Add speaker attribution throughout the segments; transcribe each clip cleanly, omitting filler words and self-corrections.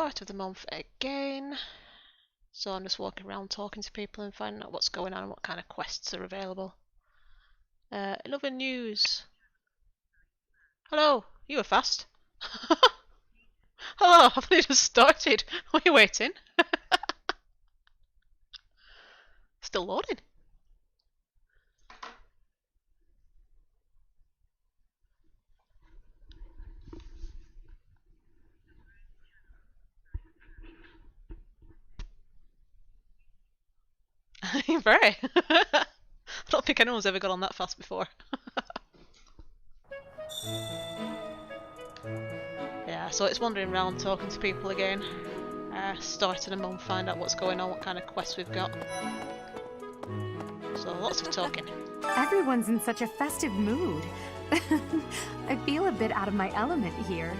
Speaker 1: start of the month again. So I'm just walking around talking to people and finding out what's going on and what kind of quests are available. In other news... Hello, you were fast. Hello, I've only just started. Are you waiting? Still loading. Very. I don't think anyone's ever got on that fast before. Yeah, so it's wandering around talking to people again. Starting a month, find out what's going on, what kind of quests we've got. So lots of talking.
Speaker 2: Everyone's in such a festive mood. I feel a bit out of my element here.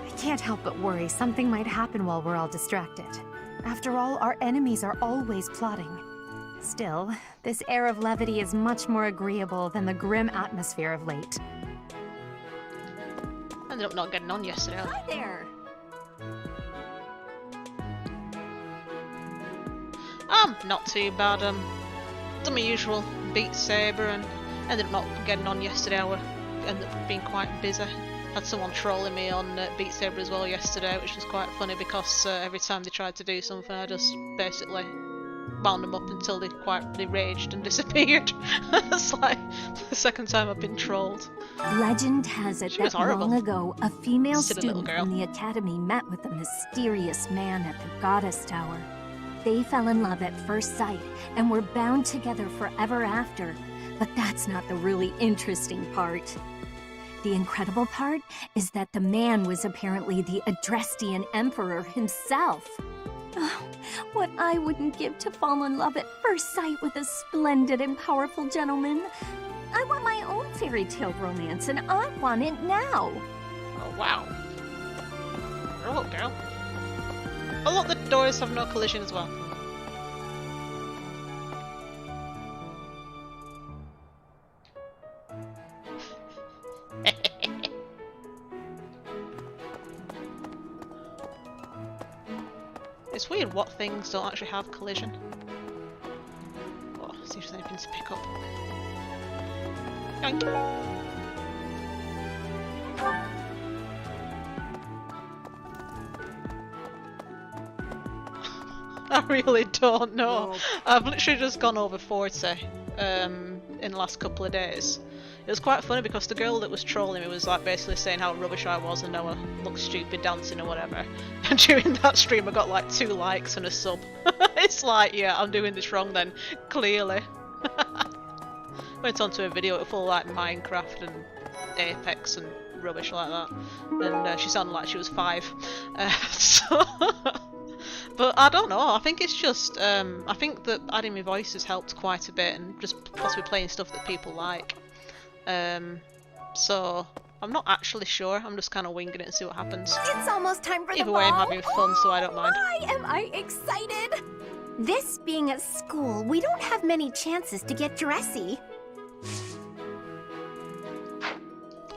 Speaker 2: I can't help but worry something might happen while we're all distracted. After all, our enemies are always plotting. Still, this air of levity is much more agreeable than the grim atmosphere of late.
Speaker 1: Ended up not getting on yesterday.
Speaker 2: Hi there!
Speaker 1: Not too bad. Done my usual Beat Saber and ended up not getting on yesterday. I ended up being quite busy. Had someone trolling me on Beat Saber as well yesterday, which was quite funny because every time they tried to do something, I just basically wound them up until they raged and disappeared. It's like the second time I've been trolled.
Speaker 3: Legend has it that
Speaker 1: horrible.
Speaker 3: long ago, a female
Speaker 1: Silly little
Speaker 3: student
Speaker 1: girl.
Speaker 3: from the academy met with a mysterious man at the Goddess Tower. They fell in love at first sight and were bound together forever after. But that's not the really interesting part. The incredible part is that the man was apparently the Adrestian Emperor himself. Oh, what I wouldn't give to fall in love at first sight with a splendid and powerful gentleman. I want my own fairy tale romance, and I want it now.
Speaker 1: Oh wow. Grow up, girl. Oh look, the doors have no collision as well. It's weird what things don't actually have collision. Oh, see if there's anything to pick up. Yoink. I really don't know.
Speaker 4: No.
Speaker 1: I've literally just gone over 40 in the last couple of days. It was quite funny because the girl that was trolling me was like basically saying how rubbish I was and how I looked stupid dancing or whatever. And during that stream I got like 2 likes and a sub. It's like, yeah, I'm doing this wrong then, clearly. Went on to a video full of like Minecraft and Apex and rubbish like that. And she sounded like she was 5. But I don't know, I think it's just, I think that adding my voice has helped quite a bit and just possibly playing stuff that people like. So I'm not actually sure, I'm just kind of winging it and see what happens.
Speaker 2: It's almost time for
Speaker 1: Either
Speaker 2: the
Speaker 1: way,
Speaker 2: ball.
Speaker 1: I'm having fun, so I don't mind.
Speaker 2: Why am I excited? This being a school, we don't have many chances to get dressy.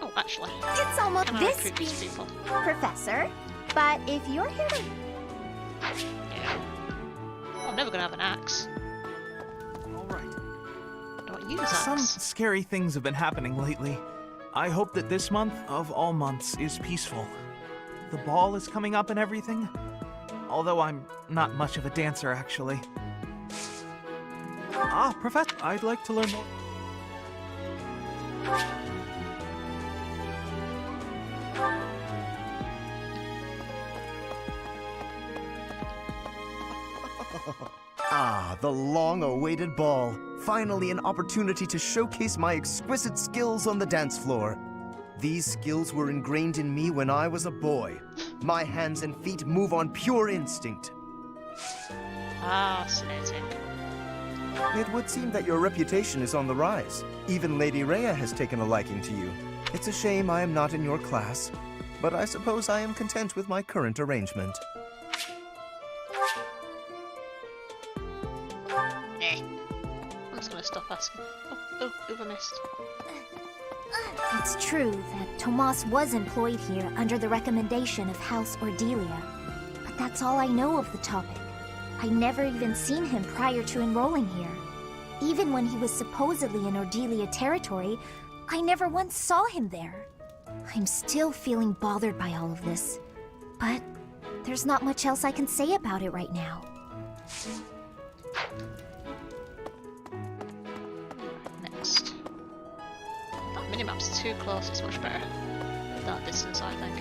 Speaker 1: Oh, actually,
Speaker 2: It's almost
Speaker 1: can I
Speaker 2: this
Speaker 1: recruit
Speaker 2: being
Speaker 1: these people?
Speaker 2: Professor. But if you're here to
Speaker 1: Yeah. I'm never gonna have an axe.
Speaker 4: All right.
Speaker 1: Don't use
Speaker 4: Some
Speaker 1: axe.
Speaker 4: scary things have been happening lately. I hope that this month, of all months, is peaceful. The ball is coming up and everything. Although I'm not much of a dancer, actually. Ah, Professor, I'd like to learn more.
Speaker 5: Ah, the long-awaited ball. Finally an opportunity to showcase my exquisite skills on the dance floor. These skills were ingrained in me when I was a boy. My hands and feet move on pure instinct.
Speaker 1: Fascinating.
Speaker 5: It would seem that your reputation is on the rise. Even Lady Rhea has taken a liking to you. It's a shame I am not in your class, but I suppose I am content with my current arrangement.
Speaker 1: I'm just gonna stop asking. Oh, who've I missed?
Speaker 3: It's true that Tomas was employed here under the recommendation of House Ordelia. But that's all I know of the topic. I never even seen him prior to enrolling here. Even when he was supposedly in Ordelia territory, I never once saw him there. I'm still feeling bothered by all of this, but there's not much else I can say about it right now.
Speaker 1: Next. That minimap's too close, it's much better. That distance, I think.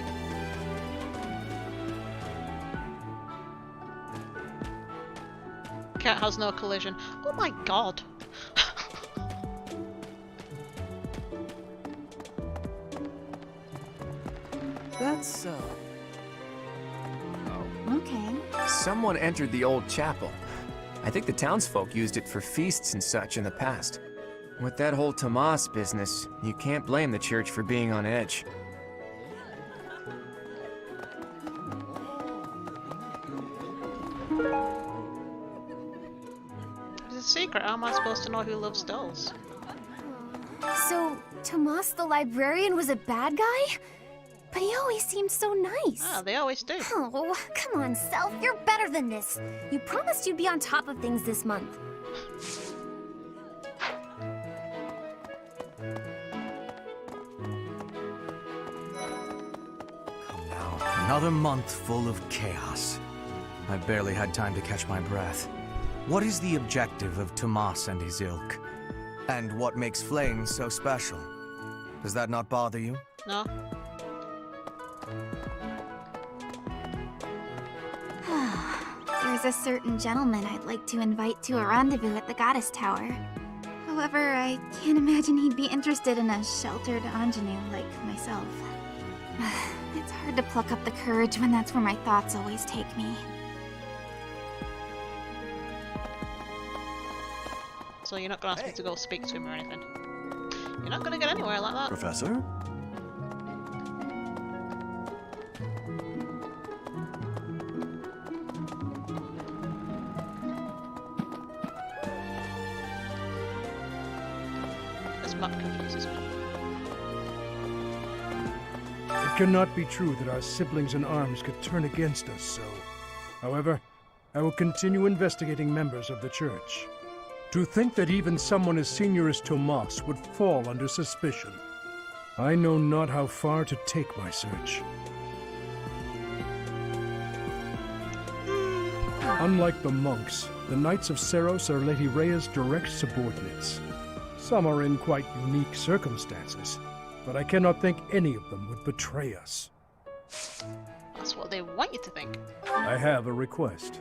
Speaker 1: Cat has no collision. Oh my god!
Speaker 6: That's,
Speaker 3: Okay.
Speaker 6: someone entered the old chapel. I think the townsfolk used it for feasts and such in the past. With that whole Tomas business, you can't blame the church for being on edge.
Speaker 1: It's a secret, how am I supposed to know who loves dolls?
Speaker 2: So, Tomas the librarian was a bad guy? But he always seemed so nice.
Speaker 1: Ah, they always do.
Speaker 2: Oh, come on, Self, you're better than this. You promised you'd be on top of things this month.
Speaker 7: Come now. Another month full of chaos. I barely had time to catch my breath. What is the objective of Tomas and his ilk?
Speaker 4: And what makes Flames so special? Does that not bother you?
Speaker 1: No?
Speaker 8: There's a certain gentleman I'd like to invite to a rendezvous at the Goddess Tower. However, I can't imagine he'd be interested in a sheltered ingenue like myself. It's hard to pluck up the courage when that's where my thoughts always take me.
Speaker 1: So you're not gonna ask me to go speak to him or anything? You're not gonna get anywhere like that.
Speaker 9: Professor?
Speaker 1: This map confuses me.
Speaker 10: It cannot be true that our siblings in arms could turn against us so. However, I will continue investigating members of the church. To think that even someone as senior as Tomas would fall under suspicion. I know not how far to take my search. Unlike the monks, the Knights of Seros are Lady Rhea's direct subordinates. Some are in quite unique circumstances, but I cannot think any of them would betray us.
Speaker 1: That's what they want you to think.
Speaker 10: I have a request.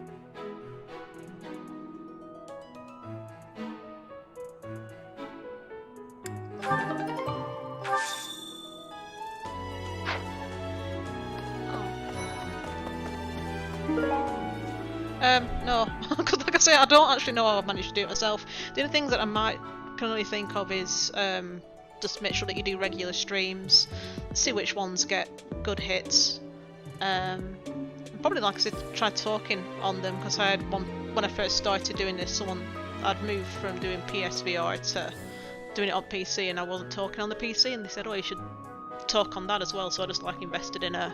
Speaker 1: No, because like I say, I don't actually know how I've managed to do it myself. The only things that I can only think of is just make sure that you do regular streams, see which ones get good hits. Probably, like I said, try talking on them, because I had one when I first started doing this. I'd moved from doing PSVR to doing it on PC, and I wasn't talking on the PC, and they said, "Oh, you should talk on that as well." So I just like invested in a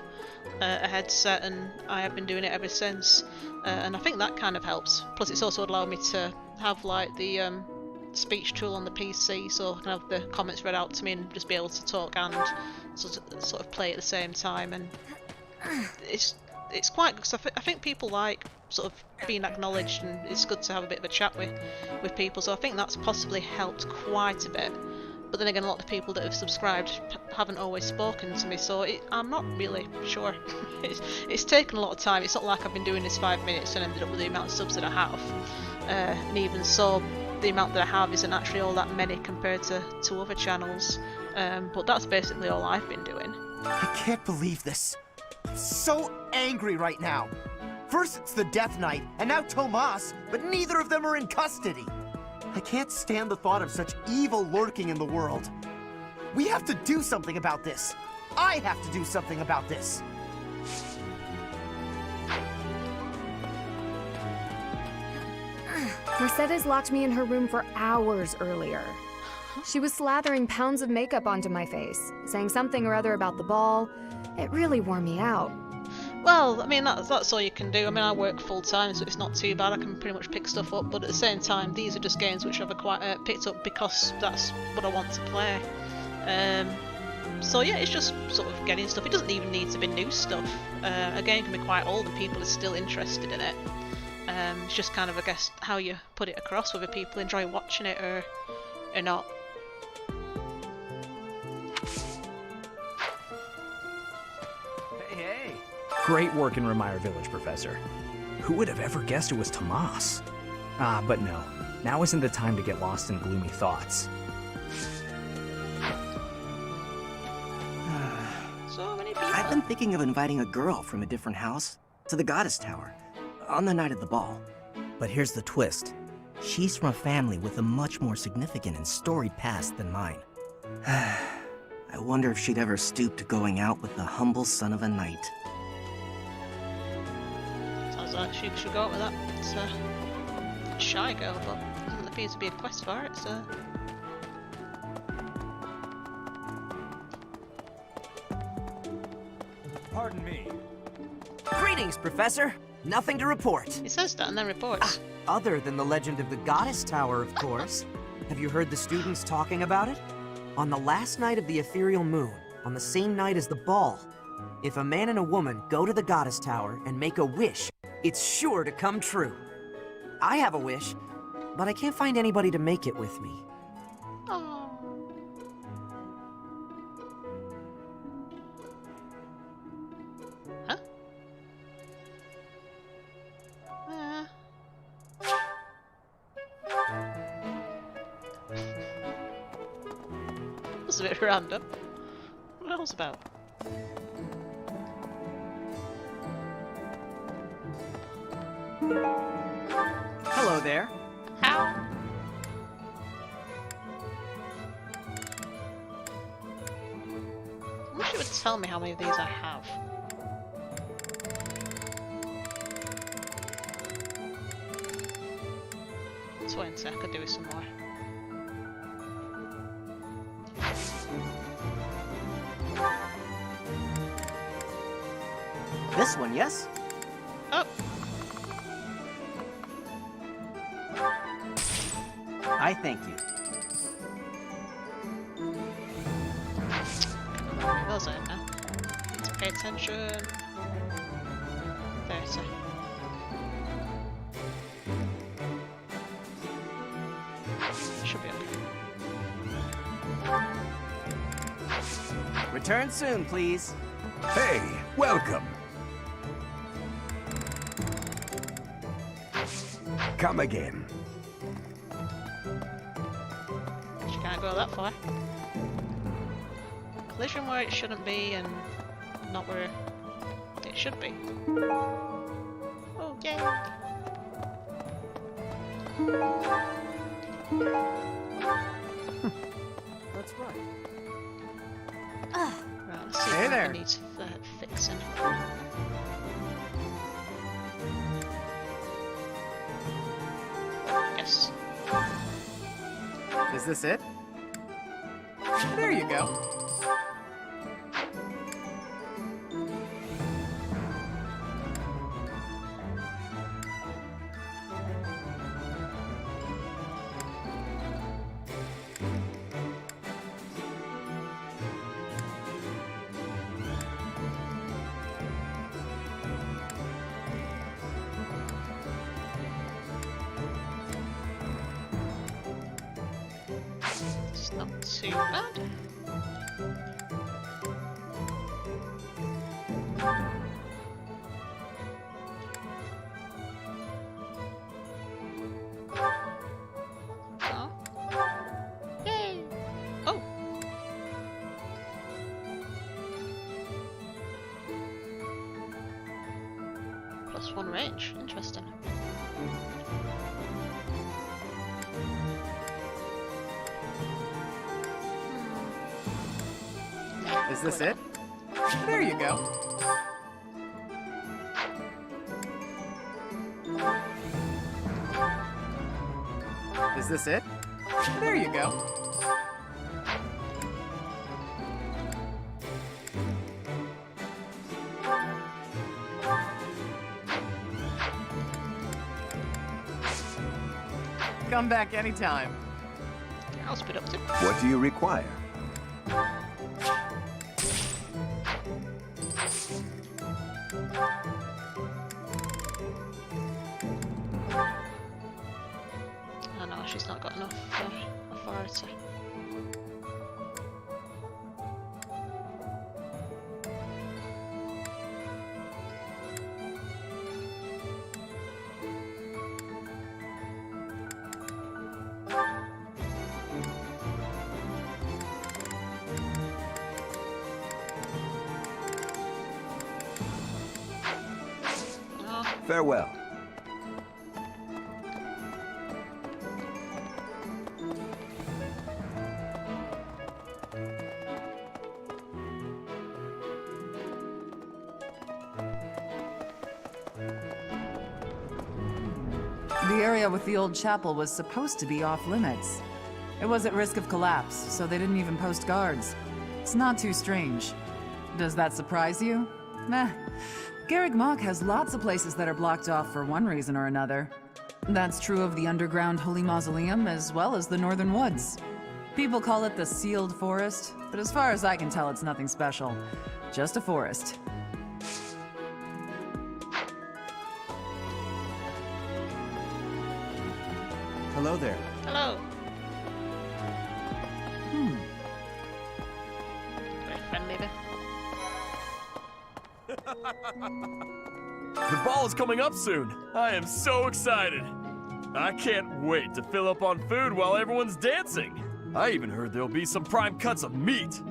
Speaker 1: headset, and I have been doing it ever since. And I think that kind of helps. Plus, it's also allowed me to have like the speech tool on the PC, so I can have the comments read out to me and just be able to talk and sort of play at the same time. And it's quite good, because I think people like sort of being acknowledged, and it's good to have a bit of a chat with people. So I think that's possibly helped quite a bit. But then again, a lot of people that have subscribed haven't always spoken to me, so I'm not really sure. It's taken a lot of time. It's not like I've been doing this 5 minutes and ended up with the amount of subs that I have. And even so, the amount that I have isn't actually all that many compared to other channels. But that's basically all I've been doing.
Speaker 5: I can't believe this. I'm so angry right now. First it's the Death Knight, and now Tomas, but neither of them are in custody. I can't stand the thought of such evil lurking in the world. We have to do something about this. I have to do something about this.
Speaker 2: Mercedes locked me in her room for hours earlier. She was slathering pounds of makeup onto my face, saying something or other about the ball. It really wore me out.
Speaker 1: Well, I mean, that's all you can do. I mean, I work full time, so it's not too bad. I can pretty much pick stuff up, but at the same time, these are just games which I've picked up because that's what I want to play. So yeah, it's just sort of getting stuff. It doesn't even need to be new stuff. A game can be quite old and people are still interested in it. It's just kind of, I guess, how you put it across, whether people enjoy watching it or not.
Speaker 7: Hey!
Speaker 9: Great work in Remire Village, Professor. Who would have ever guessed it was Tomas? But no. Now isn't the time to get lost in gloomy thoughts.
Speaker 1: So many people.
Speaker 11: I've been thinking of inviting a girl from a different house to the Goddess Tower on the night of the ball. But here's the twist. She's from a family with a much more significant and storied past than mine. I wonder if she'd ever stoop to going out with the humble son of a knight.
Speaker 1: Sounds like she should go out with that. It's a shy girl, but doesn't appear to be a quest for it, so...
Speaker 7: Pardon me.
Speaker 11: Greetings, Professor. Nothing to report.
Speaker 1: It says that and then reports.
Speaker 11: Other than the legend of the Goddess Tower, of course. Have you heard the students talking about it? On the last night of the ethereal moon, on the same night as the ball, if a man and a woman go to the Goddess Tower and make a wish, it's sure to come true. I have a wish, but I can't find anybody to make it with me.
Speaker 1: Oh. Huh? That's a bit random. What else about?
Speaker 11: Hello there.
Speaker 1: How? I wish it would tell me how many of these I have. Let's wait and see, I could do with some more.
Speaker 11: This one, yes?
Speaker 1: Oh!
Speaker 11: I thank you.
Speaker 1: Those are it now. Need to pay attention. 30. Should be okay.
Speaker 11: Return soon, please.
Speaker 12: Hey, welcome. Come again.
Speaker 1: You can't go that far. Collision where it shouldn't be and not where it should be. Oh, yay!
Speaker 11: That's right.
Speaker 1: Right, let's see
Speaker 11: Hey
Speaker 1: if
Speaker 11: there.
Speaker 1: it needs fixing. Yes.
Speaker 11: Is this it? There you go.
Speaker 1: It's not too bad. Oh. Yay! Oh! +1 range. Interesting.
Speaker 11: Is this it? There you go. Is this it? There you go.
Speaker 13: Come back anytime.
Speaker 1: I'll spit up to.
Speaker 12: What do you require?
Speaker 1: Oh no, she's not got enough authority.
Speaker 12: Farewell.
Speaker 13: The area with the old chapel was supposed to be off limits. It was at risk of collapse, so they didn't even post guards. It's not too strange. Does that surprise you? Meh. Garreg Mach has lots of places that are blocked off for one reason or another. That's true of the underground Holy Mausoleum as well as the Northern Woods. People call it the Sealed Forest, but as far as I can tell, it's nothing special. Just a forest.
Speaker 7: Hello there.
Speaker 1: Hello. Very friendly there.
Speaker 14: The ball is coming up soon. I am so excited. I can't wait to fill up on food while everyone's dancing. I even heard there'll be some prime cuts of meat.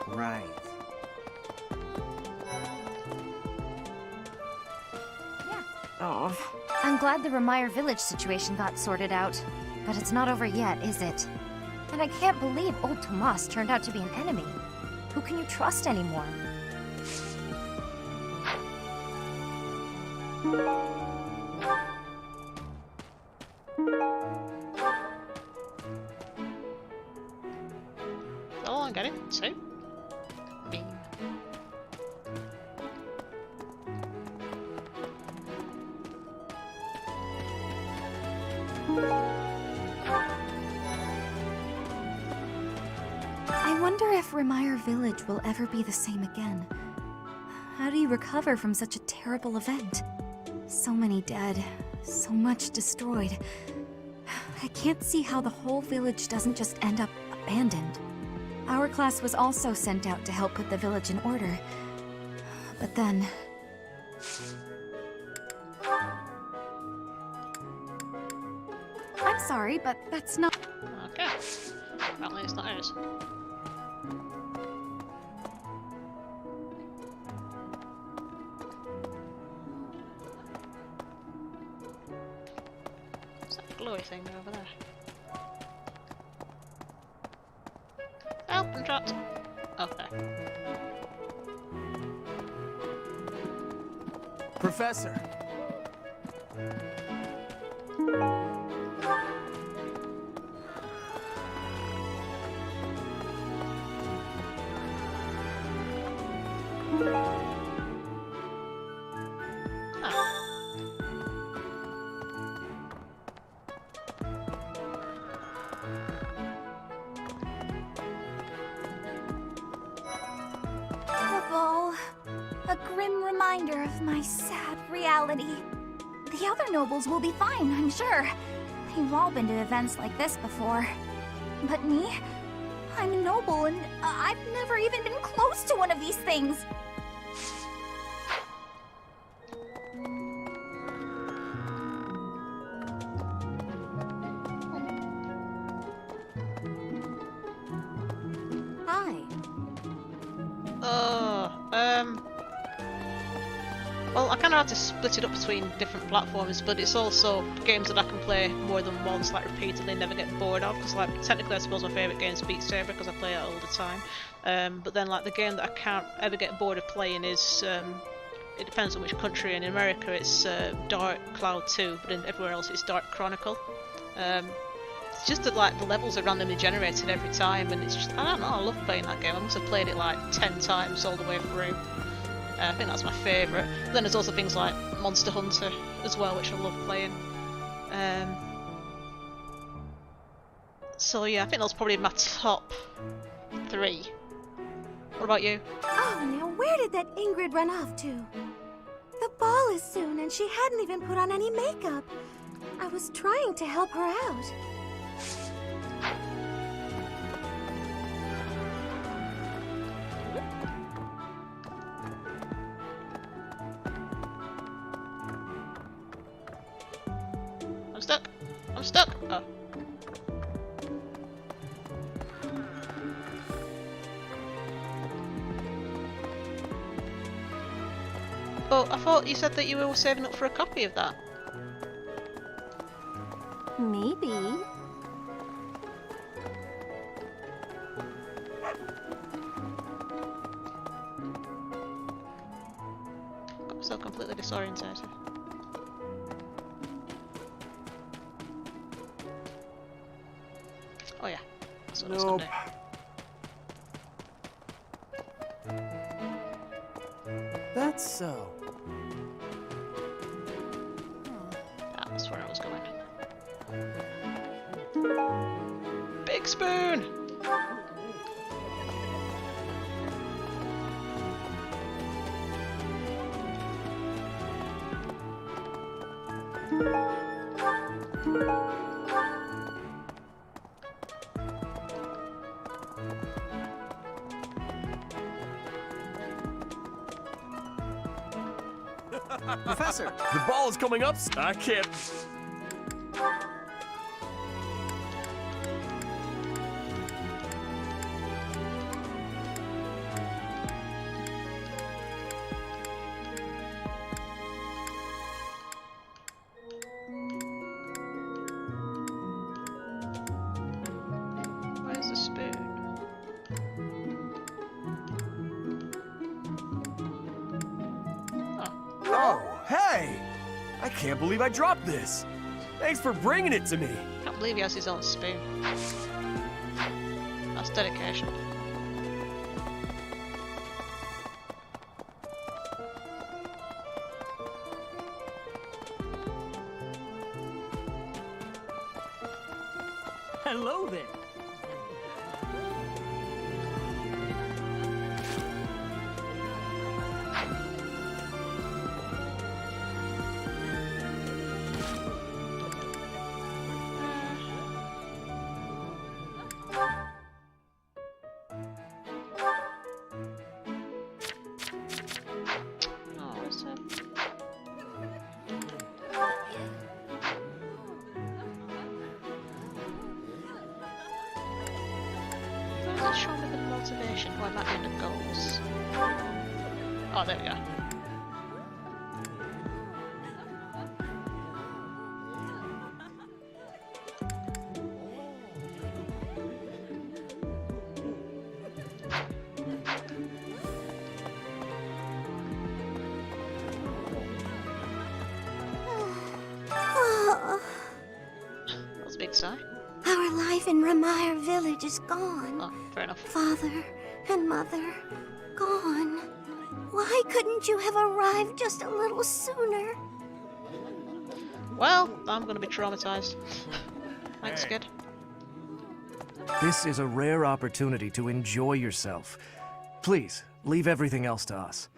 Speaker 11: Right.
Speaker 2: Oh. I'm glad the Remire Village situation got sorted out. But it's not over yet, is it? And I can't believe old Tomas turned out to be an enemy. Who can you trust anymore?
Speaker 1: Oh, I'm getting two. Bing.
Speaker 2: I wonder if Remire Village will ever be the same again. How do you recover from such a terrible event? So many dead, so much destroyed. I can't see how the whole village doesn't just end up abandoned. Our class was also sent out to help put the village in order. But then... I'm sorry, but that's not...
Speaker 1: Okay. Apparently it's not ours. What's that glowy thing over there? Help, I'm trapped. Okay.
Speaker 6: Professor.
Speaker 8: The ball. A grim reminder of my sad reality. The other nobles will be fine, I'm sure. They've all been to events like this before. But me? I'm a noble and I've never even been close to one of these things.
Speaker 2: Hi.
Speaker 1: Well, I kind of had to split it up between different platforms, but it's also games that I can play more than once, like repeatedly, never get bored of. Because, like, technically, I suppose my favourite game is Beat Saber because I play it all the time. But then, like, the game that I can't ever get bored of playing is it depends on which country. In America it's Dark Cloud 2, but everywhere else it's Dark Chronicle. It's just that like the levels are randomly generated every time, and it's just, I don't know, I love playing that game. I must have played it like 10 times all the way through. I think that's my favourite. But then there's also things like Monster Hunter as well, which I love playing. So yeah, I think that's probably my top 3. What about you?
Speaker 15: Oh, now where did that Ingrid run off to? The ball is soon, and she hadn't even put on any makeup. I was trying to help her out.
Speaker 1: I'm stuck. I'm stuck. Oh. Oh, I thought you said that you were saving up for a copy of that.
Speaker 15: Maybe.
Speaker 1: Got myself completely disorientated. Oh yeah, that's what I was gonna do.
Speaker 11: That's so.
Speaker 1: That's where I was going. Big spoon!
Speaker 14: Professor! The ball is coming up! I can't...
Speaker 1: Where's the spoon?
Speaker 14: Oh, hey! I can't believe I dropped this! Thanks for bringing it to me!
Speaker 1: Can't believe he has his own spoon. That's dedication.
Speaker 11: Hello there.
Speaker 1: Oh, what's that? Does it show me the motivation? Oh, I might be under goals. Oh, there we go. That was a big sigh.
Speaker 15: Our life in Ramire Village is gone.
Speaker 1: Oh, fair enough.
Speaker 15: Father and mother, gone. Why couldn't you have arrived just a little sooner?
Speaker 1: Well, I'm gonna be traumatized. Thanks, kid.
Speaker 7: This is a rare opportunity to enjoy yourself. Please, leave everything else to us.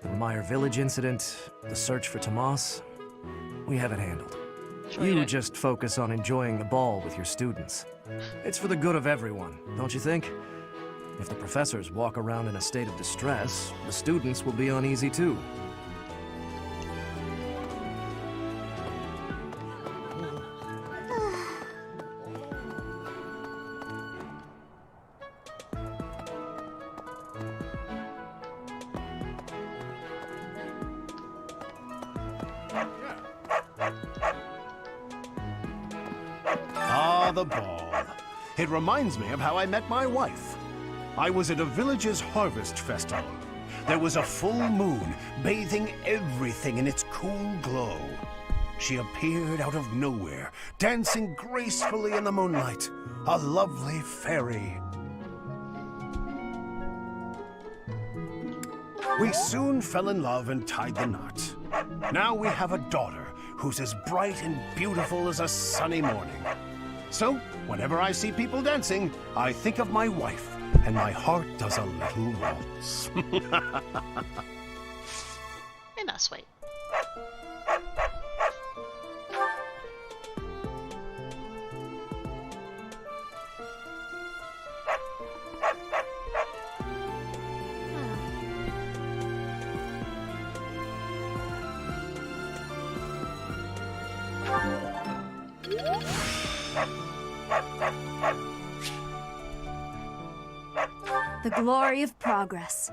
Speaker 7: The Ramire Village incident, the search for Tomas, we have it handled.
Speaker 1: Sure
Speaker 7: You
Speaker 1: do.
Speaker 7: just focus on enjoying the ball with your students. It's for the good of everyone, don't you think? If the professors walk around in a state of distress, the students will be uneasy too.
Speaker 16: Ah, the ball. It reminds me of how I met my wife. I was at a village's harvest festival. there was a full moon bathing everything in its cool glow. She appeared out of nowhere, dancing gracefully in the moonlight. A lovely fairy. We soon fell in love and tied the knot. Now we have a daughter who's as bright and beautiful as a sunny morning. So, whenever I see people dancing, I think of my wife, and my heart does a little waltz.
Speaker 1: Ain't that sweet?
Speaker 3: The glory of progress.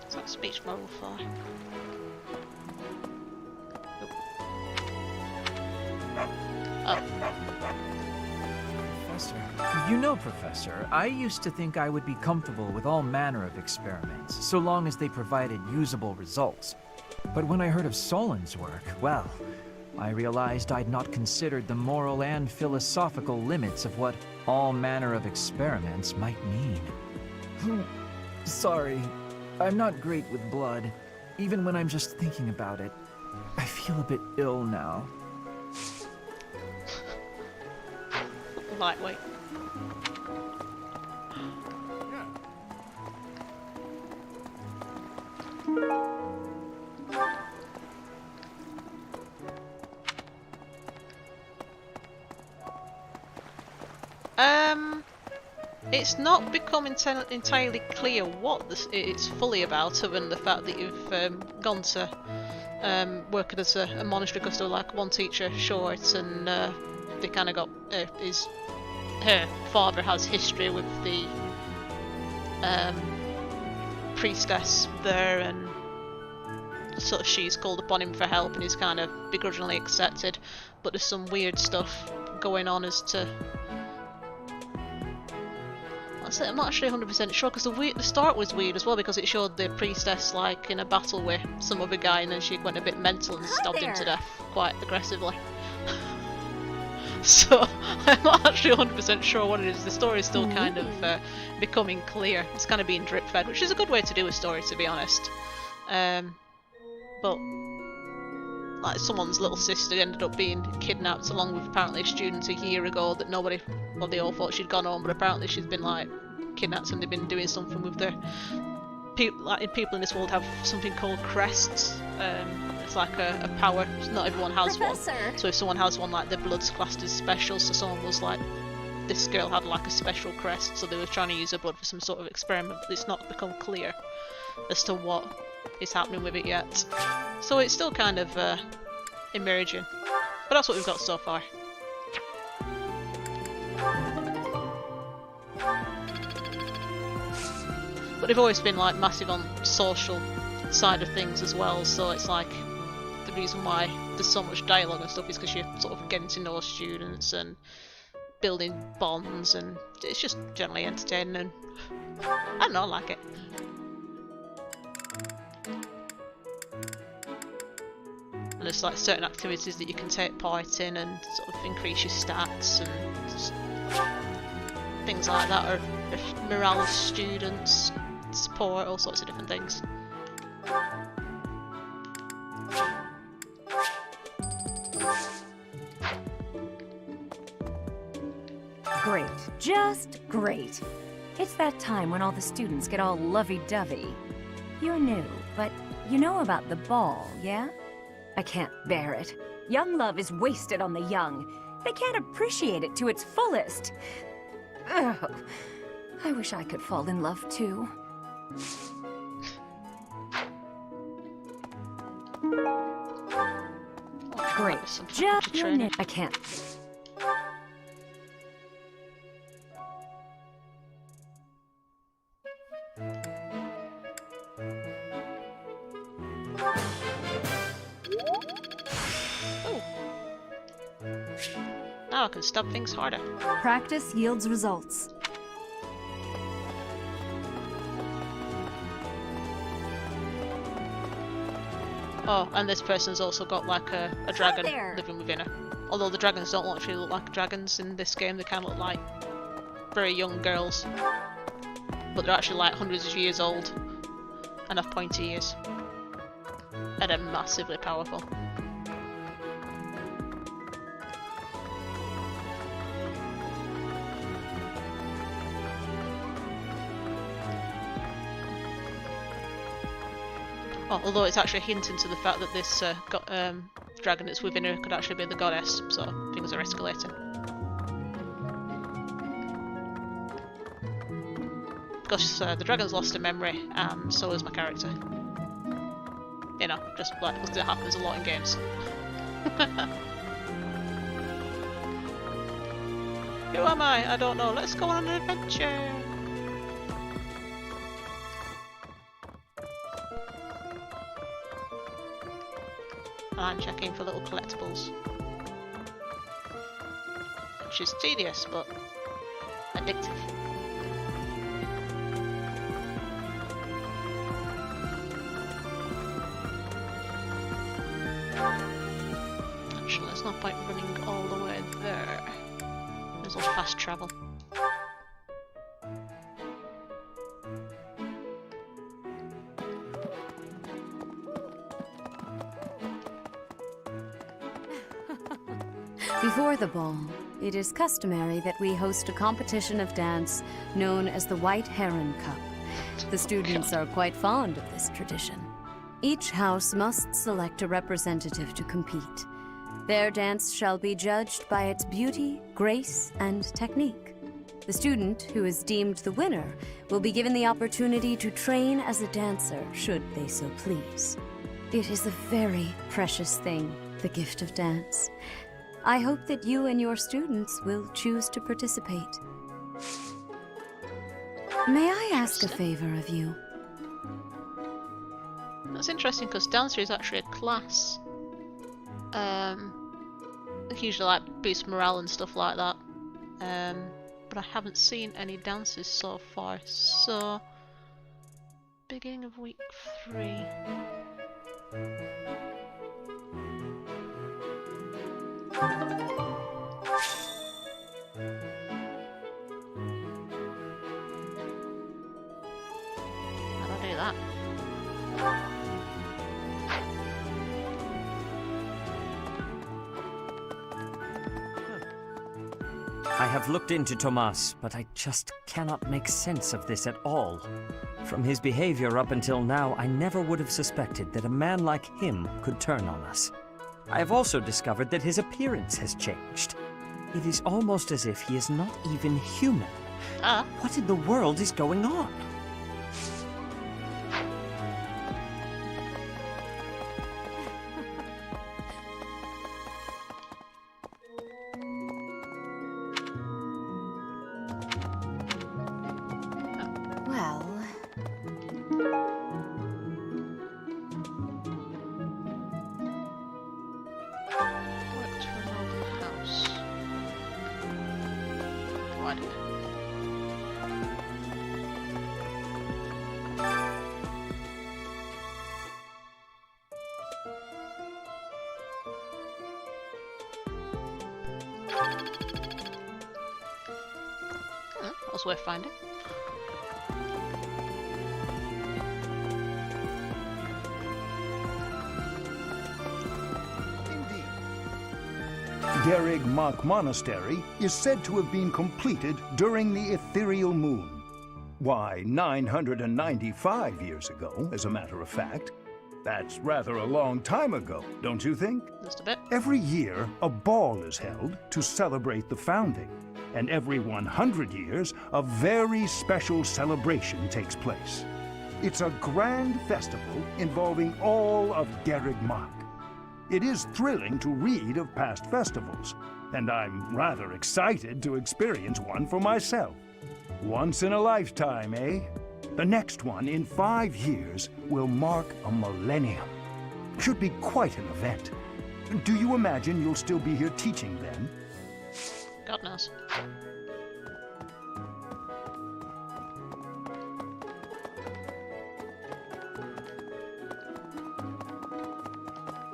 Speaker 1: What's that speech bubble for? Oh.
Speaker 17: Professor. You know, Professor, I used to think I would be comfortable with all manner of experiments, so long as they provided usable results. But when I heard of Solon's work, well, I realized I'd not considered the moral and philosophical limits of what all manner of experiments might mean. Sorry, I'm not great with blood. Even when I'm just thinking about it, I feel a bit ill now.
Speaker 1: Lightweight. It's not become entirely clear what it's fully about, other than the fact that you've gone to work as a monastery because there were like one teacher short, and they kind of got her father has history with the priestess there, and sort of she's called upon him for help, and he's kind of begrudgingly accepted. But there's some weird stuff going on as to. I'm not actually 100% sure, because the start was weird as well, because it showed the priestess like in a battle with some other guy, and then she went a bit mental and stabbed him to death quite aggressively. So I'm not actually 100% sure what it is. The story is still kind of becoming clear. It's kind of being drip fed, which is a good way to do a story, to be honest. But like someone's little sister ended up being kidnapped along with apparently students a year ago that nobody, well, they all thought she'd gone home, but apparently she's been like kidnapped, and they've been doing something with their people. Like people in this world have something called crests. It's like a power. Not everyone has one. So if someone has one, like their blood's classed as special. So someone was like, this girl had like a special crest, so they were trying to use her blood for some sort of experiment. But it's not become clear as to what is happening with it yet. So it's still kind of emerging. But that's what we've got so far. But they've always been like massive on social side of things as well, so it's like the reason why there's so much dialogue and stuff is because you're sort of getting to know students and building bonds, and it's just generally entertaining, and I don't know, I like it. And there's like certain activities that you can take part in and sort of increase your stats and just things like that, or morale of students, support, all sorts of different things.
Speaker 3: Great. Just great. It's that time when all the students get all lovey-dovey. You're new, but you know about the ball, yeah? I can't bear it. Young love is wasted on the young. They can't appreciate it to its fullest. Ugh. I wish I could fall in love too. Great. Just your name. I can't.
Speaker 1: I can stab things harder.
Speaker 2: Practice yields results.
Speaker 1: Oh, and this person's also got like a dragon living within her. Although the dragons don't actually look like dragons in this game, they kind of look like very young girls. But they're actually like hundreds of years old and have pointy ears. And are massively powerful. Oh, although it's actually hinting to the fact that this dragon that's within her could actually be the goddess, so things are escalating. Because the dragon's lost her memory, and so is my character. You know, just like it happens a lot in games. Who am I? I don't know. Let's go on an adventure! I'm checking for little collectibles. Which is tedious, but addictive. Actually, there's no point running all the way there. There's no fast travel.
Speaker 2: Before the ball, it is customary that we host a competition of dance known as the White Heron Cup. The students are quite fond of this tradition. Each house must select a representative to compete. Their dance shall be judged by its beauty, grace, and technique. The student who is deemed the winner will be given the opportunity to train as a dancer, should they so please. It is a very precious thing, the gift of dance. I hope that you and your students will choose to participate. May I ask a favor of you?
Speaker 1: That's interesting because dancer is actually a class. Usually like boost morale and stuff like that. But I haven't seen any dancers so far. So beginning of week 3. How do I do that?
Speaker 18: I have looked into Tomas, but I just cannot make sense of this at all. From his behavior up until now, I never would have suspected that a man like him could turn on us. I have also discovered that his appearance has changed. It is almost as if he is not even human. What in the world is going on?
Speaker 1: That was worth finding.
Speaker 19: Derrig Mach Monastery is said to have been completed during the ethereal moon. Why, 995 years ago, as a matter of fact. That's rather a long time ago, don't you think?
Speaker 1: Just a bit.
Speaker 19: Every year, a ball is held to celebrate the founding. And every 100 years, a very special celebration takes place. It's a grand festival involving all of Derrig Mach. It is thrilling to read of past festivals, and I'm rather excited to experience one for myself. Once in a lifetime, eh? The next one, in 5 years, will mark a millennium. Should be quite an event. Do you imagine you'll still be here teaching then?
Speaker 1: God knows.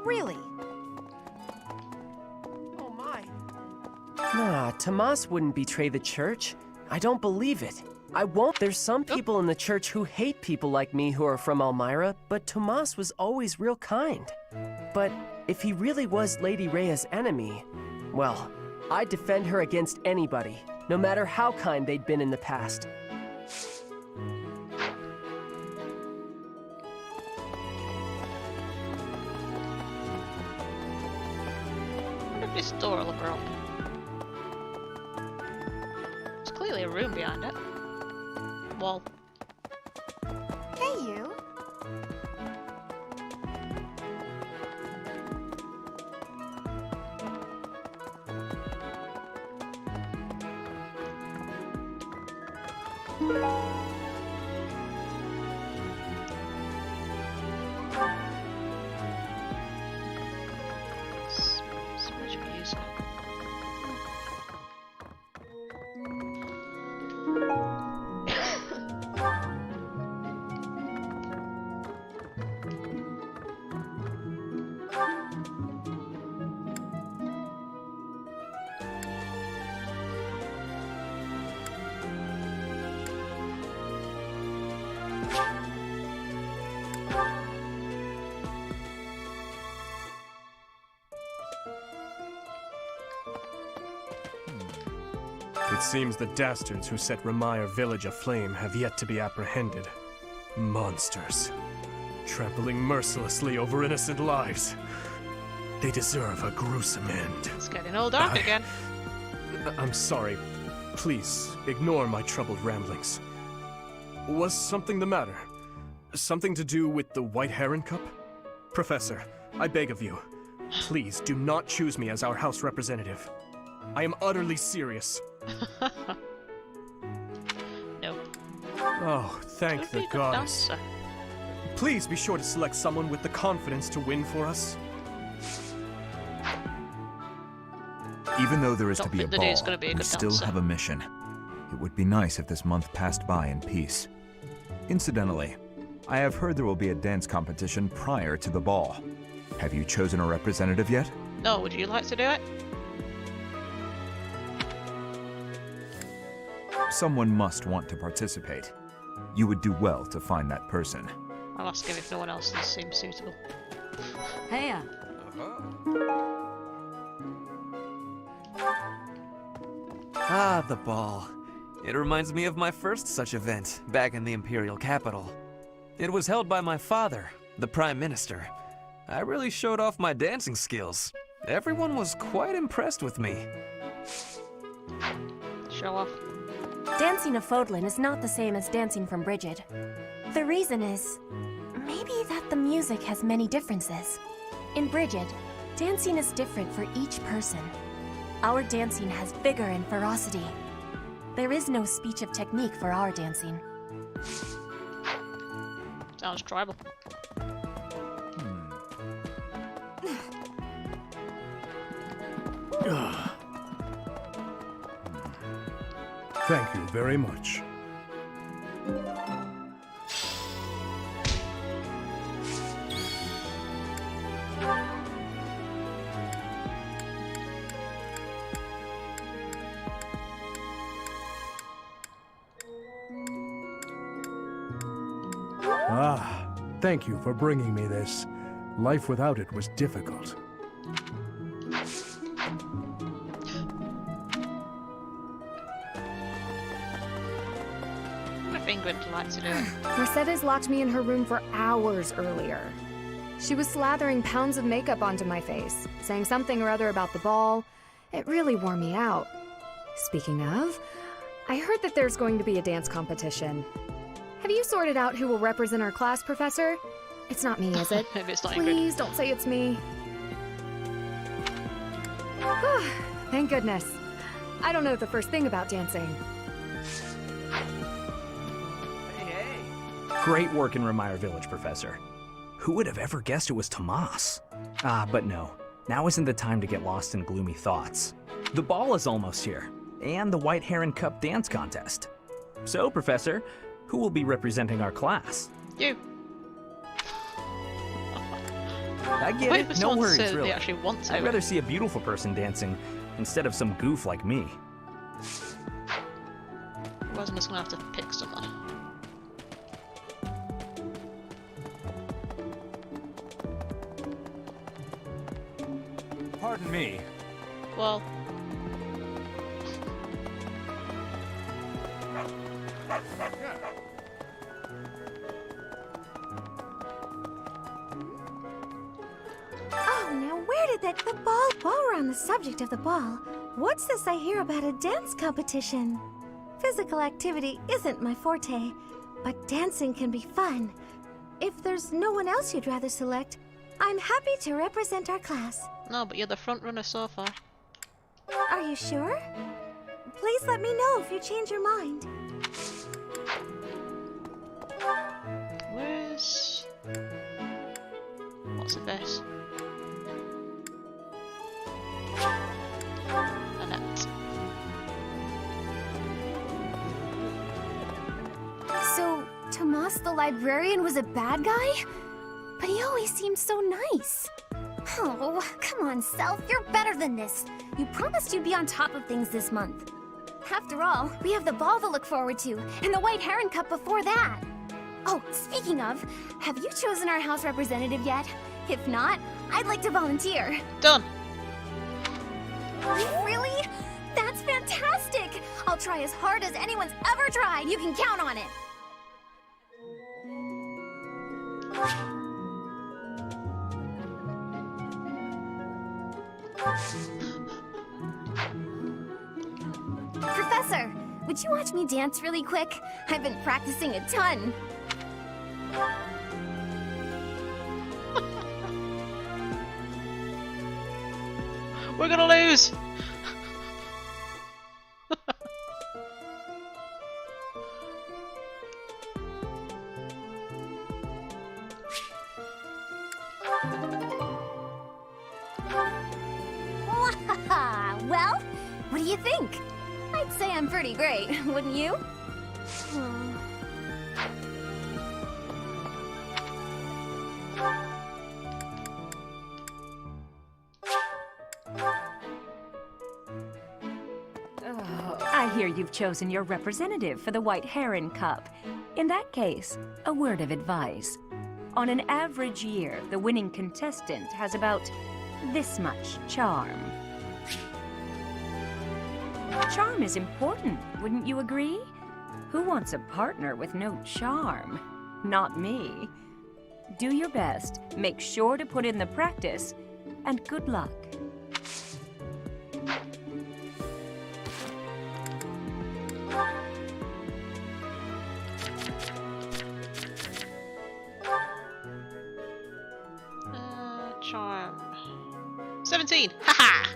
Speaker 15: Really?
Speaker 11: Oh my. Nah, Tomas wouldn't betray the church. I don't believe it. I won't. There's some people in the church who hate people like me who are from Elmira, but Tomas was always real kind. But if he really was Lady Rhea's enemy, well, I'd defend her against anybody, no matter how kind they'd been in the past.
Speaker 1: I wonder if this door will ever open. There's clearly a room behind it. Wall.
Speaker 15: Hey, you.
Speaker 1: Switch music.
Speaker 14: It seems the dastards who set Ramire village aflame have yet to be apprehended. Monsters. Trampling mercilessly over innocent lives. They deserve a gruesome end.
Speaker 1: It's getting all dark again.
Speaker 14: I'm sorry. Please, ignore my troubled ramblings. Was something the matter? Something to do with the White Heron Cup? Professor, I beg of you, please do not choose me as our House representative. I am utterly serious.
Speaker 1: No.
Speaker 14: Oh, thank the goddess. Please be sure to select someone with the confidence to win for us.
Speaker 20: Even though there is to be a ball,
Speaker 1: we
Speaker 20: still have a mission. It would be nice if this month passed by in peace. Incidentally, I have heard there will be a dance competition prior to the ball. Have you chosen a representative yet?
Speaker 1: No, would you like to do it?
Speaker 20: Someone must want to participate. You would do well to find that person.
Speaker 1: I'll ask him if no one else seems suitable.
Speaker 13: Hey.
Speaker 21: Ah, the ball. It reminds me of my first such event, back in the Imperial capital. It was held by my father, the Prime Minister. I really showed off my dancing skills. Everyone was quite impressed with me.
Speaker 1: Show off.
Speaker 22: Dancing of Fodlan is not the same as dancing from Brigid. The reason is, maybe that the music has many differences. In Brigid, dancing is different for each person. Our dancing has vigor and ferocity. There is no speech of technique for our dancing.
Speaker 1: Sounds tribal.
Speaker 10: Thank you very much. Ah, thank you for bringing me this. Life without it was difficult.
Speaker 1: Ingrid likes to do it.
Speaker 2: Mercedes locked me in her room for hours earlier. She was slathering pounds of makeup onto my face, saying something or other about the ball. It really wore me out. Speaking of, I heard that there's going to be a dance competition. Have you sorted out who will represent our class, Professor? It's not me, is it?
Speaker 1: Maybe it's not
Speaker 2: Please
Speaker 1: Ingrid.
Speaker 2: don't say it's me. Thank goodness. I don't know the first thing about dancing.
Speaker 9: Great work in Ramire Village, Professor. Who would have ever guessed it was Tomas? Ah, but no. Now isn't the time to get lost in gloomy thoughts. The ball is almost here, and the White Heron Cup dance contest. So, Professor, who will be representing our class?
Speaker 1: You.
Speaker 9: I get
Speaker 1: Wait
Speaker 9: it,
Speaker 1: for
Speaker 9: no
Speaker 1: someone to
Speaker 9: worries,
Speaker 1: say that they
Speaker 9: really.
Speaker 1: actually want to.
Speaker 9: I'd rather see a beautiful person dancing instead of some goof like me.
Speaker 1: Otherwise I'm just gonna have to pick someone.
Speaker 20: Pardon me.
Speaker 1: Well...
Speaker 15: Oh, now where did that... The ball... While we're on the subject of the ball, what's this I hear about a dance competition? Physical activity isn't my forte, but dancing can be fun. If there's no one else you'd rather select, I'm happy to represent our class.
Speaker 1: No, but you're the front runner so far.
Speaker 15: Are you sure? Please let me know if you change your mind.
Speaker 1: Where's... What's the face? Annette.
Speaker 3: So, Tomas the librarian was a bad guy? But he always seemed so nice. Oh, come on, Self, you're better than this. You promised you'd be on top of things this month. After all, we have the ball to look forward to, and the White Heron Cup before that. Oh, speaking of, have you chosen our house representative yet? If not, I'd like to volunteer.
Speaker 1: Done.
Speaker 3: Really? That's fantastic! I'll try as hard as anyone's ever tried. You can count on it. Professor, would you watch me dance really quick? I've been practicing a ton.
Speaker 1: We're gonna lose!
Speaker 3: Well, what do you think? I'd say I'm pretty great, wouldn't you?
Speaker 4: I hear you've chosen your representative for the White Heron Cup. In that case, a word of advice. On an average year, the winning contestant has about this much charm. Charm is important, wouldn't you agree? Who wants a partner with no charm? Not me. Do your best, make sure to put in the practice, and good luck.
Speaker 1: Charm. 17! Haha!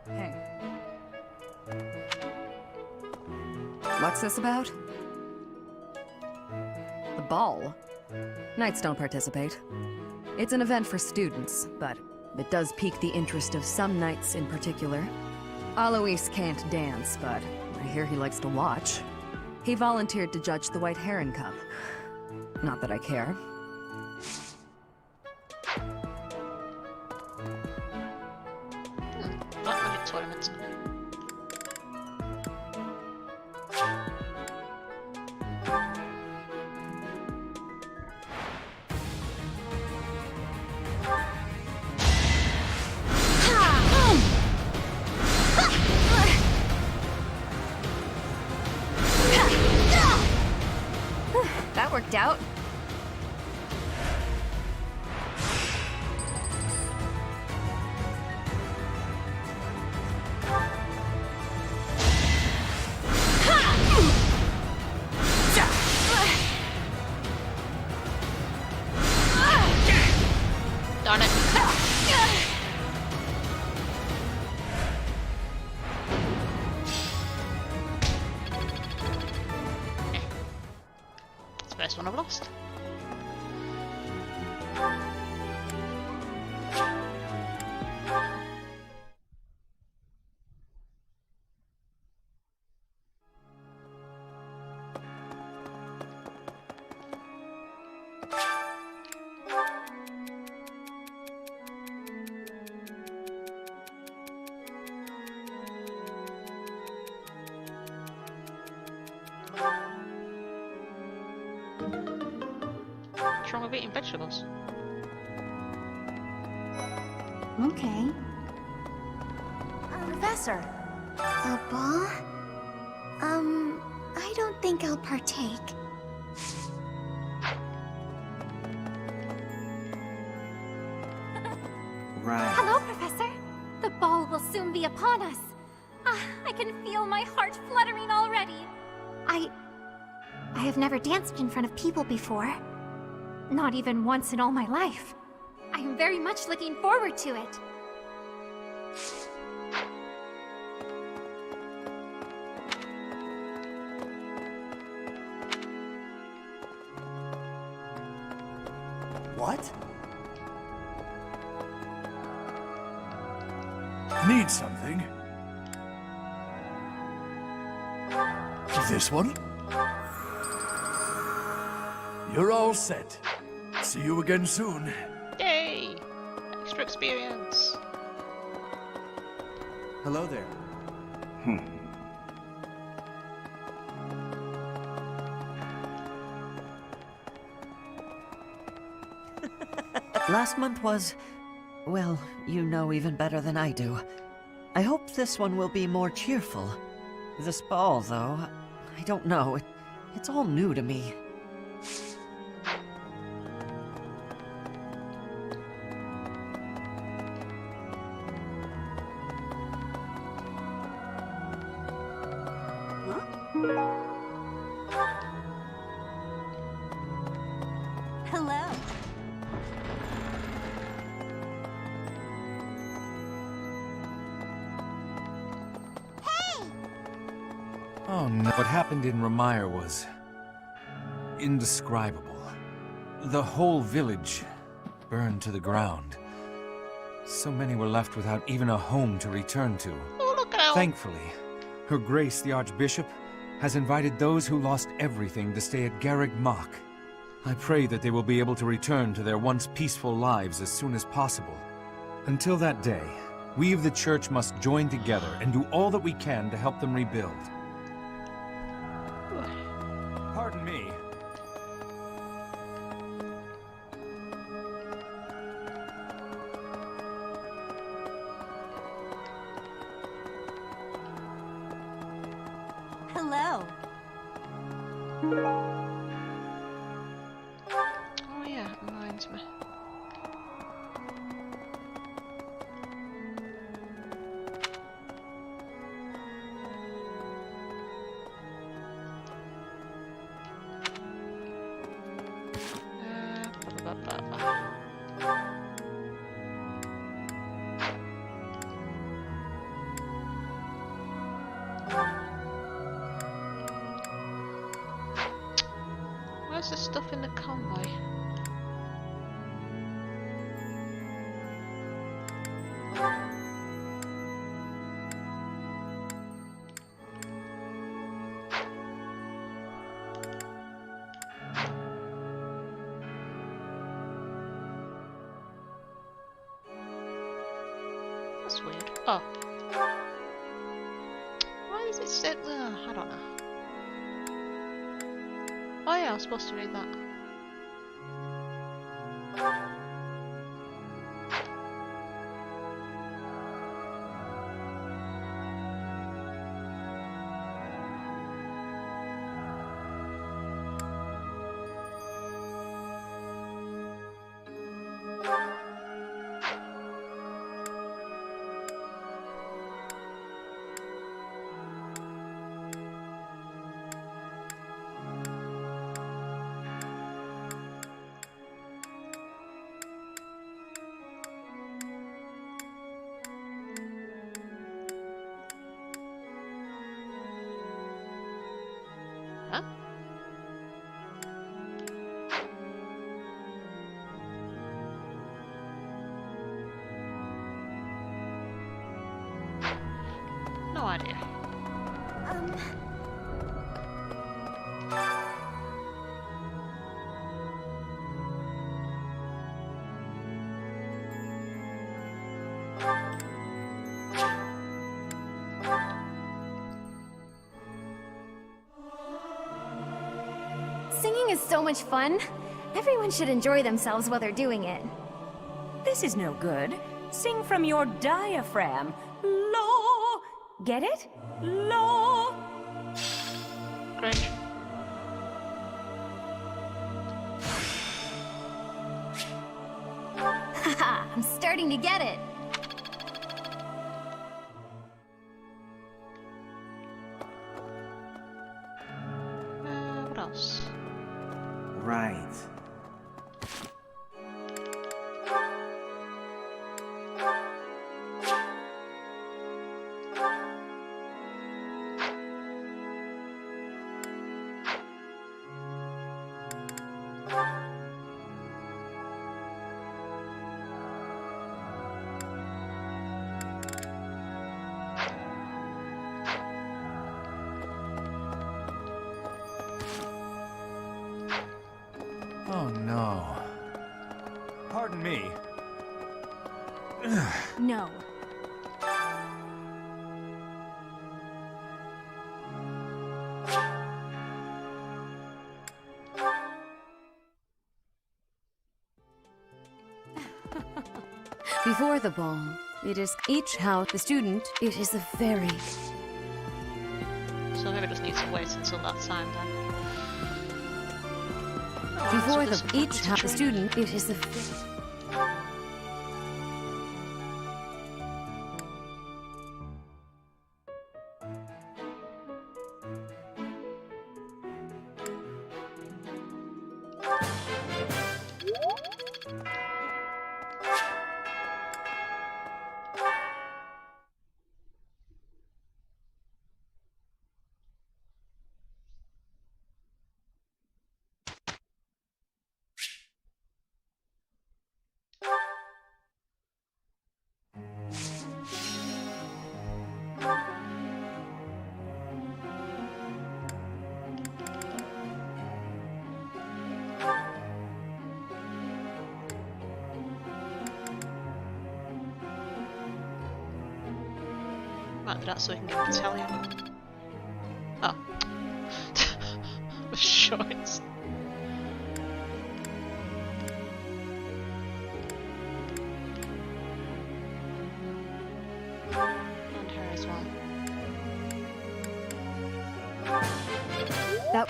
Speaker 2: Hey. What's this about? The ball? Knights don't participate. It's an event for students, but it does pique the interest of some knights in particular. Alois can't dance, but I hear he likes to watch. He volunteered to judge the White Heron Cup. Not that I care.
Speaker 1: Not many tournaments.
Speaker 3: That worked out.
Speaker 1: Darn it. First one I've lost. What's wrong with eating vegetables?
Speaker 8: Okay.
Speaker 22: Professor!
Speaker 8: A ball? I don't think I'll partake.
Speaker 7: Right.
Speaker 15: Hello, Professor. The ball will soon be upon us. Ah, I can feel my heart fluttering already.
Speaker 8: I have never danced in front of people before.
Speaker 15: Not even once in all my life. I am very much looking forward to it.
Speaker 11: What?
Speaker 10: Need something? This one? You're all set. See you again soon.
Speaker 1: Yay! Extra experience.
Speaker 6: Hello there.
Speaker 5: Last month was... well, you know even better than I do. I hope this one will be more cheerful. This ball, though, I don't know. It's all new to me.
Speaker 15: Hello.
Speaker 12: Oh no, what happened in Ramire was indescribable. The whole village burned to the ground. So many were left without even a home to return to.
Speaker 1: Oh, look out!
Speaker 12: Thankfully, Her Grace the Archbishop has invited those who lost everything to stay at Garreg Mach. I pray that they will be able to return to their once peaceful lives as soon as possible. Until that day, we of the Church must join together and do all that we can to help them rebuild. Pardon me.
Speaker 15: Hello.
Speaker 1: Oh yeah, it reminds me. Where's the stuff in the convoy? That's weird. Oh. Why does it say... I don't know. Oh yeah, I was supposed to read that. Huh? idea.
Speaker 22: Singing is so much fun. Everyone should enjoy themselves while they're doing it.
Speaker 4: This is no good. Sing from your diaphragm. Lo! Get it? Lo!
Speaker 1: Great.
Speaker 22: Haha, I'm starting to get it.
Speaker 1: What else?
Speaker 11: Right.
Speaker 20: Oh no. Pardon me.
Speaker 22: No.
Speaker 16: Before the ball, it is each house, the student, it is a very...
Speaker 1: So maybe just need to wait until that time then.
Speaker 16: Before each house, the student, it is a...
Speaker 1: Might do that so we can get a battalion. Oh. The shorts. And her as well.
Speaker 16: That.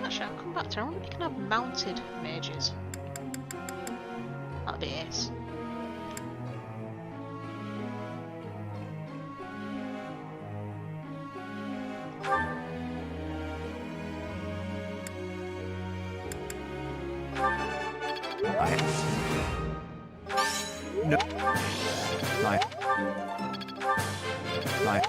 Speaker 1: Actually, I'll come back to her. I wonder if we can have mounted mages. That'd be ace.
Speaker 20: No. Bye. Bye.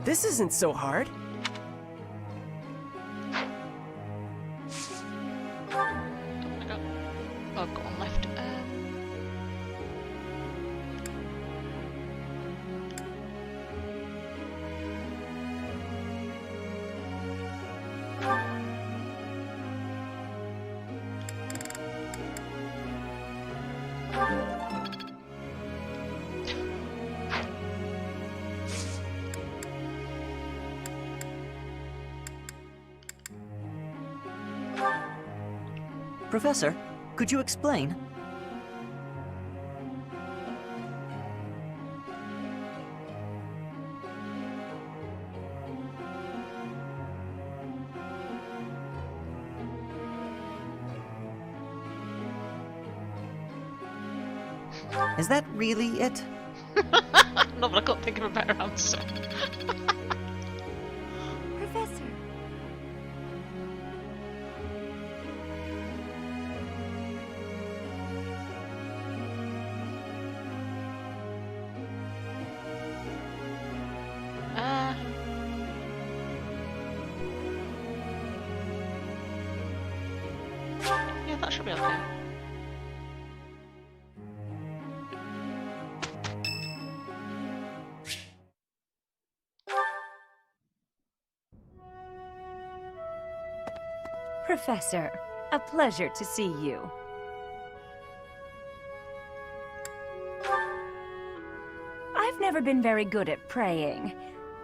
Speaker 17: This isn't so hard.
Speaker 1: I've got one left.
Speaker 5: Professor, could you explain? Is that really it?
Speaker 1: No, but I couldn't think of a better answer.
Speaker 15: Professor.
Speaker 1: Yeah, that should be okay.
Speaker 4: Professor, a pleasure to see you. I've never been very good at praying.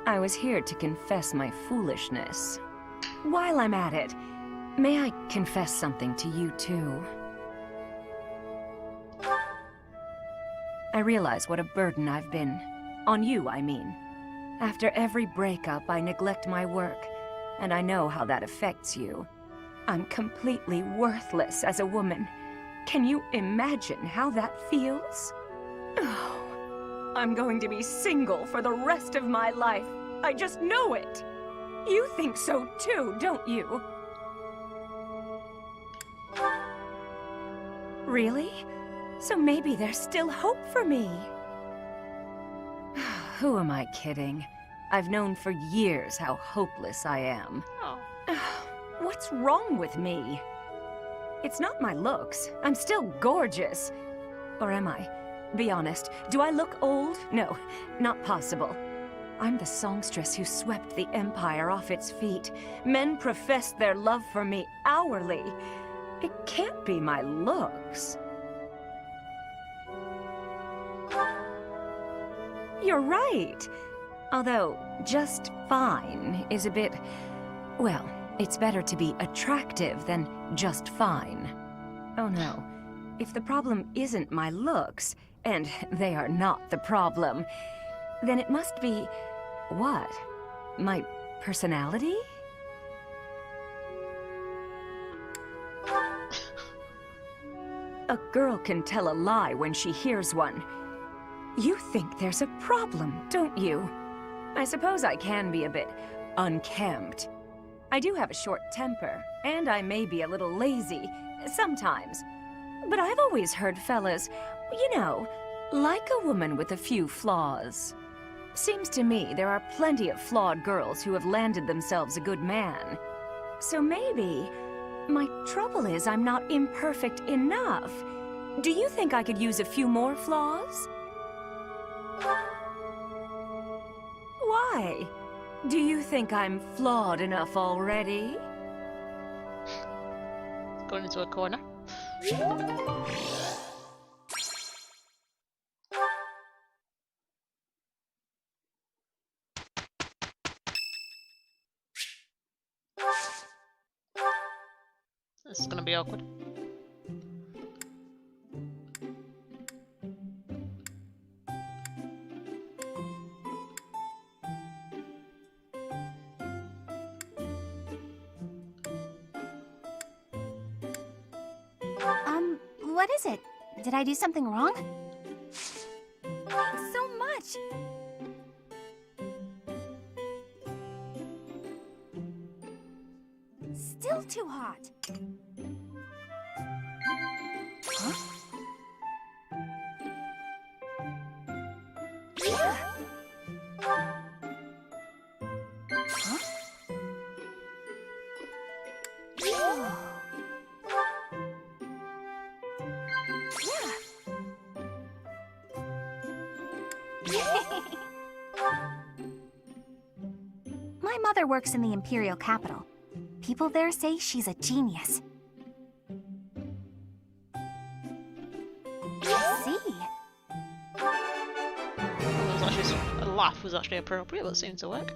Speaker 4: I was here to confess my foolishness. While I'm at it, may I confess something to you too? I realize what a burden I've been. On you, I mean. After every breakup, I neglect my work, and I know how that affects you. I'm completely worthless as a woman. Can you imagine how that feels? Oh, I'm going to be single for the rest of my life. I just know it. You think so too, don't you? Really? So maybe there's still hope for me. Who am I kidding? I've known for years how hopeless I am.
Speaker 1: Oh.
Speaker 4: What's wrong with me? It's not my looks. I'm still gorgeous. Or am I? Be honest, do I look old? No, not possible. I'm the songstress who swept the Empire off its feet. Men professed their love for me hourly. It can't be my looks. You're right. Although, just fine is a bit... well, it's better to be attractive than just fine. Oh no. If the problem isn't my looks, and they are not the problem, then it must be... what? My personality? A girl can tell a lie when she hears one. You think there's a problem, don't you? I suppose I can be a bit unkempt. I do have a short temper, and I may be a little lazy, sometimes. But I've always heard fellas, you know, like a woman with a few flaws. Seems to me there are plenty of flawed girls who have landed themselves a good man. So maybe my trouble is I'm not imperfect enough. Do you think I could use a few more flaws? Why? Do you think I'm flawed enough already?
Speaker 1: Going into a corner. This is gonna be awkward.
Speaker 8: What is it? Did I do something wrong? Thanks so much! Still too hot. Huh? Yeah. Huh? Whoa. My mother works in the Imperial capital. People there say she's a genius. I see.
Speaker 1: A laugh was actually appropriate, but it seemed to work.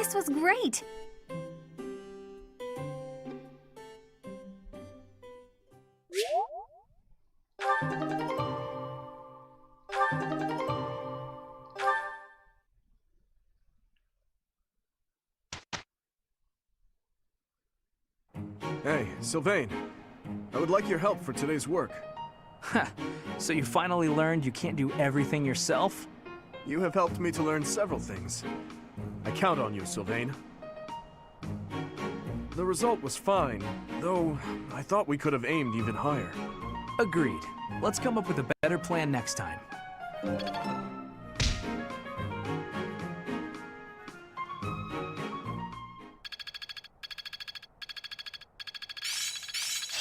Speaker 2: This was great!
Speaker 14: Hey, Sylvain. I would like your help for today's work.
Speaker 9: Ha! So you finally learned you can't do everything yourself?
Speaker 14: You have helped me to learn several things. I count on you, Sylvain. The result was fine, though I thought we could have aimed even higher.
Speaker 9: Agreed. Let's come up with a better plan next time.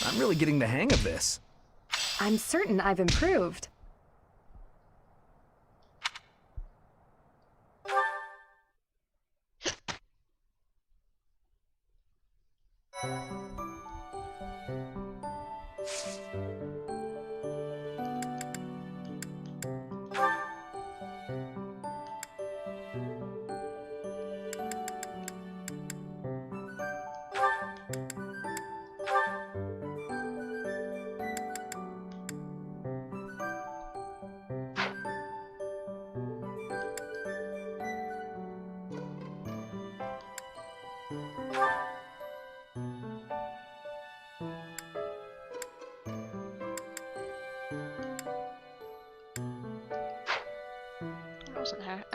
Speaker 9: I'm really getting the hang of this.
Speaker 2: I'm certain I've improved.
Speaker 1: Wasn't her.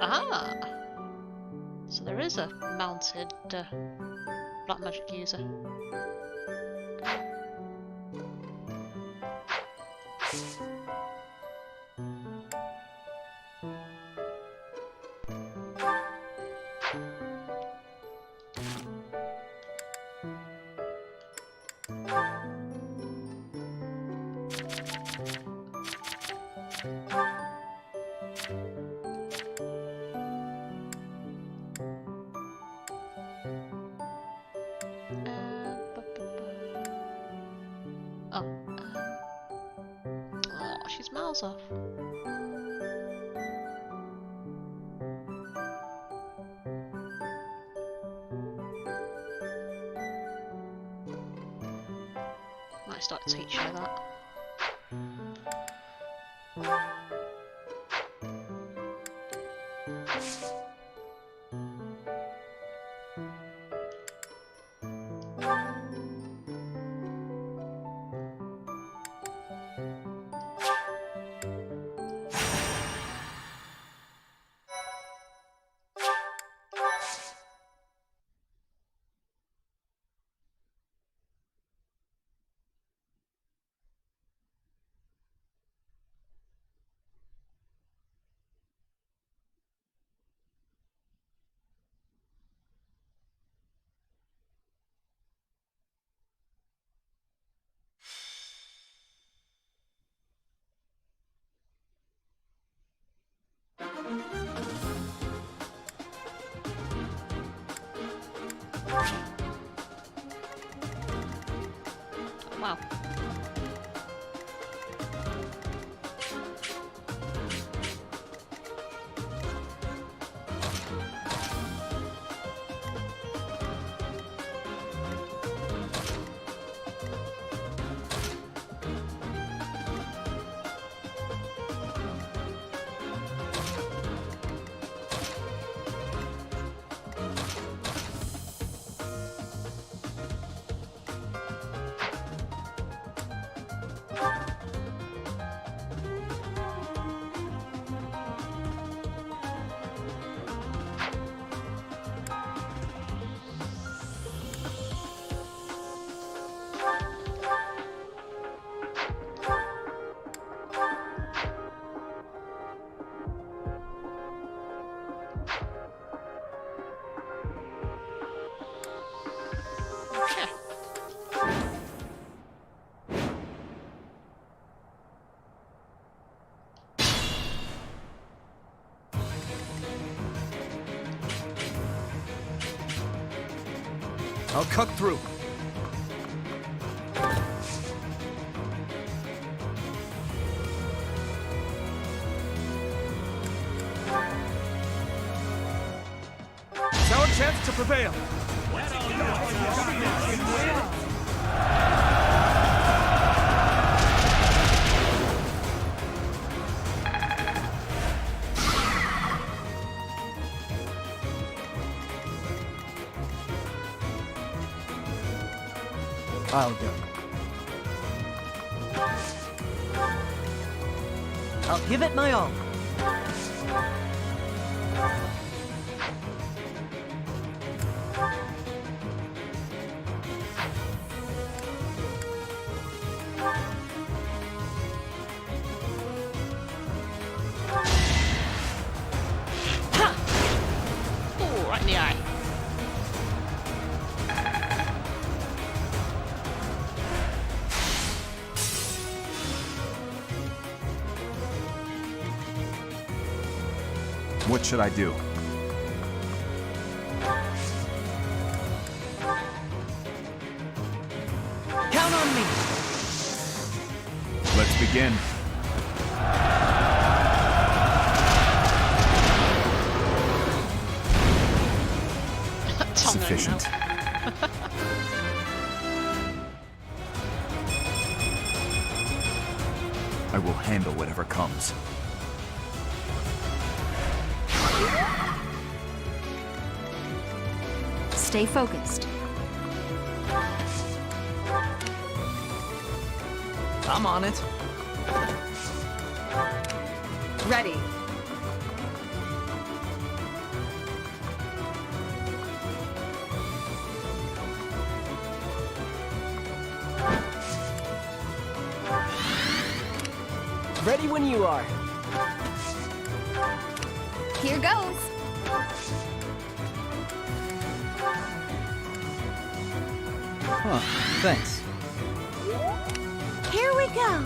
Speaker 1: Aha! So there is a mounted black magic user. Oh, she's miles off. Might start teaching her that.
Speaker 14: I'll cut through. It's our chance to prevail.
Speaker 11: I'll go. I'll give it my all.
Speaker 1: Ooh, right in the eye.
Speaker 20: What should I do?
Speaker 11: Count on me!
Speaker 20: Let's begin. Sufficient. I will handle whatever comes.
Speaker 16: Stay focused.
Speaker 11: I'm on it.
Speaker 13: Ready.
Speaker 11: Ready when you are.
Speaker 15: Here goes.
Speaker 11: Huh, thanks.
Speaker 15: Here we go.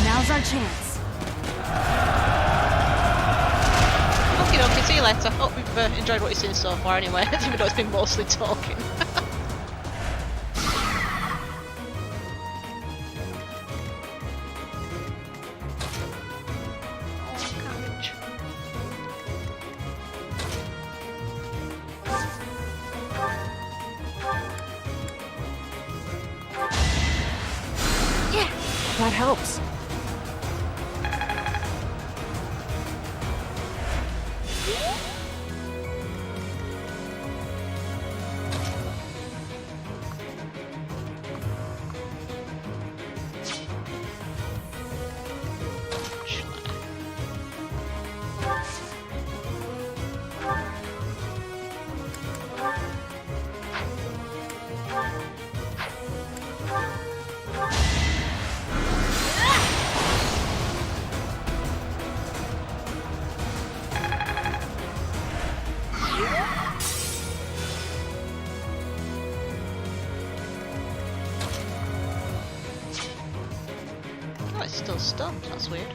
Speaker 16: Now's our chance.
Speaker 1: Okie dokie, see you later. Hope you've enjoyed what you've seen so far anyway, even though it's been mostly talking.
Speaker 16: That helps.
Speaker 1: Oh, it's still stunned. That's weird.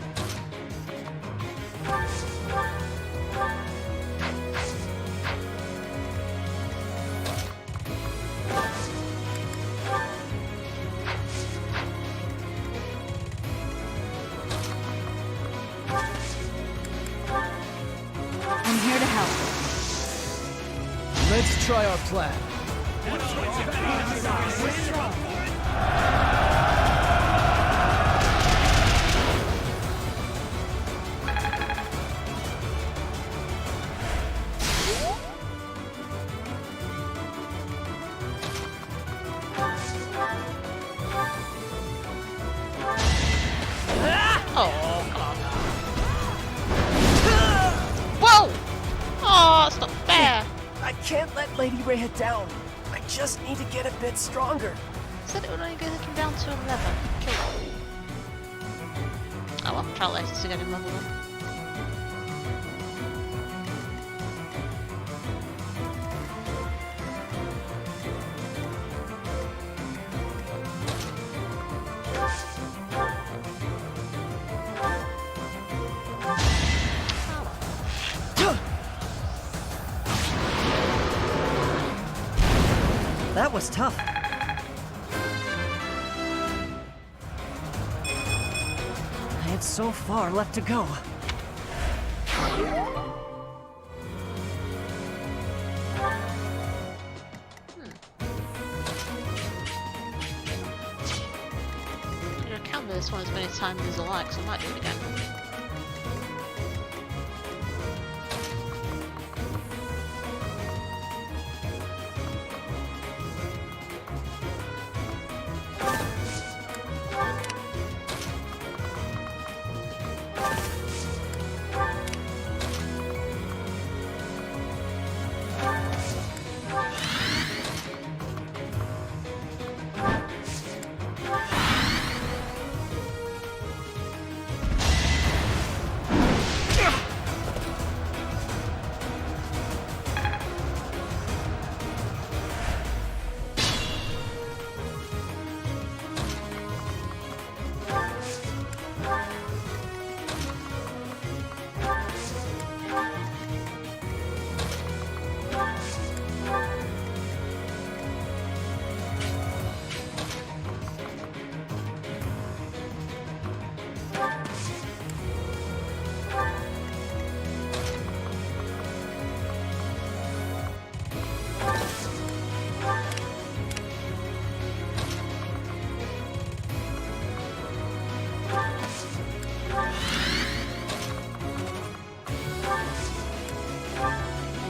Speaker 16: I'm here to help.
Speaker 11: Let's try our plan.
Speaker 1: Oh, come on. Whoa! Oh, that's not fair.
Speaker 11: I can't let Lady Rhea down. I just need to get a bit stronger.
Speaker 1: Said it would only get him down to 11. Kill him. I'll have to try later to get him leveled up.
Speaker 5: That was tough. I had so far left to go.
Speaker 1: I can't do this one as many times as I like, so I might do it again.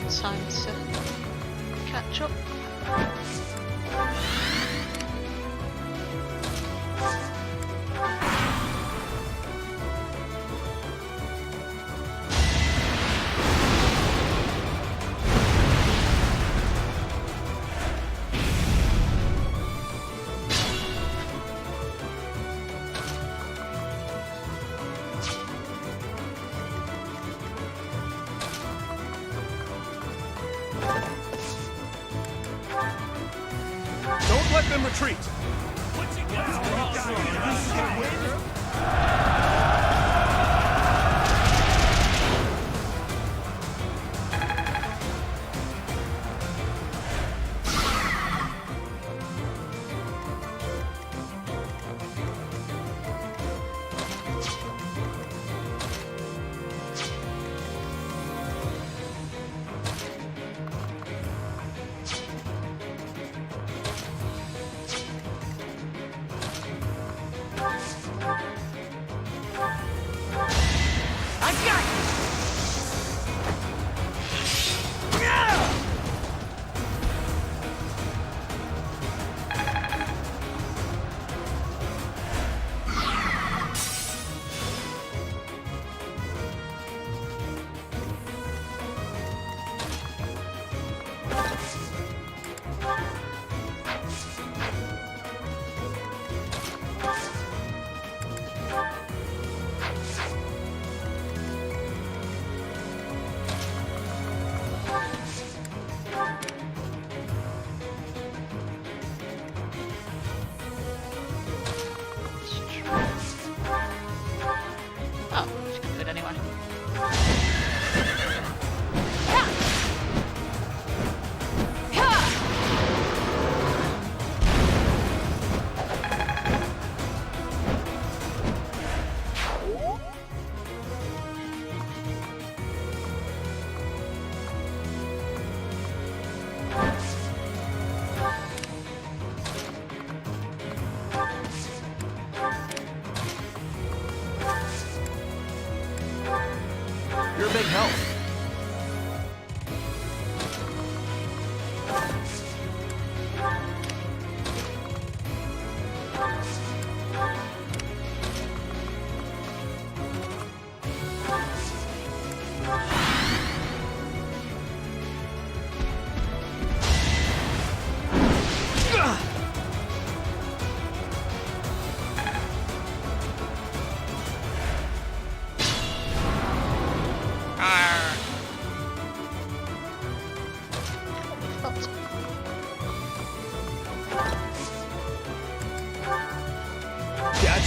Speaker 1: Time to catch up.
Speaker 14: Don't let them retreat!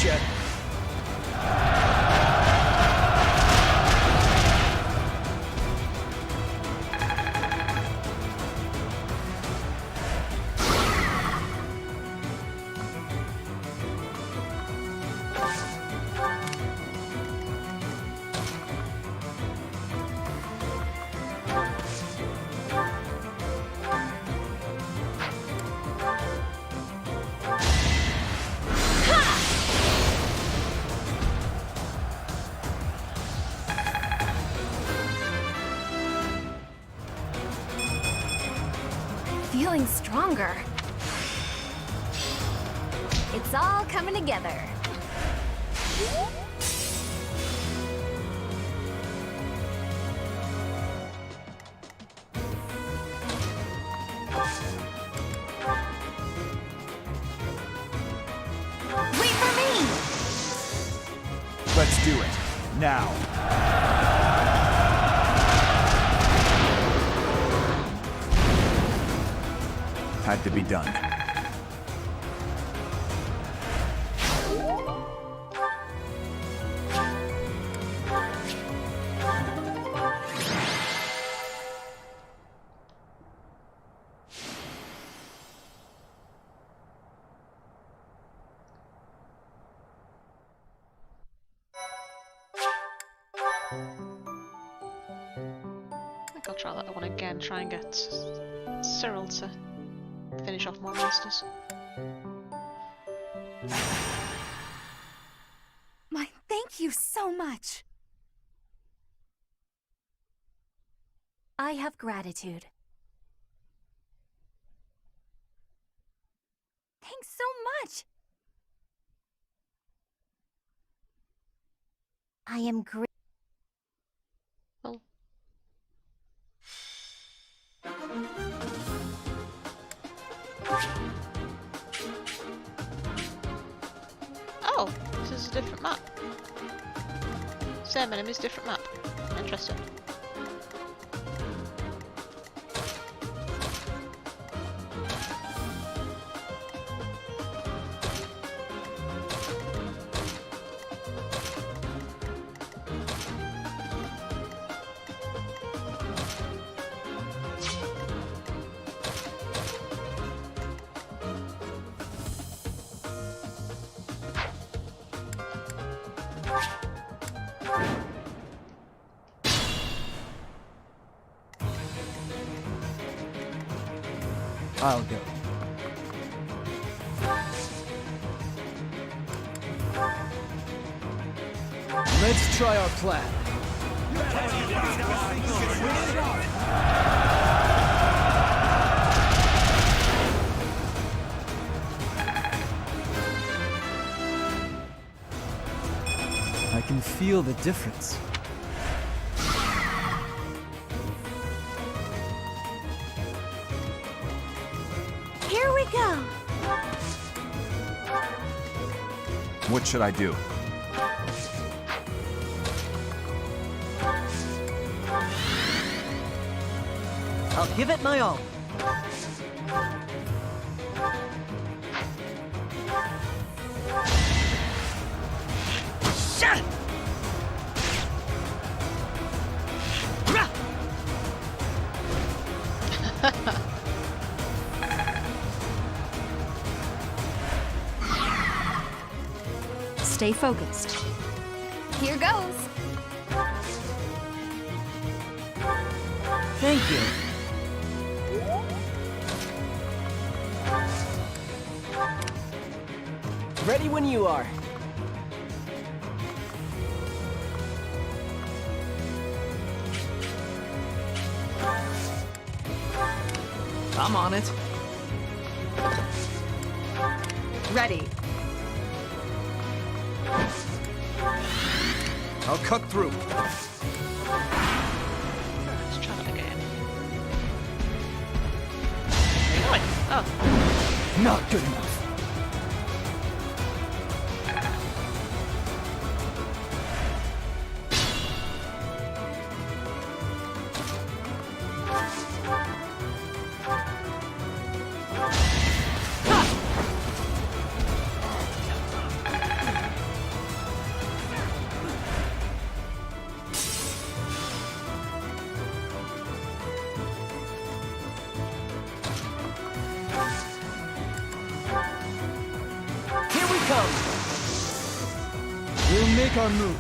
Speaker 14: Gotcha!
Speaker 22: Feeling stronger. It's all coming together.
Speaker 15: Wait for me!
Speaker 12: Let's do it. Now. Had to be done.
Speaker 1: I think I'll try that one again, try and get Cyril to finish off more monsters.
Speaker 2: Thank you so much.
Speaker 22: I have gratitude.
Speaker 15: Thanks so much.
Speaker 22: I am grateful.
Speaker 1: Oh, this is a different map. Same enemies, different map. Interesting.
Speaker 17: I'll go. Let's try our plan. I can feel the difference.
Speaker 15: Here we go.
Speaker 20: What should I do?
Speaker 11: I'll give it my all. Shut!
Speaker 22: Stay focused.
Speaker 15: Here goes.
Speaker 11: Thank you.
Speaker 17: Ready when you are. I'm on it.
Speaker 13: Ready.
Speaker 7: I'll cut through.
Speaker 1: Let's try that again. Where are you going? Oh.
Speaker 17: Not good enough. come. We'll make our move.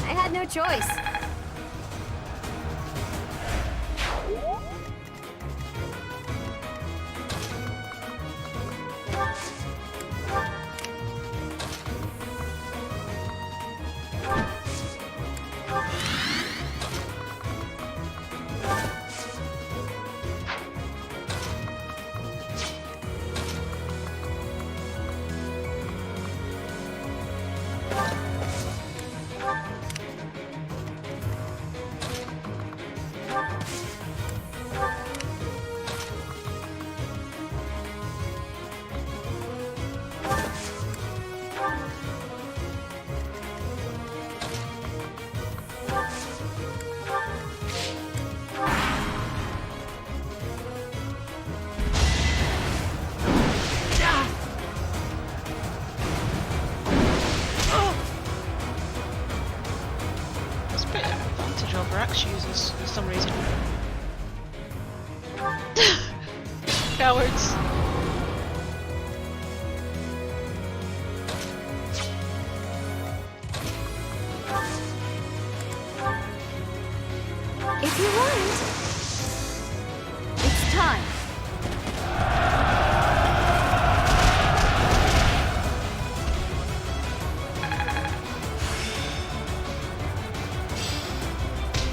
Speaker 22: I had no choice.
Speaker 1: That's a bit of an advantage over axe users for some reason. Cowards.
Speaker 22: If you want, it's time.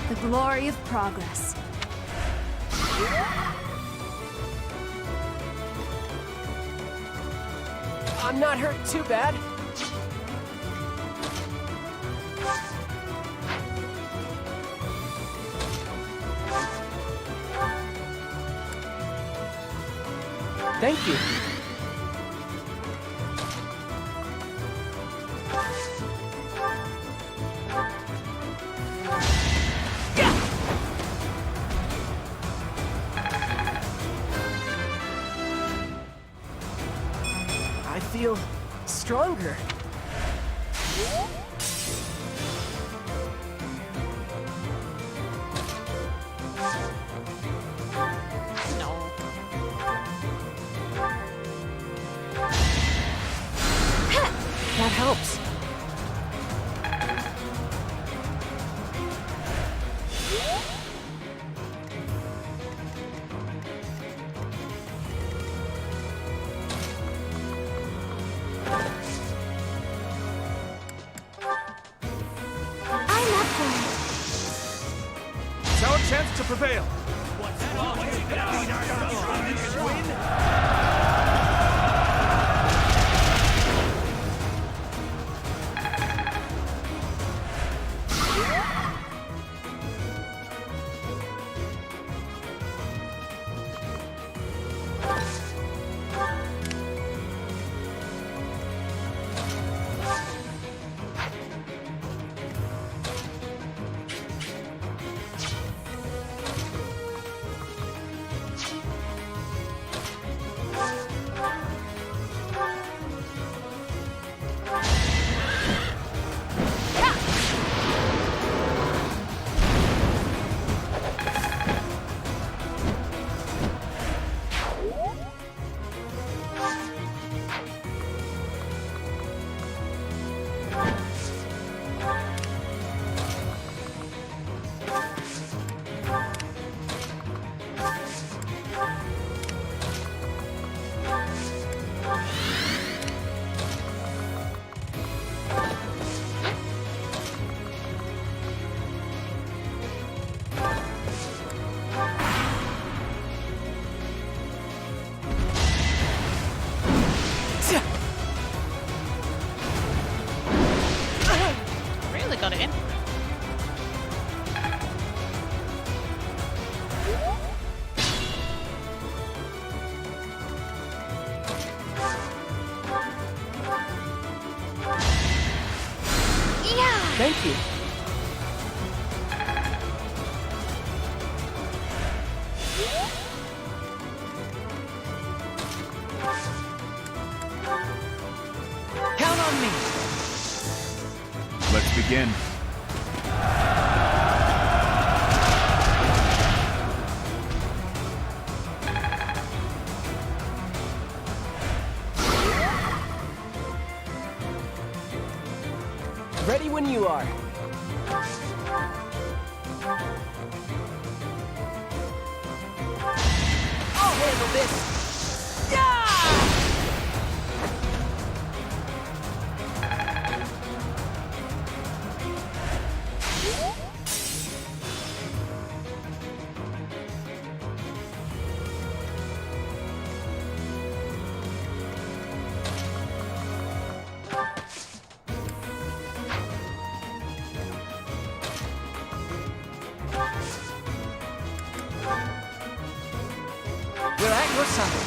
Speaker 22: The glory of progress.
Speaker 17: I'm not hurt too bad. Thank you. I feel stronger.
Speaker 1: No.
Speaker 17: That helps.
Speaker 15: I'm up for it.
Speaker 14: It's our chance to prevail.
Speaker 17: Thank you.
Speaker 11: Count on me!
Speaker 20: Let's begin.
Speaker 17: Ready when you are. I'll handle this. Yeah!
Speaker 11: We're at your side.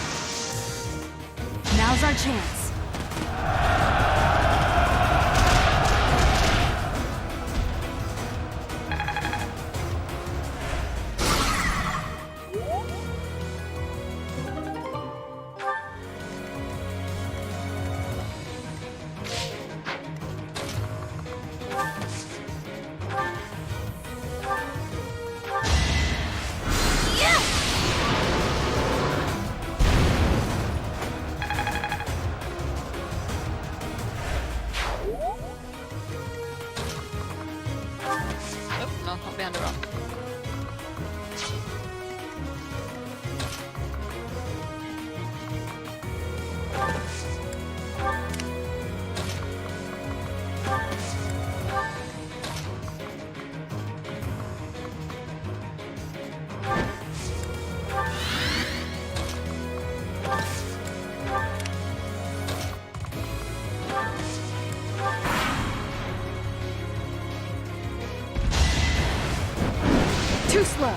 Speaker 2: Now's our chance.
Speaker 1: Oh, no, not behind a rock.
Speaker 2: Too slow.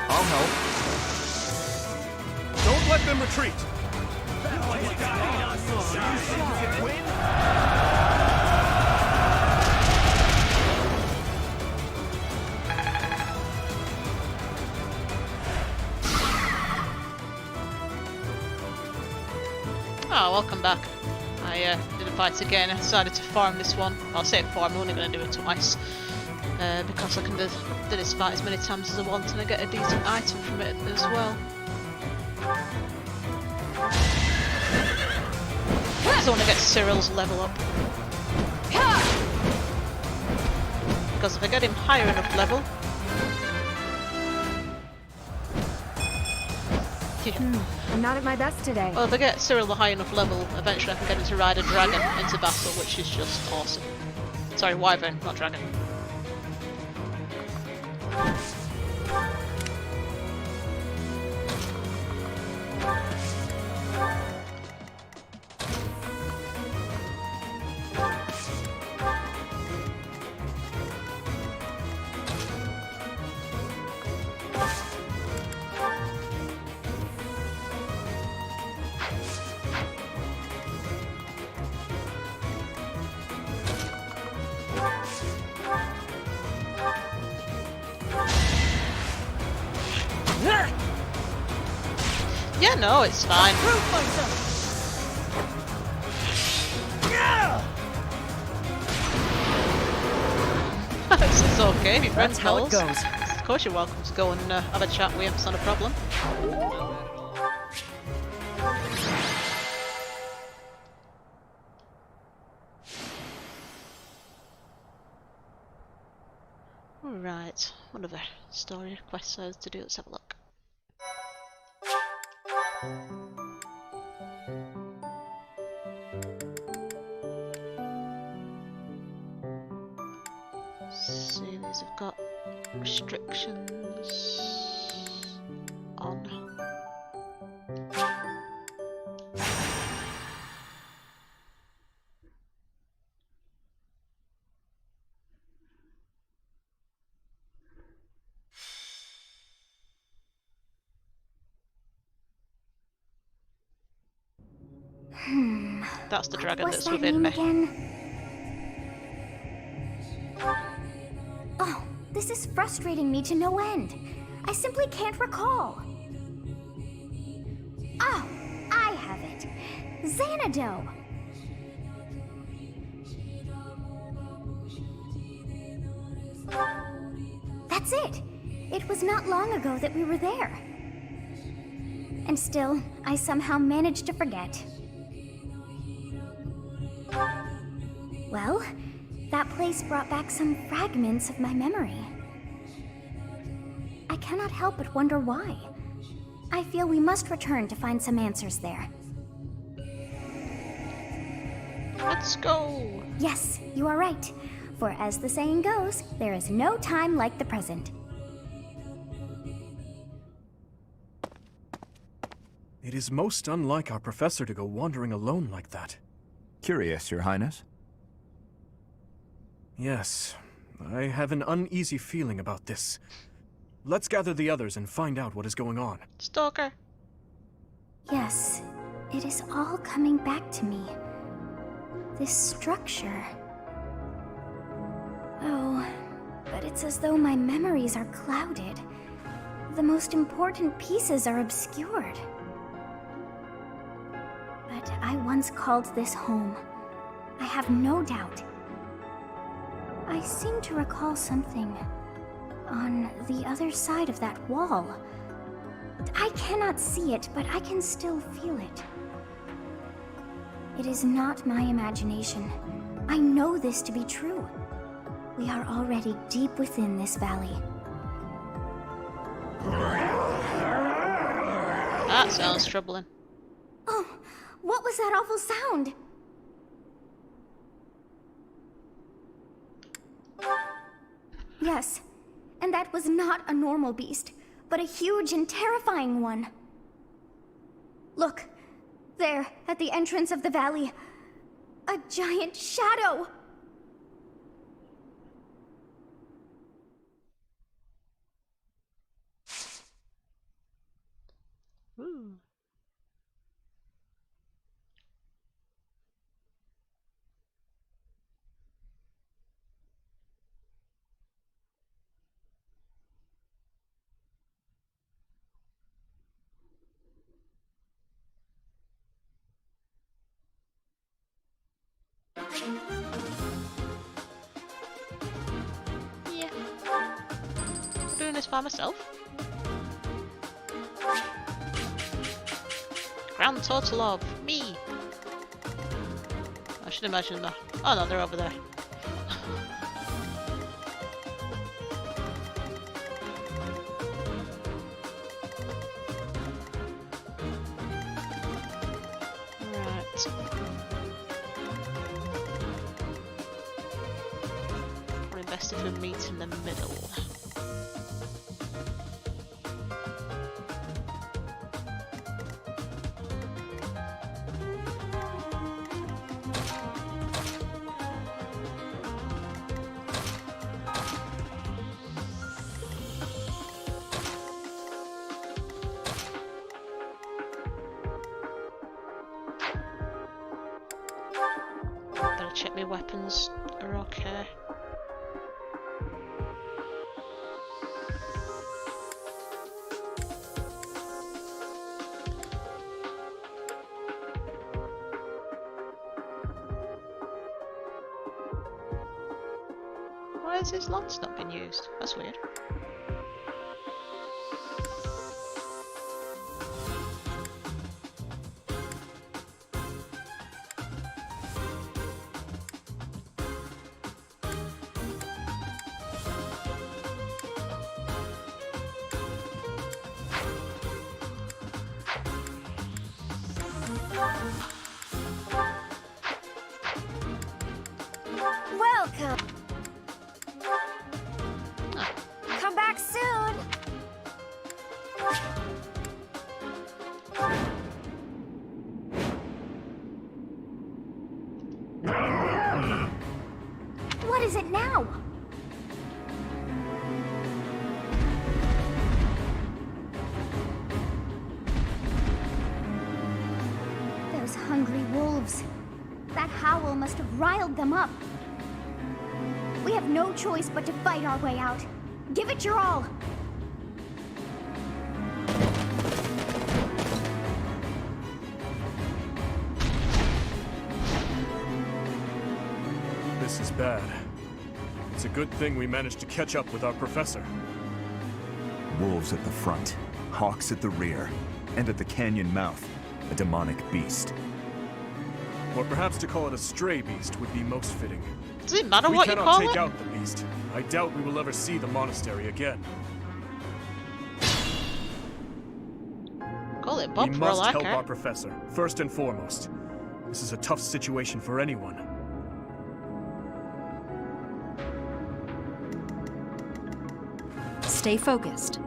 Speaker 14: I'll help. Don't let them retreat.
Speaker 1: Oh, welcome back. I did a fight again. I decided to farm this one. I'll say farm, I'm only going to do it twice. Because I can do this fight as many times as I want and I get a decent item from it as well. I just want to get Cyril's level up. Because if I get him higher enough level...
Speaker 2: I'm not at my best today.
Speaker 1: Well, if I get Cyril a high enough level, eventually I can get him to ride a dragon into battle, which is just awesome. Sorry, wyvern, not dragon. Yeah, no, it's fine. It's okay if your friend calls. Of course you're welcome to go and have a chat with him, it's not a problem. Alright, what other story quests are to do? Let's have a look. See, these have got restrictions on. That's the dragon
Speaker 15: What's
Speaker 1: that's
Speaker 15: that
Speaker 1: within
Speaker 15: name
Speaker 1: me.
Speaker 15: again? Oh, this is frustrating me to no end. I simply can't recall. Oh, I have it. Xanadu. That's it. It was not long ago that we were there. And still, I somehow managed to forget. Well, that place brought back some fragments of my memory. I cannot help but wonder why. I feel we must return to find some answers there.
Speaker 1: Let's go!
Speaker 15: Yes, you are right. For as the saying goes, there is no time like the present.
Speaker 14: It is most unlike our professor to go wandering alone like that.
Speaker 20: Curious, Your Highness?
Speaker 14: Yes, I have an uneasy feeling about this. Let's gather the others and find out what is going on.
Speaker 1: Stalker.
Speaker 15: Yes, it is all coming back to me. This structure. Oh, but it's as though my memories are clouded. The most important pieces are obscured. But I once called this home. I have no doubt. I seem to recall something on the other side of that wall. I cannot see it, but I can still feel it. It is not my imagination. I know this to be true. We are already deep within this valley.
Speaker 1: That sounds troubling.
Speaker 15: Oh, what was that awful sound? Yes, and that was not a normal beast, but a huge and terrifying one. Look, there, at the entrance of the valley, a giant shadow!
Speaker 1: Ooh. Yeah. Doing this by myself. Grand total of me. I should imagine that. Oh no, they're over there. Right. Probably best if we meet in the middle. Better check my weapons are okay. Why is his lance not been used? That's weird.
Speaker 15: Welcome! Come back soon! What is it now? Those hungry wolves.
Speaker 18: that howl must have riled them up. We have no choice but to fight our way out. Give it your all.
Speaker 14: This is bad. It's a good thing we managed to catch up with our professor.
Speaker 20: Wolves at the front, hawks at the rear, and at the canyon mouth, a demonic beast.
Speaker 14: Or perhaps to call it a stray beast would be most fitting.
Speaker 1: Does it matter what you call
Speaker 14: We cannot take
Speaker 1: it?
Speaker 14: out the beast. I doubt we will ever see the monastery again.
Speaker 1: Call it Bob
Speaker 14: We
Speaker 1: for all
Speaker 14: must
Speaker 1: I
Speaker 14: help
Speaker 1: care.
Speaker 14: our professor, first and foremost. This is a tough situation for anyone.
Speaker 16: Stay focused.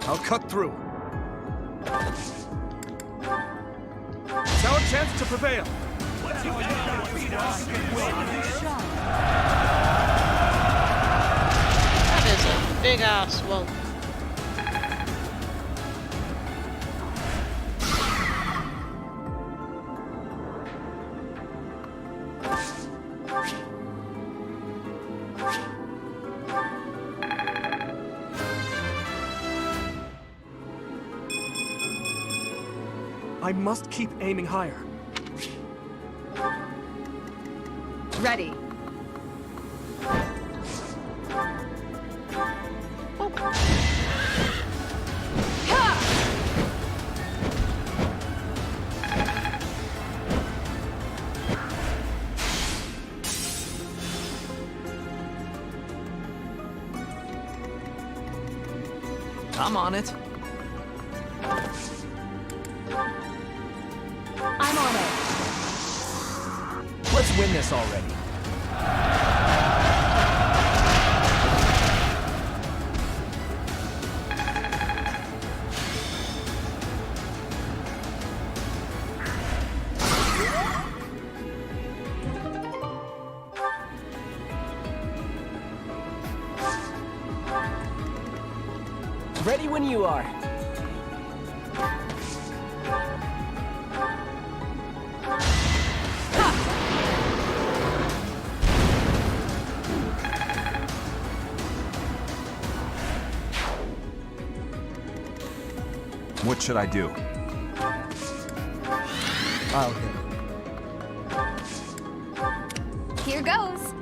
Speaker 14: I'll cut through. It's our chance to prevail.
Speaker 1: That is a big ass wolf.
Speaker 14: I must keep aiming higher.
Speaker 13: Ready.
Speaker 21: I'm on it.
Speaker 16: I'm on it.
Speaker 9: Let's win this already.
Speaker 17: Ready when you are.
Speaker 20: What should I do?
Speaker 12: I'll hit it.
Speaker 18: Here goes.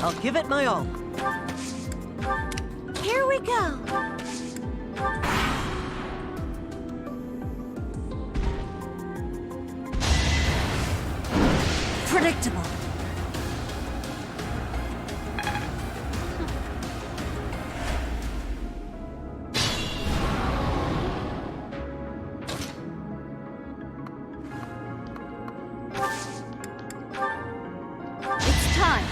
Speaker 11: I'll give it my all.
Speaker 15: Here we go.
Speaker 16: Predictable.
Speaker 18: It's time.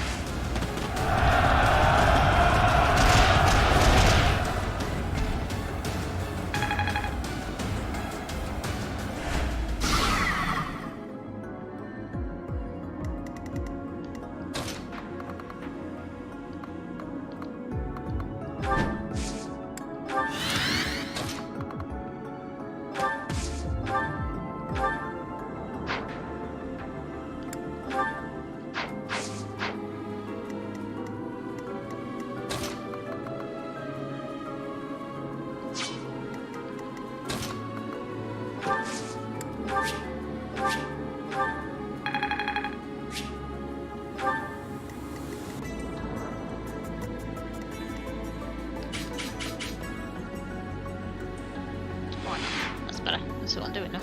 Speaker 1: That's better. That's what I'm doing now.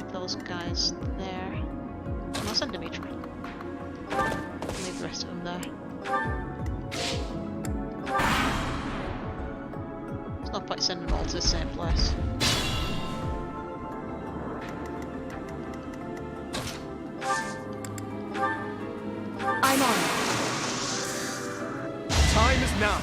Speaker 1: leave those guys there. I'll send Dimitri. Leave the rest of them there. There's no point sending them all to the same place.
Speaker 17: I'm on it.
Speaker 14: Time is now.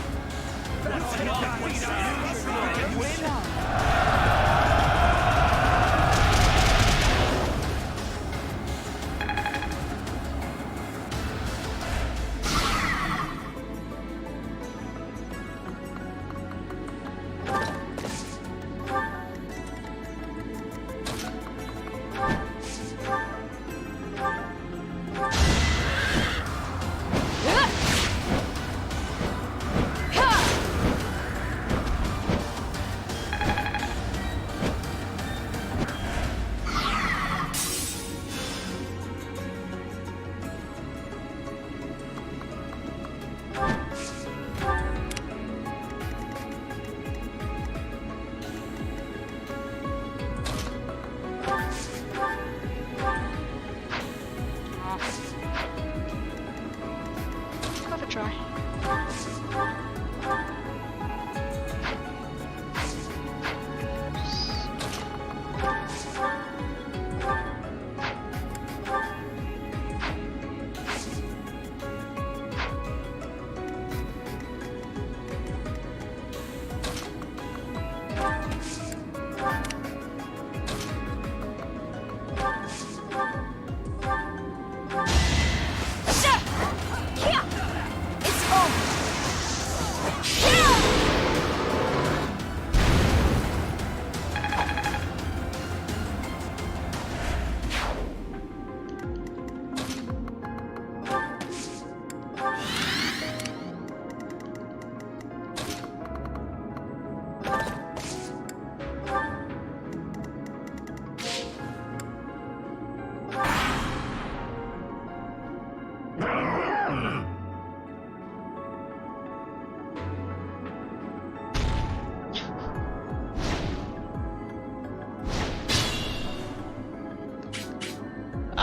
Speaker 1: Have a try.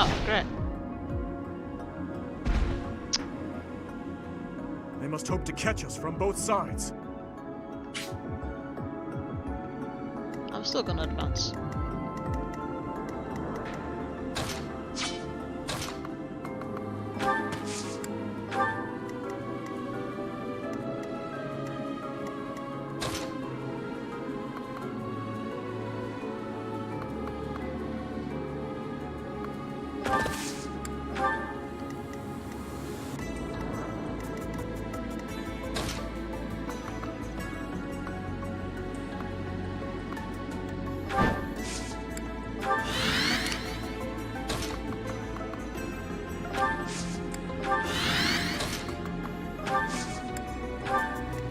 Speaker 1: Oh, great.
Speaker 14: They must hope to catch us from both sides.
Speaker 1: I'm still gonna advance.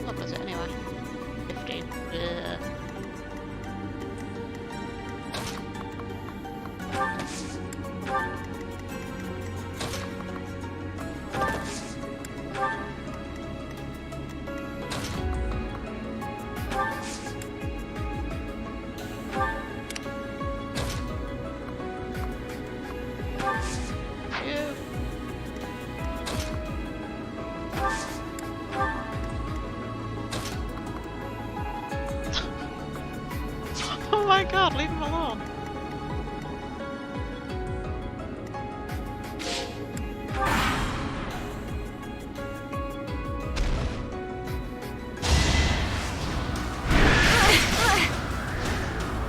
Speaker 1: What was it anyway? 15. Ugh. Phew. Oh my god, leave him alone.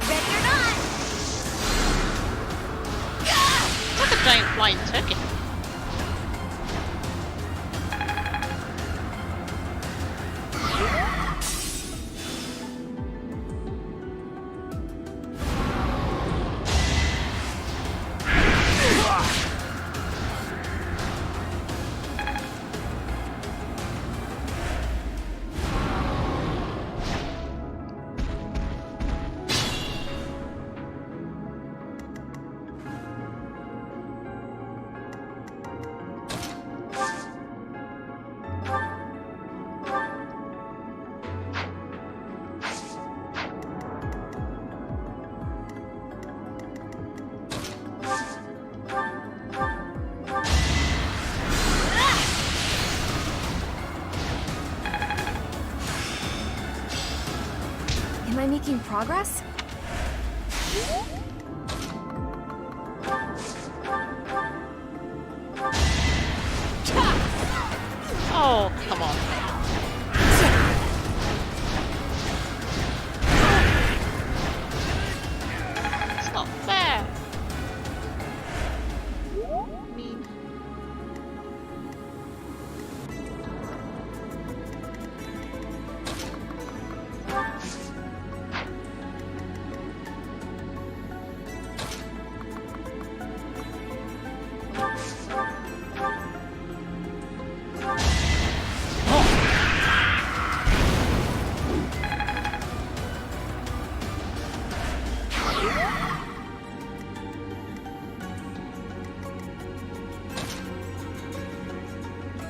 Speaker 15: Ready or not?
Speaker 1: It's like a giant flying turkey.
Speaker 22: making progress?
Speaker 1: Oh, come on. It's not fair. Mean.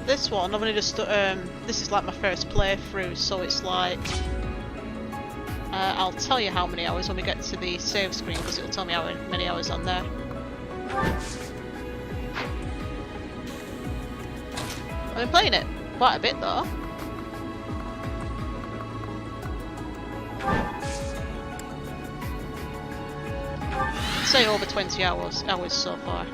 Speaker 1: This one, I'm gonna just this is like my first playthrough, so it's like I'll tell you how many hours when we get to the save screen, because it'll tell me how many hours on there. I've been playing it quite a bit though. I'd say over 20 hours so far.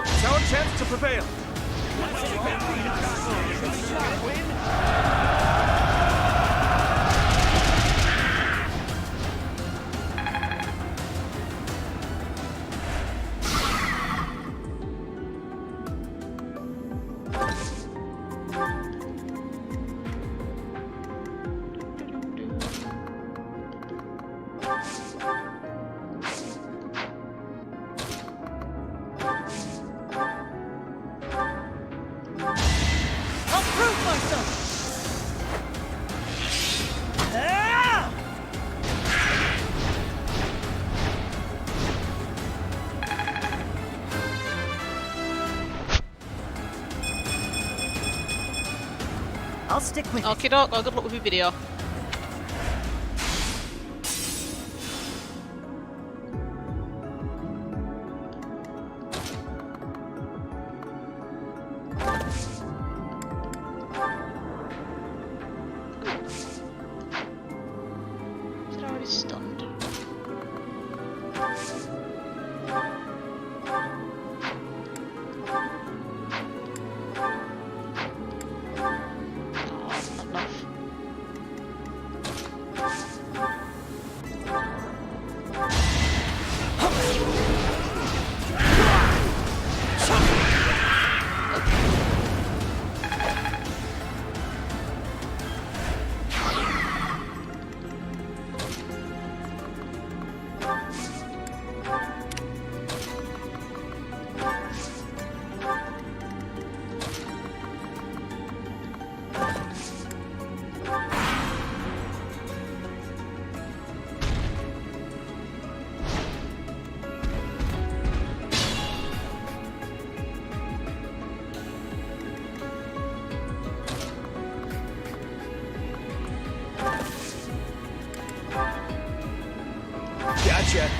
Speaker 14: It's our chance to prevail.
Speaker 5: I'll stick with
Speaker 1: Okay, doc. Well, good luck with your video. Is it already stunned?
Speaker 14: Gotcha.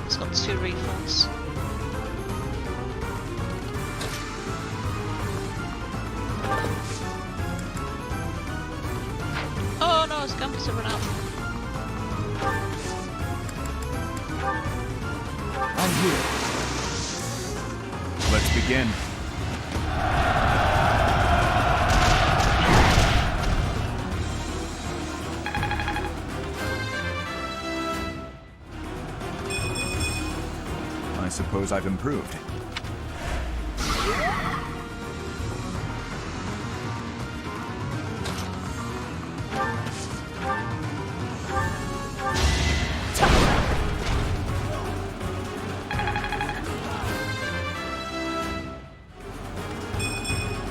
Speaker 1: It's got 2 refills. Oh no, it's campus run out.
Speaker 12: I'm here. Let's begin.
Speaker 20: I suppose I've improved.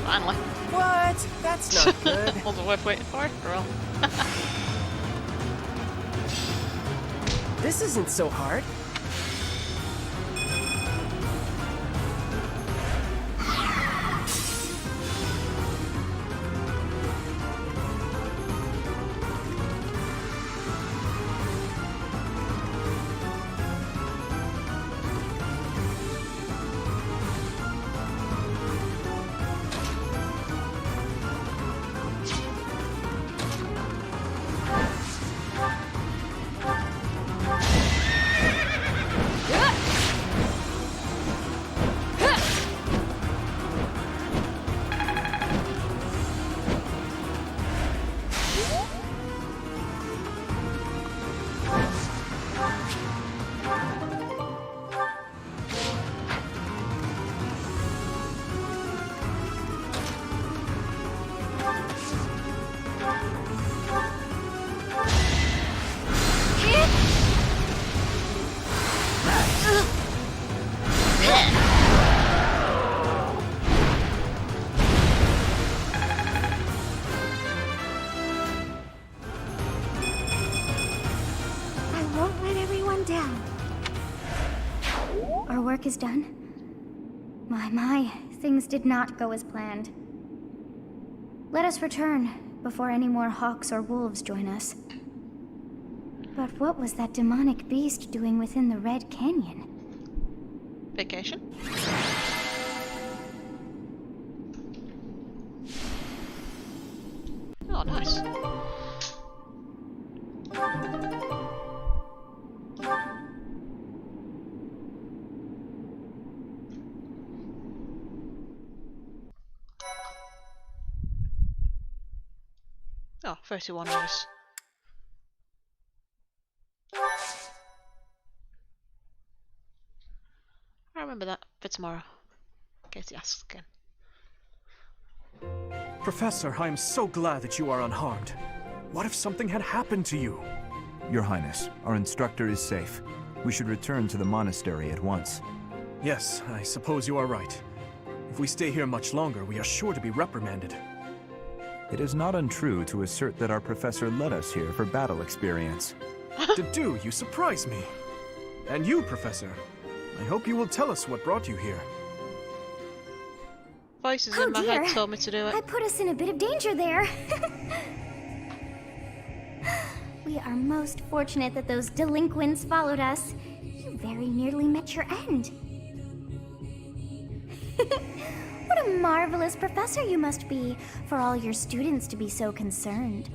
Speaker 1: Finally.
Speaker 3: What? That's not good.
Speaker 1: Wasn't worth waiting for, girl.
Speaker 3: This isn't so hard.
Speaker 18: Our work is done. My, things did not go as planned. Let us return before any more hawks or wolves join us. But what was that demonic beast doing within the Red Canyon?
Speaker 1: Vacation? Oh, nice. Oh, 31 hours. I remember that for tomorrow. In case he asks again.
Speaker 14: Professor, I am so glad that you are unharmed. What if something had happened to you?
Speaker 20: Your Highness, our instructor is safe. We should return to the monastery at once.
Speaker 14: Yes, I suppose you are right. If we stay here much longer, we are sure to be reprimanded.
Speaker 20: It is not untrue to assert that our professor led us here for battle experience.
Speaker 14: Do you surprise me? And you, Professor, I hope you will tell us what brought you here.
Speaker 1: Voices in my head told me to do it.
Speaker 18: I put us in a bit of danger there. We are most fortunate that those delinquents followed us. You very nearly met your end. What a marvelous professor you must be, for all your students to be so concerned.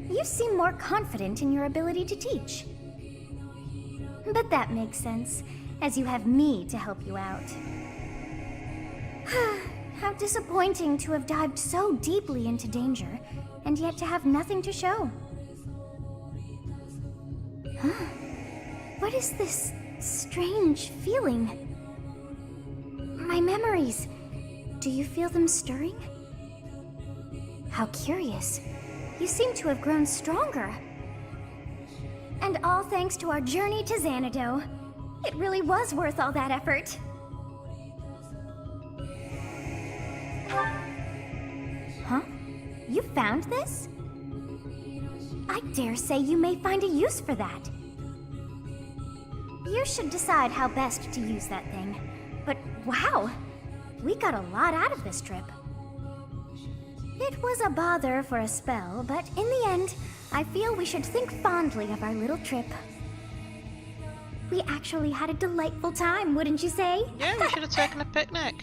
Speaker 18: You seem more confident in your ability to teach. But that makes sense, as you have me to help you out. How disappointing to have dived so deeply into danger, and yet to have nothing to show. What is this strange feeling? My memories. Do you feel them stirring? How curious. You seem to have grown stronger. And all thanks to our journey to Xanadu. It really was worth all that effort. Huh? You found this? I dare say you may find a use for that. You should decide how best to use that thing. But wow, we got a lot out of this trip. It was a bother for a spell, but in the end, I feel we should think fondly of our little trip. We actually had a delightful time, wouldn't you say?
Speaker 1: Yeah, we should have taken a picnic.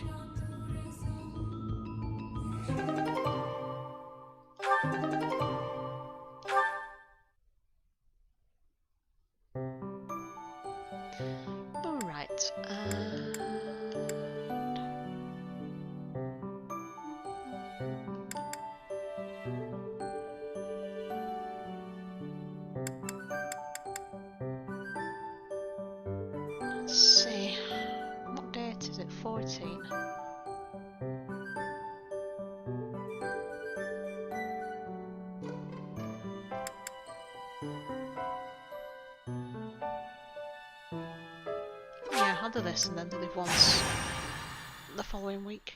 Speaker 1: Alright, had of this, and then they did once the following week.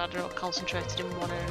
Speaker 1: They're all concentrated in one area.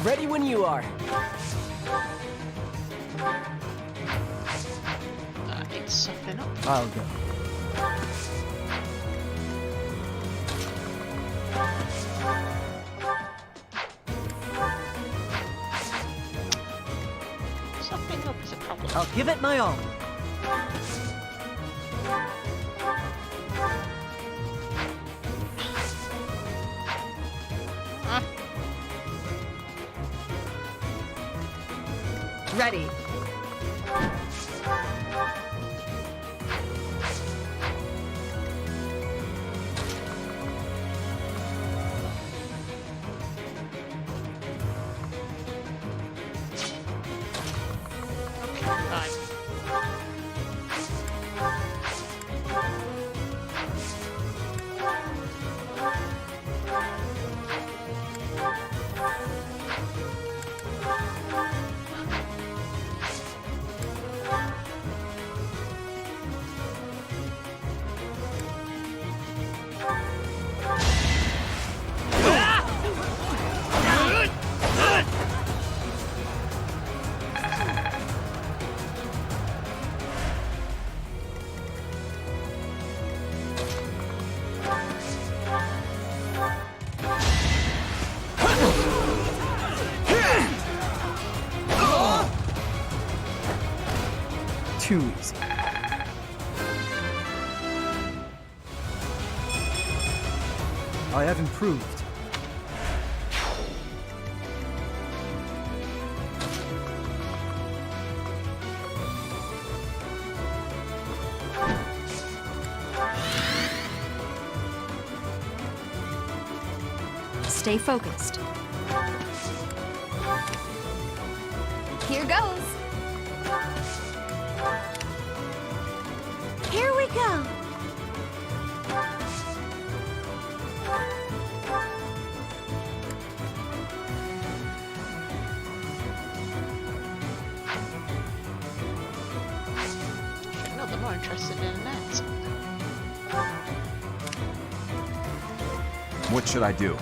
Speaker 3: Ready when you are.
Speaker 1: It's something up.
Speaker 3: I'll go.
Speaker 1: Something up is a problem.
Speaker 5: I'll give it my all.
Speaker 2: Ready.
Speaker 3: Too easy. I have improved.
Speaker 22: Stay focused.
Speaker 15: Here goes. Here we go.
Speaker 1: No, they're more interested in that.
Speaker 20: What should I do?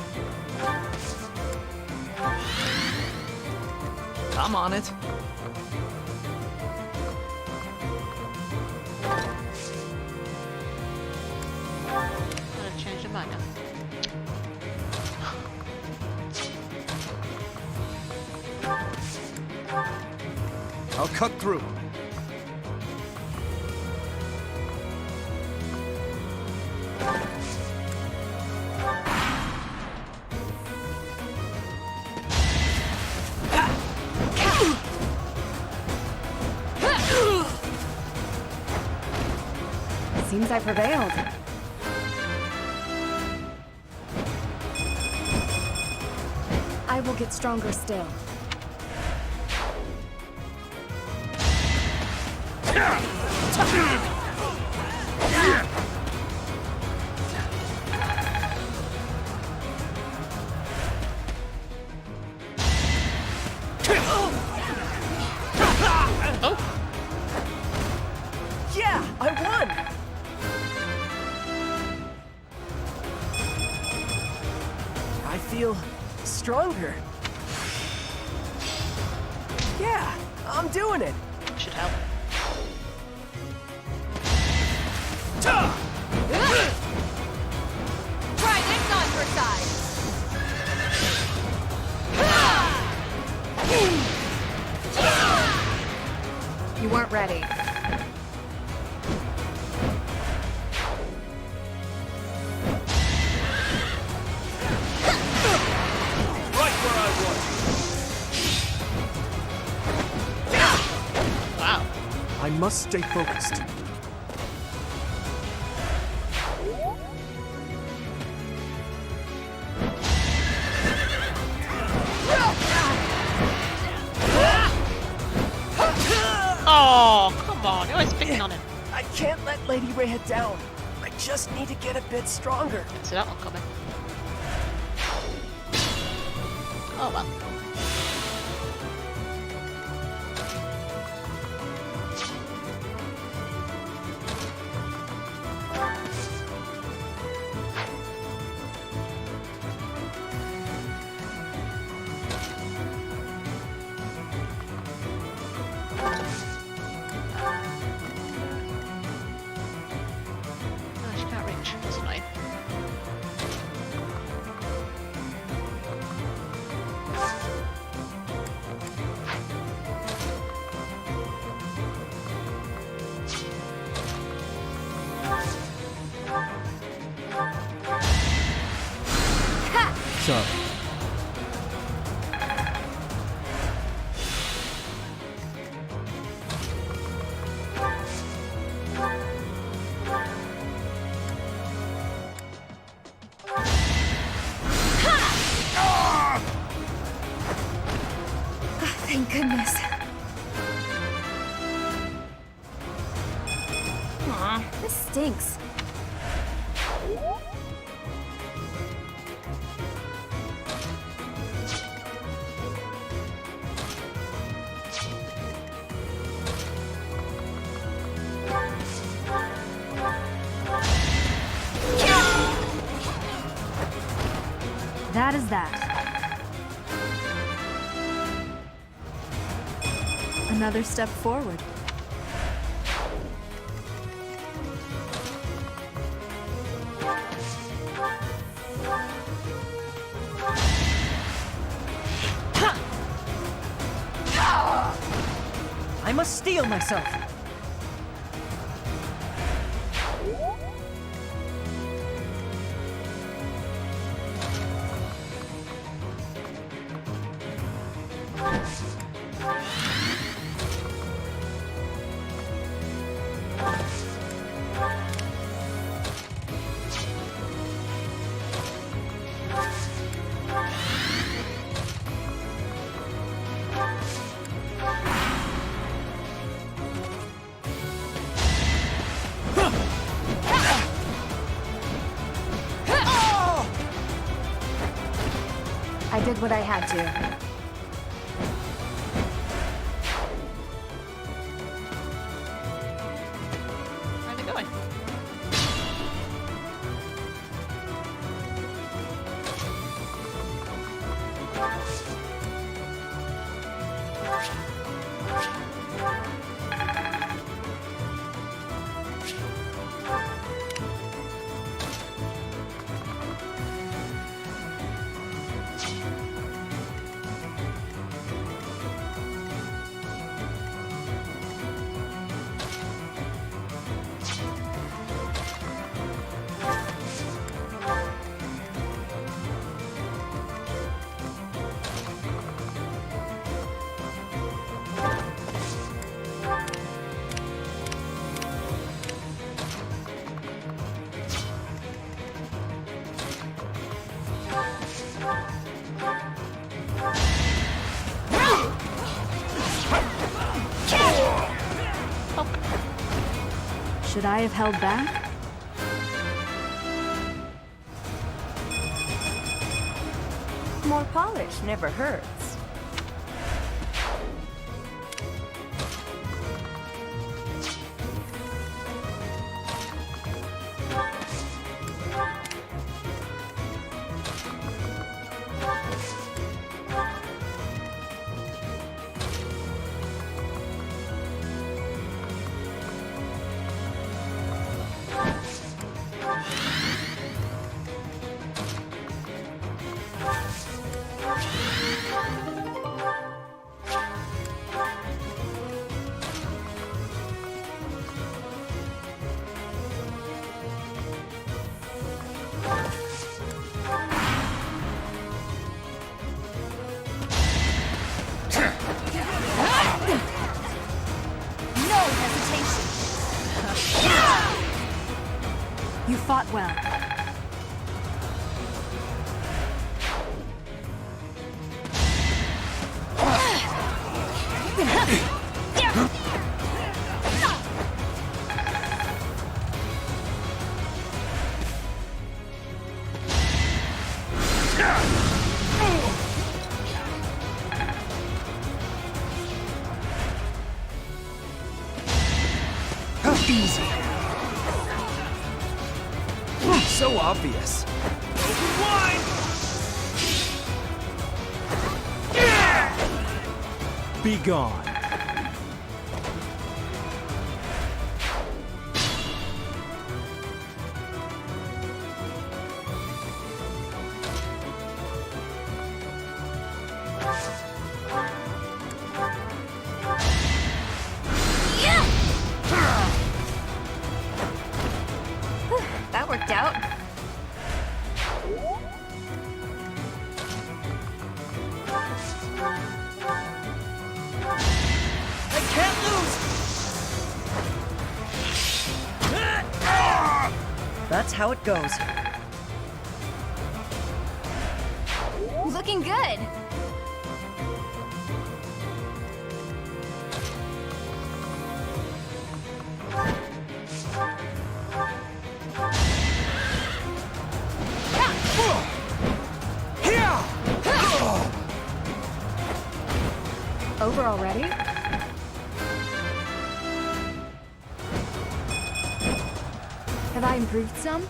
Speaker 3: I'm on it.
Speaker 1: I'm gonna change the mind now.
Speaker 3: I'll cut through.
Speaker 22: Seems I prevailed. I will get stronger still.
Speaker 3: stronger. Yeah, I'm doing it.
Speaker 1: Should help.
Speaker 17: Try this on your side.
Speaker 13: You weren't ready.
Speaker 14: Right where I was.
Speaker 1: Wow.
Speaker 14: I must stay focused.
Speaker 1: Oh, come on. You're always picking on him.
Speaker 3: I can't let Lady Rhea down. I just need to get a bit stronger.
Speaker 1: Didn't see that one coming. Oh well. Oh, she can't reach. That's annoying.
Speaker 3: Sorry.
Speaker 15: Thank goodness. Aw, this stinks.
Speaker 2: That is that.
Speaker 10: Another step forward.
Speaker 5: I must steel myself.
Speaker 2: I did what I had to.
Speaker 1: Where's it going?
Speaker 2: Should I have held back?
Speaker 4: More polish never hurts.
Speaker 2: fought well.
Speaker 9: Easy. So obvious. Be gone.
Speaker 22: That worked out.
Speaker 3: I can't lose!
Speaker 5: That's how it goes.
Speaker 22: Looking good.
Speaker 2: Over already? Have I improved some?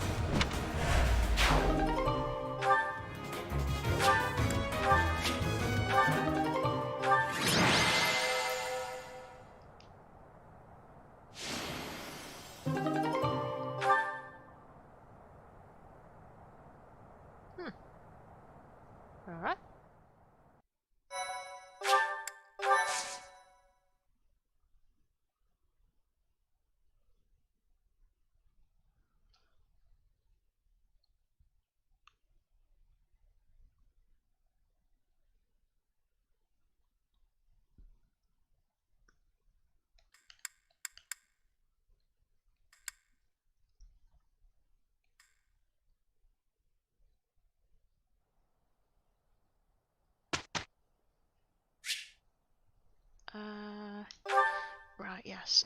Speaker 1: Alright. Right, yes.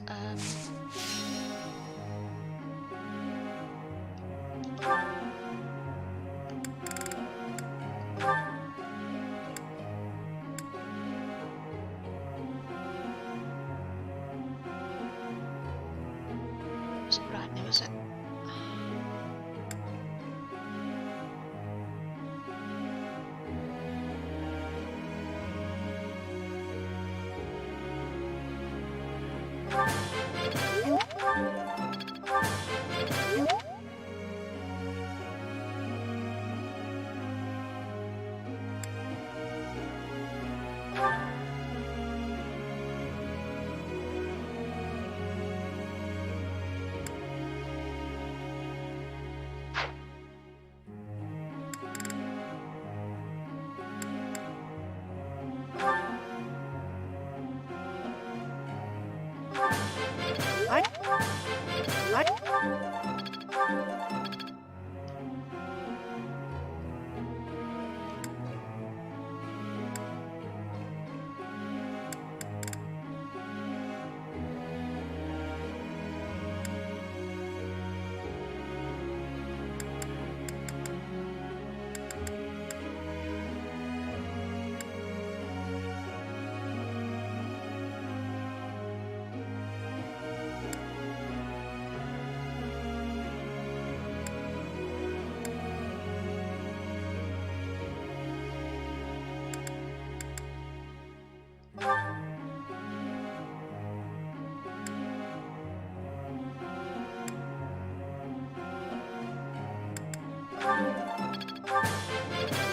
Speaker 1: Was it right now, is it?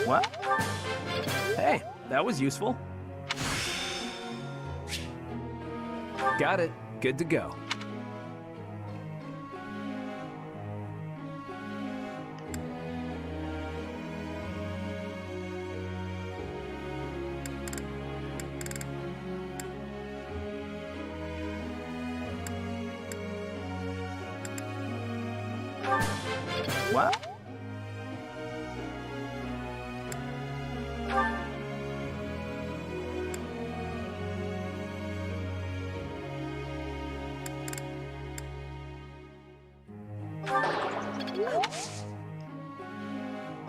Speaker 9: What? Hey, that was useful. Got it. Good to go. What?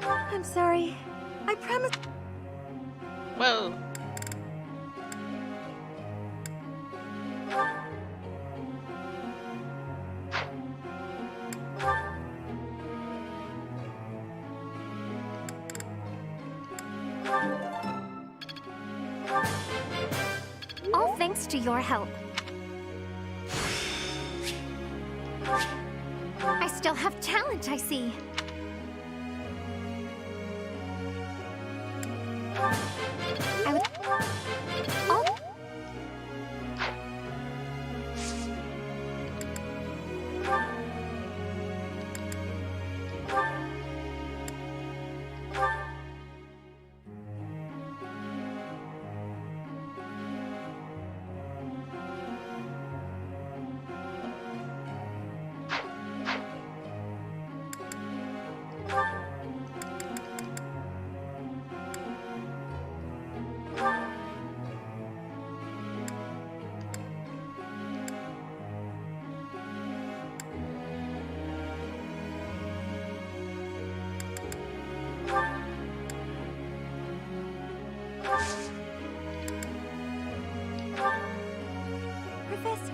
Speaker 15: I'm sorry. I promise.
Speaker 1: Whoa.
Speaker 18: All thanks to your help. I still have talent, I see. I would... Oh.
Speaker 15: Professor.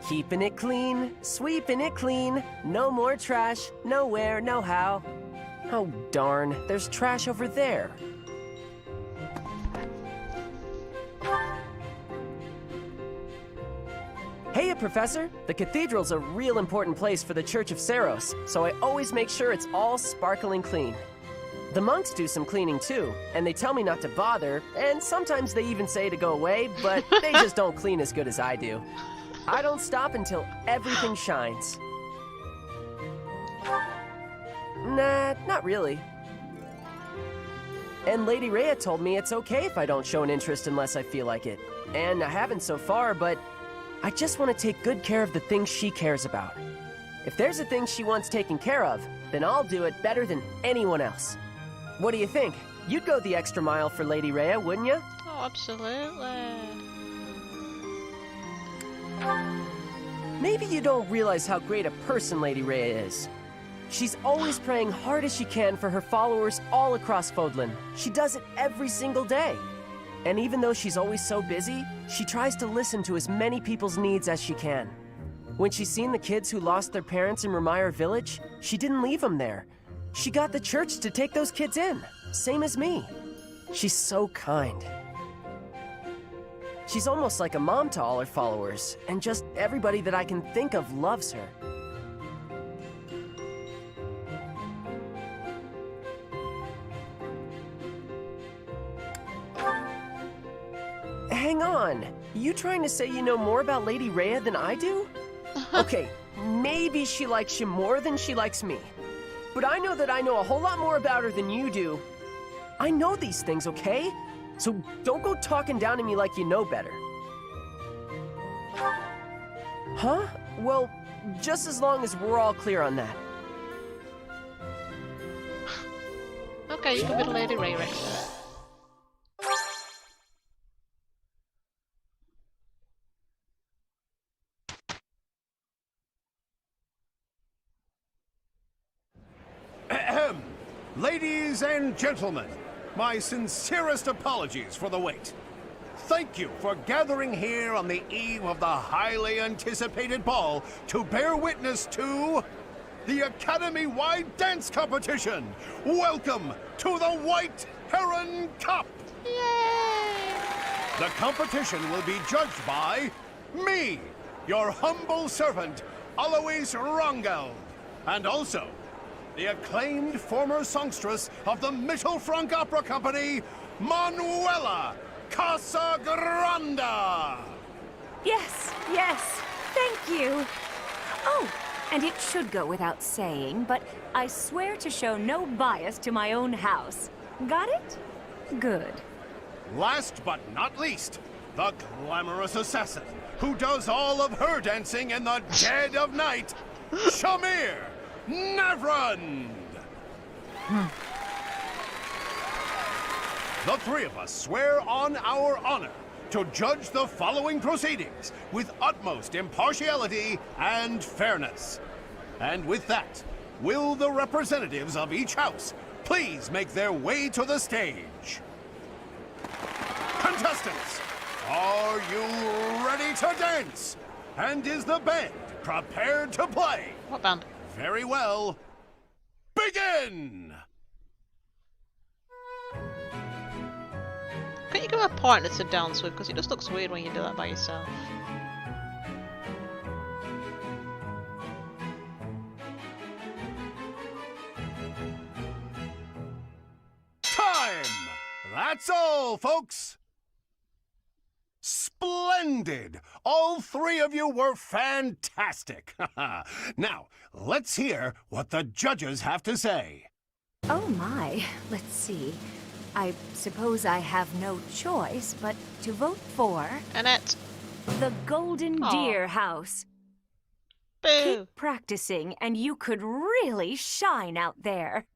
Speaker 3: Keeping it clean, sweeping it clean. No more trash, nowhere, no how. Oh darn, there's trash over there. Hey, Professor! The cathedral's a real important place for the Church of Saros, so I always make sure it's all sparkling clean. The monks do some cleaning too, and they tell me not to bother, and sometimes they even say to go away, but they just don't clean as good as I do. I don't stop until everything shines. Nah, not really. And Lady Rhea told me it's okay if I don't show an interest unless I feel like it. And I haven't so far, but I just want to take good care of the things she cares about. If there's a thing she wants taken care of, then I'll do it better than anyone else. What do you think? You'd go the extra mile for Lady Rhea, wouldn't you?
Speaker 1: Oh, absolutely.
Speaker 3: Maybe you don't realize how great a person Lady Rhea is. She's always praying hard as she can for her followers all across Fodlan. She does it every single day. And even though she's always so busy, she tries to listen to as many people's needs as she can. When she's seen the kids who lost their parents in Ramire Village, she didn't leave them there. She got the church to take those kids in, same as me. She's so kind. She's almost like a mom to all her followers, and just everybody that I can think of loves her. Hang on, you trying to say you know more about Lady Rhea than I do? Okay, maybe she likes you more than she likes me. But I know that I know a whole lot more about her than you do. I know these things, okay? So don't go talking down to me like you know better. Huh? Well, just as long as we're all clear on that.
Speaker 1: Okay, you can be the Lady Rhea expert.
Speaker 10: Ahem. Ladies and gentlemen, my sincerest apologies for the wait. Thank you for gathering here on the eve of the highly anticipated ball to bear witness to the Academy-wide dance competition. Welcome to the White Heron Cup!
Speaker 1: Yay!
Speaker 10: The competition will be judged by me, your humble servant, Alois Rongeld, and also the acclaimed former songstress of the Mittelfrank Opera Company, Manuela Casagranda!
Speaker 4: Yes, yes, thank you. Oh, and it should go without saying, but I swear to show no bias to my own house. Got it? Good.
Speaker 10: Last but not least, the glamorous assassin who does all of her dancing in the dead of night, Shamir Navrand! The three of us swear on our honor to judge the following proceedings with utmost impartiality and fairness. And with that, will the representatives of each house please make their way to the stage? Contestants, are you ready to dance? And is the band prepared to play?
Speaker 1: What band?
Speaker 10: Very well. Begin!
Speaker 1: Can't you give a partner to dance with? Because it just looks weird when you do that by yourself.
Speaker 10: Time! That's all, folks! Splendid! All three of you were fantastic! Now, let's hear what the judges have to say.
Speaker 4: Oh my, let's see. I suppose I have no choice but to vote for...
Speaker 1: Annette.
Speaker 4: The Golden
Speaker 1: Aw.
Speaker 4: Deer House.
Speaker 1: Boo!
Speaker 4: Keep practicing and you could really shine out there.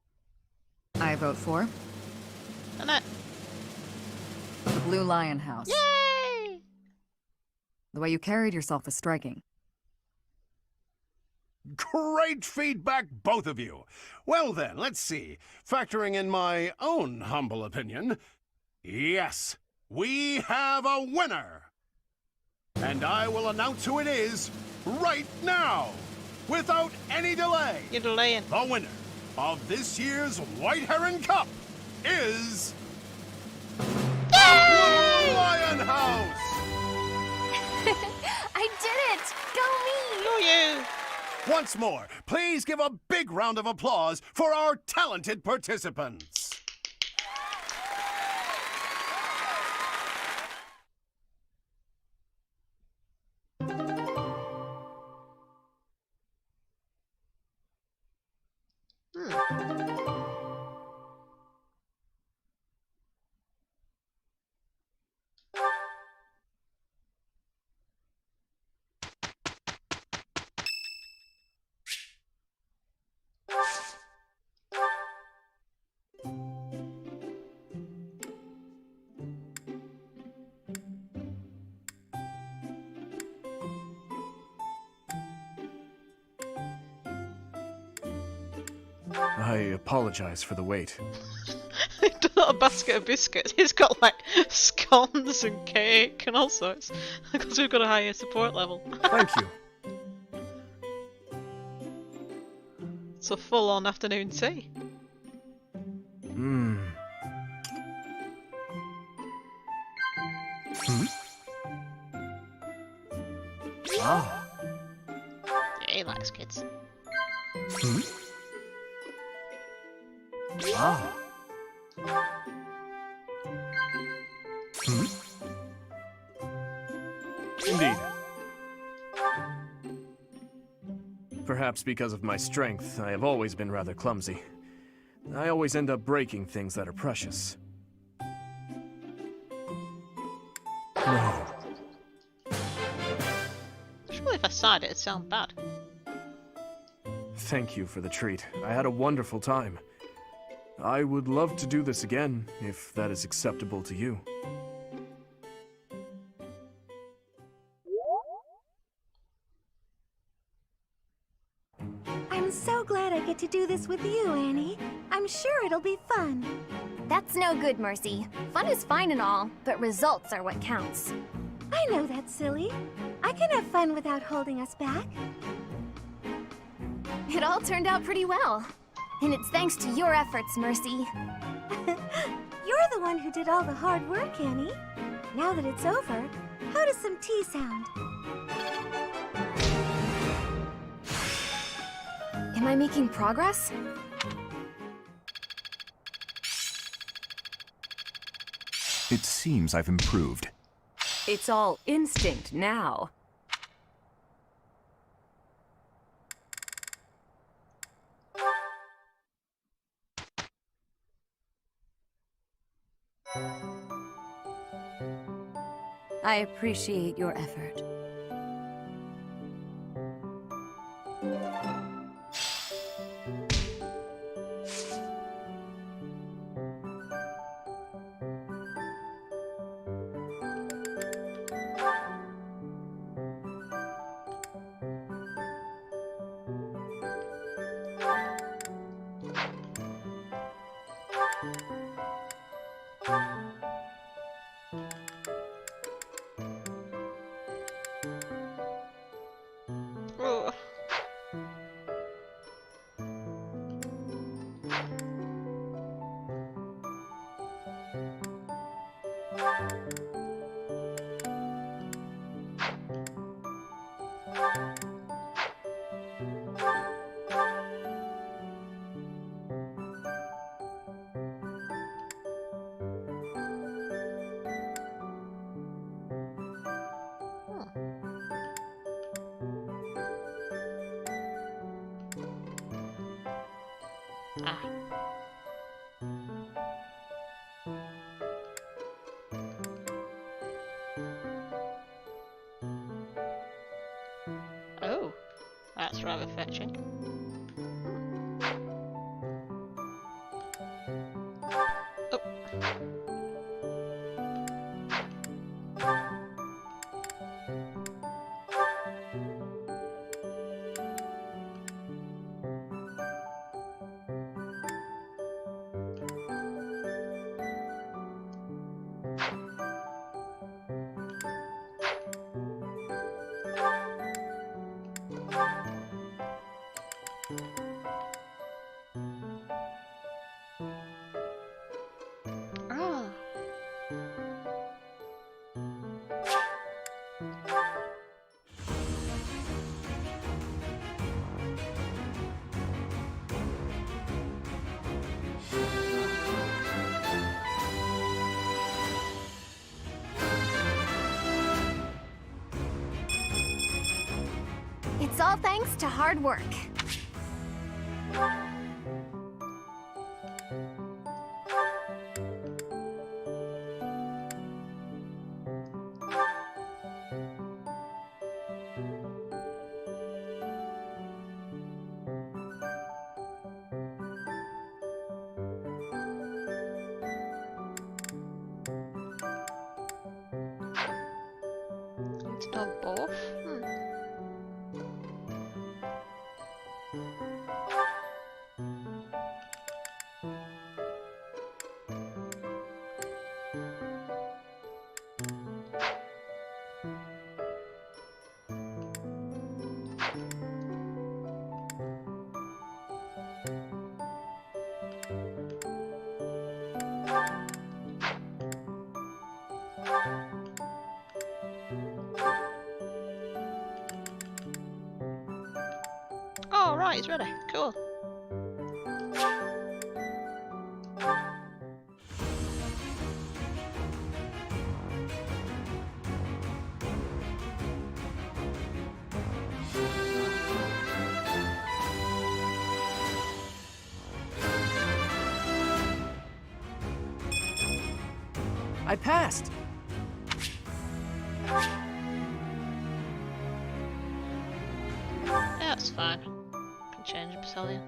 Speaker 13: I vote for
Speaker 1: Annette.
Speaker 13: the Blue Lion House.
Speaker 1: Yay!
Speaker 13: The way you carried yourself was striking.
Speaker 10: Great feedback, both of you. Well then, let's see. Factoring in my own humble opinion, yes, we have a winner. And I will announce who it is right now, without any delay.
Speaker 1: You're delaying.
Speaker 10: The winner of this year's White Heron Cup is... Blue Lion House!
Speaker 22: I did it! Go me!
Speaker 1: Go you!
Speaker 10: Once more, please give a big round of applause for our talented participants.
Speaker 14: I apologize for the wait.
Speaker 1: He's not a basket of biscuits. He's got like scones and cake and all sorts. Because we've got a higher support level.
Speaker 14: Thank you.
Speaker 1: It's a full-on afternoon tea.
Speaker 14: Mmm. Hmm? Ah.
Speaker 1: Yeah, he likes kids.
Speaker 14: Hmm? Ah. Hmm? Indeed. Perhaps because of my strength, I have always been rather clumsy. I always end up breaking things that are precious. No.
Speaker 1: Surely if I sighed it'd sound bad.
Speaker 14: Thank you for the treat. I had a wonderful time. I would love to do this again, if that is acceptable to you.
Speaker 15: I'm so glad I get to do this with you, Annie. I'm sure it'll be fun.
Speaker 22: That's no good, Mercy. Fun is fine and all, but results are what counts.
Speaker 15: I know that's silly. I can have fun without holding us back.
Speaker 22: It all turned out pretty well. And it's thanks to your efforts, Mercy.
Speaker 15: You're the one who did all the hard work, Annie. Now that it's over, how does some tea sound?
Speaker 22: Am I making progress?
Speaker 20: It seems I've improved.
Speaker 4: It's all instinct now. I appreciate your effort.
Speaker 1: Ugh. Ah. Oh, that's rather fetching. Oh. Ah.
Speaker 18: It's all thanks to hard work.
Speaker 1: It's not both. Oh, right, he's ready. Cool.
Speaker 3: I passed!
Speaker 1: Yeah, that's fine. Can change the battalion.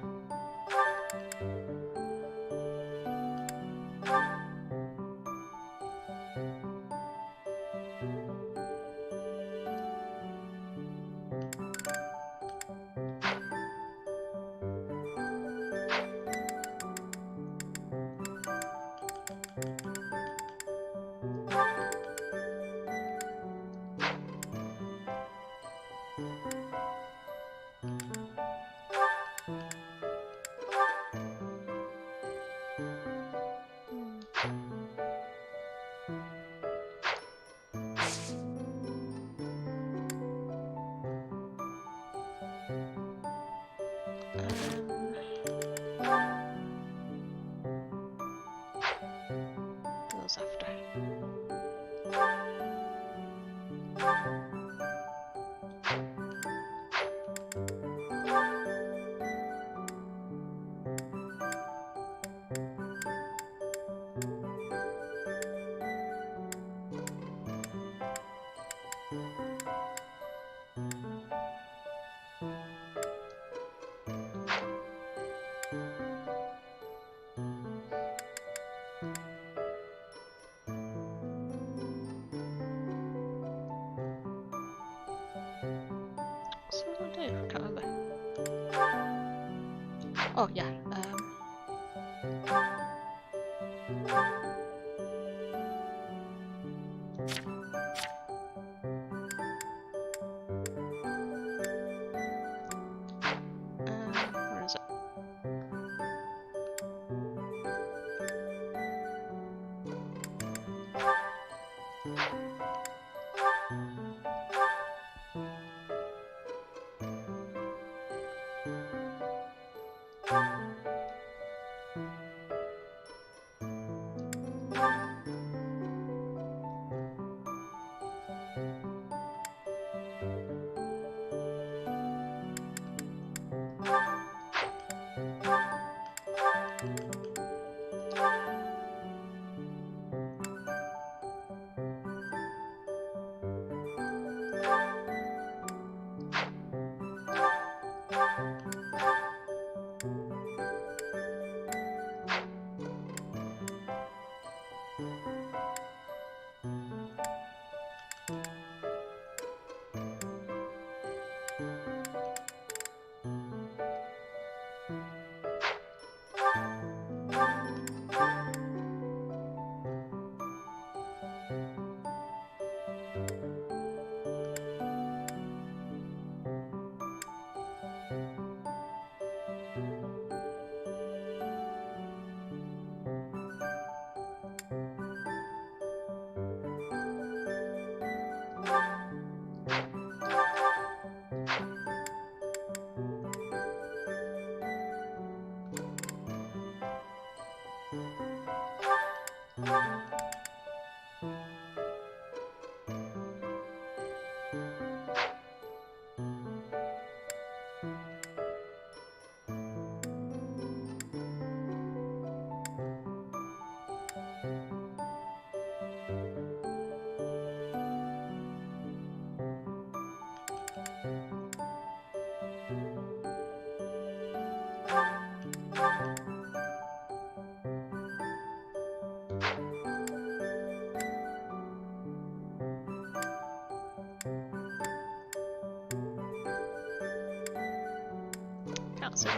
Speaker 1: Oh yeah. Where is it? Can't see.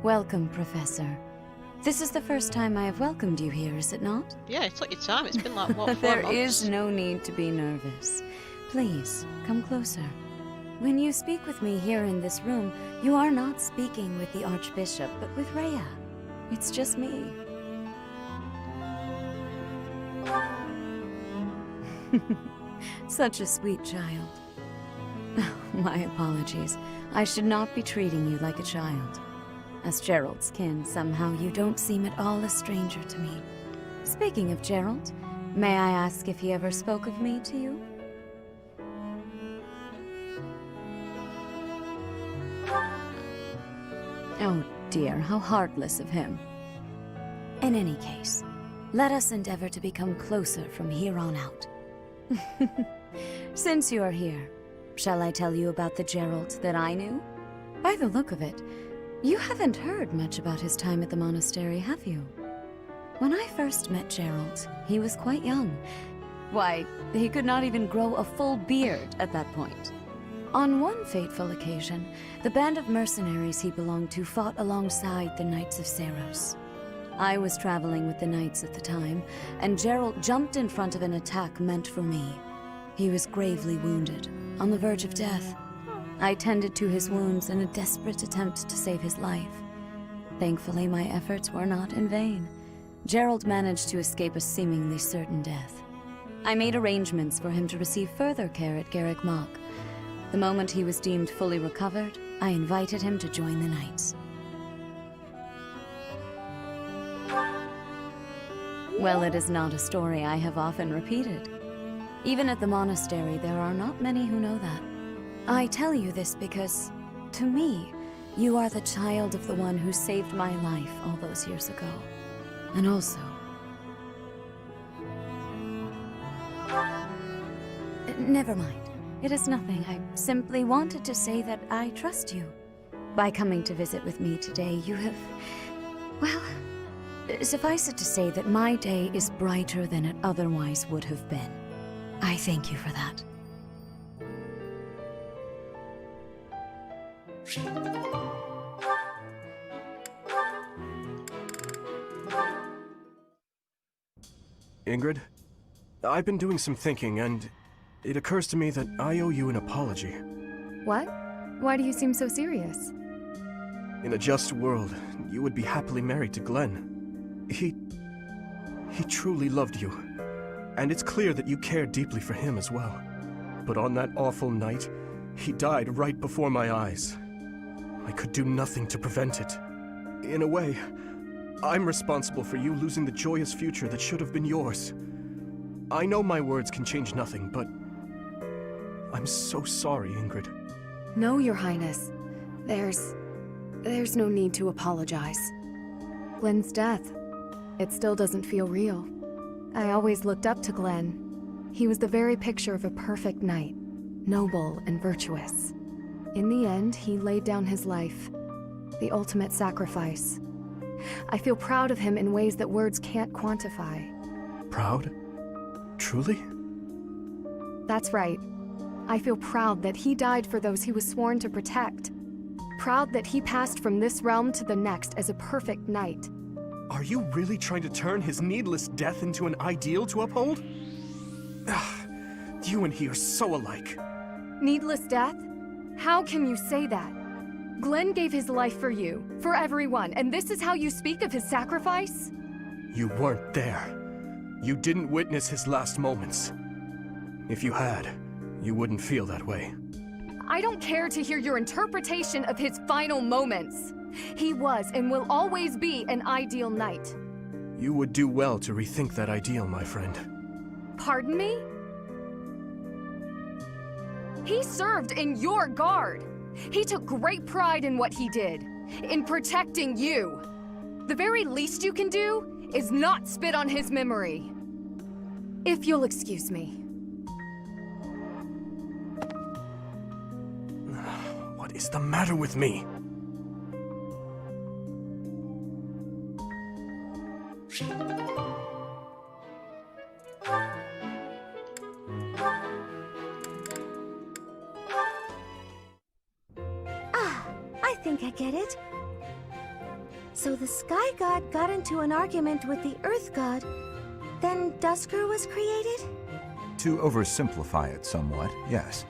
Speaker 16: Welcome, Professor. This is the first time I have welcomed you here, is it not?
Speaker 1: Yeah, it took your time. It's been like, what, 4
Speaker 16: There
Speaker 1: months?
Speaker 16: is no need to be nervous. Please, come closer. When you speak with me here in this room, you are not speaking with the Archbishop, but with Rhea. It's just me. Such a sweet child. My apologies. I should not be treating you like a child. As Gerald's kin, somehow you don't seem at all a stranger to me. Speaking of Gerald, may I ask if he ever spoke of me to you? Oh dear, how heartless of him. In any case, let us endeavor to become closer from here on out. Since you are here, shall I tell you about the Gerald that I knew? By the look of it, you haven't heard much about his time at the monastery, have you? When I first met Gerald, he was quite young. Why, he could not even grow a full beard at that point. On one fateful occasion, the band of mercenaries he belonged to fought alongside the Knights of Seiros. I was traveling with the Knights at the time, and Gerald jumped in front of an attack meant for me. He was gravely wounded, on the verge of death. I tended to his wounds in a desperate attempt to save his life. Thankfully, my efforts were not in vain. Gerald managed to escape a seemingly certain death. I made arrangements for him to receive further care at Garrick Mach. The moment he was deemed fully recovered, I invited him to join the Knights. Well, it is not a story I have often repeated. Even at the monastery, there are not many who know that. I tell you this because, to me, you are the child of the one who saved my life all those years ago. And also... Never mind. It is nothing. I simply wanted to say that I trust you. By coming to visit with me today, you have... well, suffice it to say that my day is brighter than it otherwise would have been. I thank you for that.
Speaker 14: Ingrid, I've been doing some thinking, and it occurs to me that I owe you an apology.
Speaker 6: What? Why do you seem so serious?
Speaker 14: In a just world, you would be happily married to Glenn. He truly loved you, and it's clear that you cared deeply for him as well. But on that awful night, he died right before my eyes. I could do nothing to prevent it. In a way, I'm responsible for you losing the joyous future that should have been yours. I know my words can change nothing, but I'm so sorry, Ingrid.
Speaker 6: No, Your Highness. There's no need to apologize. Glenn's death, it still doesn't feel real. I always looked up to Glenn. He was the very picture of a perfect knight, noble and virtuous. In the end, he laid down his life, the ultimate sacrifice. I feel proud of him in ways that words can't quantify.
Speaker 14: Proud? Truly?
Speaker 6: That's right. I feel proud that he died for those he was sworn to protect. Proud that he passed from this realm to the next as a perfect knight.
Speaker 14: Are you really trying to turn his needless death into an ideal to uphold? You and he are so alike.
Speaker 6: Needless death? How can you say that? Glenn gave his life for you, for everyone, and this is how you speak of his sacrifice?
Speaker 14: You weren't there. You didn't witness his last moments. If you had, you wouldn't feel that way.
Speaker 6: I don't care to hear your interpretation of his final moments. He was and will always be an ideal knight.
Speaker 14: You would do well to rethink that ideal, my friend.
Speaker 6: Pardon me? He served in your guard. He took great pride in what he did, in protecting you. The very least you can do is not spit on his memory. If you'll excuse me.
Speaker 14: What is the matter with me?
Speaker 15: I think I get it. So the Sky God got into an argument with the Earth God, then Dusker was created?
Speaker 20: To oversimplify it somewhat, yes.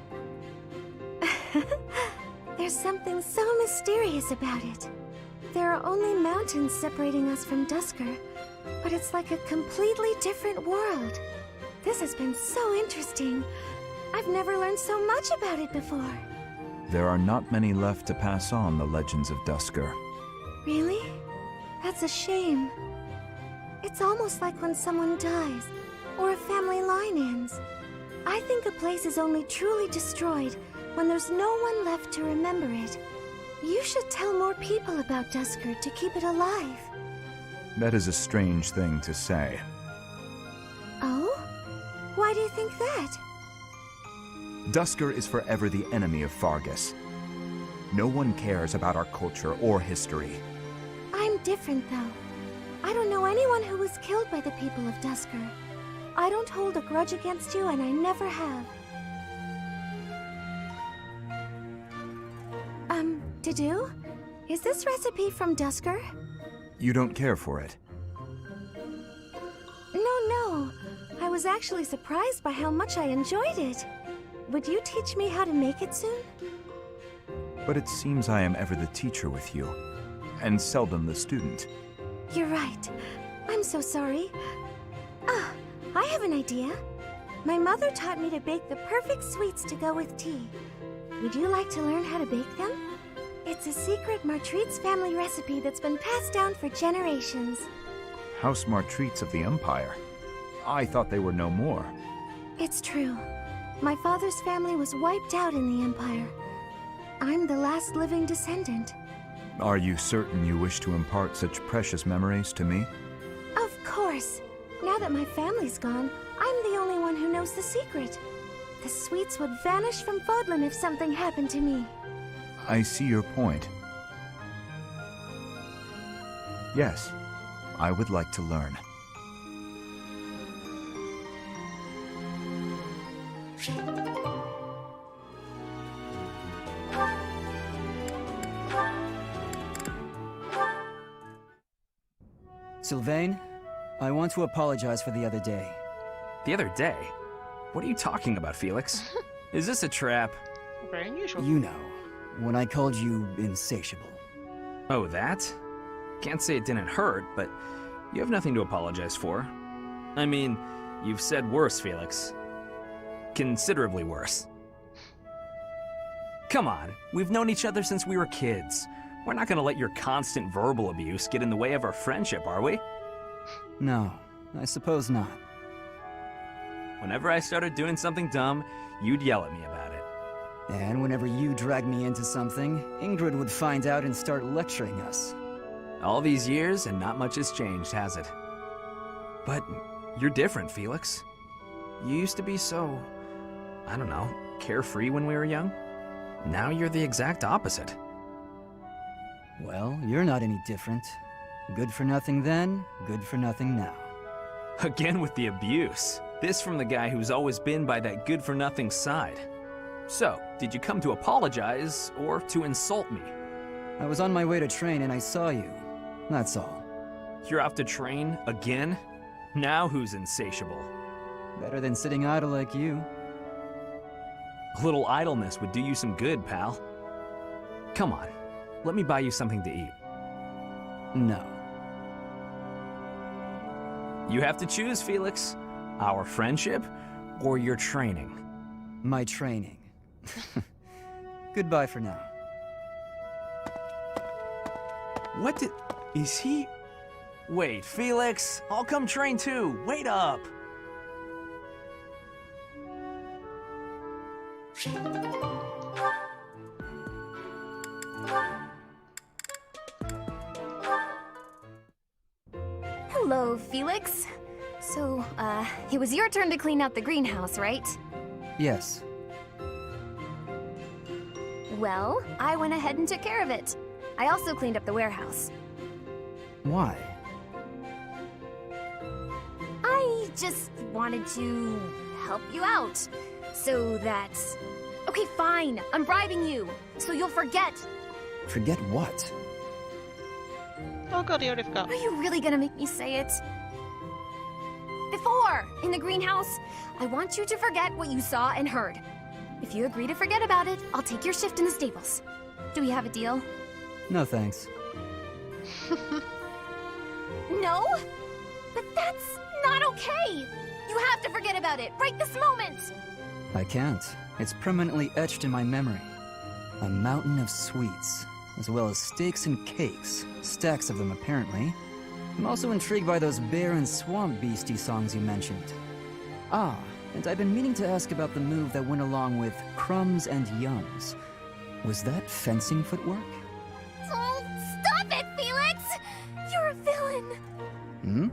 Speaker 15: There's something so mysterious about it. There are only mountains separating us from Dusker, but it's like a completely different world. This has been so interesting. I've never learned so much about it before.
Speaker 20: There are not many left to pass on the legends of Dusker.
Speaker 15: Really? That's a shame. It's almost like when someone dies, or a family line ends. I think a place is only truly destroyed when there's no one left to remember it. You should tell more people about Dusker to keep it alive.
Speaker 20: That is a strange thing to say.
Speaker 15: Oh? Why do you think that?
Speaker 20: Dusker is forever the enemy of Fargus. No one cares about our culture or history.
Speaker 15: I'm different, though. I don't know anyone who was killed by the people of Dusker. I don't hold a grudge against you, and I never have. Dedue? Is this recipe from Dusker?
Speaker 20: You don't care for it?
Speaker 15: No. I was actually surprised by how much I enjoyed it. Would you teach me how to make it soon?
Speaker 20: But it seems I am ever the teacher with you, and seldom the student.
Speaker 15: You're right. I'm so sorry. Ah, I have an idea. My mother taught me to bake the perfect sweets to go with tea. Would you like to learn how to bake them? It's a secret Martritz family recipe that's been passed down for generations.
Speaker 20: House Martritz of the Empire. I thought they were no more.
Speaker 15: It's true. My father's family was wiped out in the Empire. I'm the last living descendant.
Speaker 20: Are you certain you wish to impart such precious memories to me?
Speaker 15: Of course. Now that my family's gone, I'm the only one who knows the secret. The sweets would vanish from Fodlan if something happened to me.
Speaker 20: I see your point. Yes, I would like to learn.
Speaker 8: Sylvain, I want to apologize for the other day.
Speaker 9: The other day? What are you talking about, Felix? Is this a trap?
Speaker 1: Very unusual.
Speaker 8: You know, when I called you insatiable.
Speaker 9: Oh, that? Can't say it didn't hurt, but you have nothing to apologize for. I mean, you've said worse, Felix. Considerably worse. Come on, we've known each other since we were kids. We're not gonna let your constant verbal abuse get in the way of our friendship, are we?
Speaker 8: No, I suppose not.
Speaker 9: Whenever I started doing something dumb, you'd yell at me about it.
Speaker 8: And whenever you dragged me into something, Ingrid would find out and start lecturing us.
Speaker 9: All these years, and not much has changed, has it? But you're different, Felix. You used to be so, I don't know, carefree when we were young. Now you're the exact opposite.
Speaker 8: Well, you're not any different. Good for nothing then, good for nothing now.
Speaker 9: Again with the abuse. This from the guy who's always been by that good-for-nothing side. So, did you come to apologize, or to insult me?
Speaker 8: I was on my way to train and I saw you. That's all.
Speaker 9: You're off to train again? Now who's insatiable?
Speaker 8: Better than sitting idle like you.
Speaker 9: A little idleness would do you some good, pal. Come on, let me buy you something to eat.
Speaker 8: No.
Speaker 9: You have to choose, Felix. Our friendship, or your training?
Speaker 8: My training. Goodbye for now.
Speaker 9: What did... is he... Wait, Felix, I'll come train too. Wait up.
Speaker 22: Hello, Felix. So, it was your turn to clean out the greenhouse, right?
Speaker 8: Yes.
Speaker 22: Well, I went ahead and took care of it. I also cleaned up the warehouse.
Speaker 8: Why?
Speaker 22: I just wanted to help you out. So that... Okay, fine. I'm bribing you. So you'll forget.
Speaker 8: Forget what?
Speaker 1: Oh god, he already forgot.
Speaker 22: Are you really gonna make me say it? Before, in the greenhouse, I want you to forget what you saw and heard. If you agree to forget about it, I'll take your shift in the stables. Do we have a deal?
Speaker 8: No thanks.
Speaker 22: No? But that's not okay! You have to forget about it, right this moment!
Speaker 8: I can't. It's permanently etched in my memory. A mountain of sweets, as well as steaks and cakes. Stacks of them, apparently. I'm also intrigued by those bear and swamp beastie songs you mentioned. Ah, and I've been meaning to ask about the move that went along with crumbs and yums. Was that fencing footwork?
Speaker 22: Oh, stop it, Felix! You're a villain!
Speaker 8: Hmm?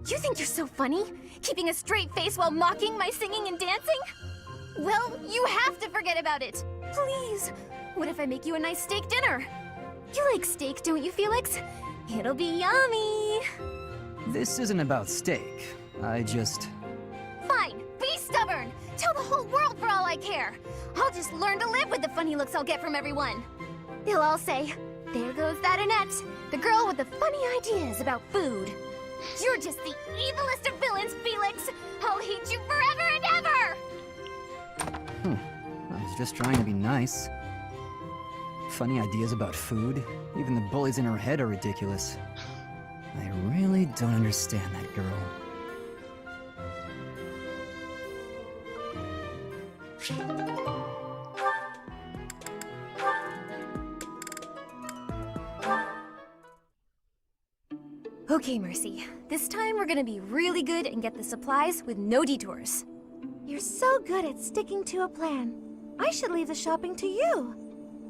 Speaker 22: You think you're so funny? Keeping a straight face while mocking my singing and dancing? Well, you have to forget about it! Please! What if I make you a nice steak dinner?
Speaker 18: You like steak, don't you, Felix? It'll be yummy.
Speaker 8: This isn't about steak. I just...
Speaker 18: Fine, be stubborn. Tell the whole world for all I care. I'll just learn to live with the funny looks I'll get from everyone. They'll all say, there goes that Annette, the girl with the funny ideas about food. You're just the evilest of villains, Felix. I'll hate you forever and ever.
Speaker 8: I was just trying to be nice. Funny ideas about food. Even the bullies in her head are ridiculous. I really don't understand that girl.
Speaker 18: Okay, Mercy. This time we're gonna be really good and get the supplies with no detours. You're so good at sticking to a plan. I should leave the shopping to you.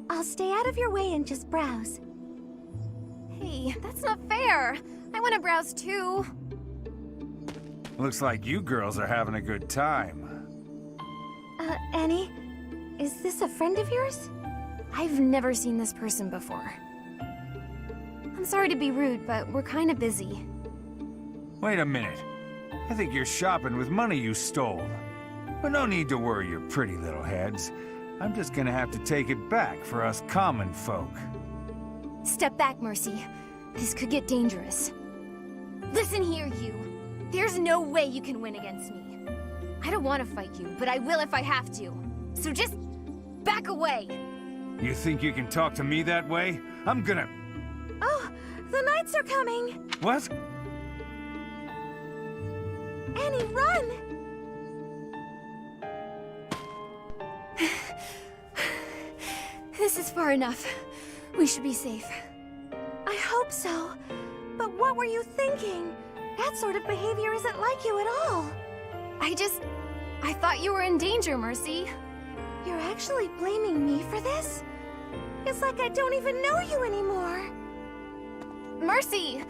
Speaker 18: I'll stay out of your way and just browse. Hey, that's not fair. I want to browse too.
Speaker 12: Looks like you girls are having a good time.
Speaker 18: Annie? Is this a friend of yours? I've never seen this person before. I'm sorry to be rude, but we're kind of busy.
Speaker 12: Wait a minute. I think you're shopping with money you stole. But no need to worry your pretty little heads. I'm just gonna have to take it back for us common folk.
Speaker 18: Step back, Mercy. This could get dangerous. Listen here, you. There's no way you can win against me. I don't want to fight you, but I will if I have to. So just back away.
Speaker 12: You think you can talk to me that way? I'm gonna...
Speaker 18: Oh, the knights are coming!
Speaker 12: What?
Speaker 18: Annie, run! This is far enough. We should be safe. I hope so. But what were you thinking? That sort of behavior isn't like you at all. I thought you were in danger, Mercy. You're actually blaming me for this? It's like I don't even know you anymore. Mercy!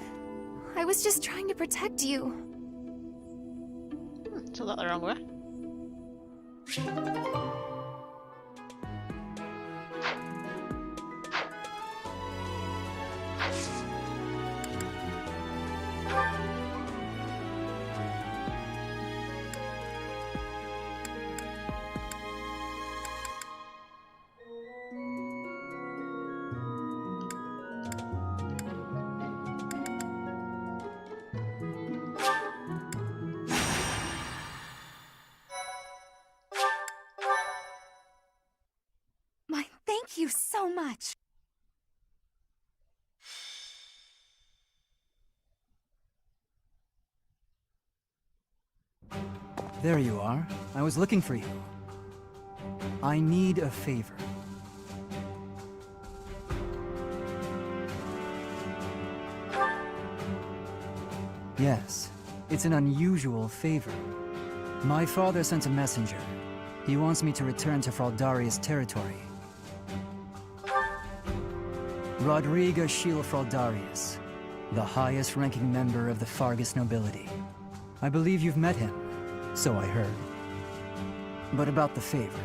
Speaker 18: I was just trying to protect you.
Speaker 1: Took that the wrong way.
Speaker 2: Thank you so much.
Speaker 8: There you are. I was looking for you. I need a favor. Yes, it's an unusual favor. My father sent a messenger. He wants me to return to Fraldaria's territory. Rodriga Shiel Fraldarius, the highest-ranking member of the Fargus nobility. I believe you've met him, so I heard. But about the favor.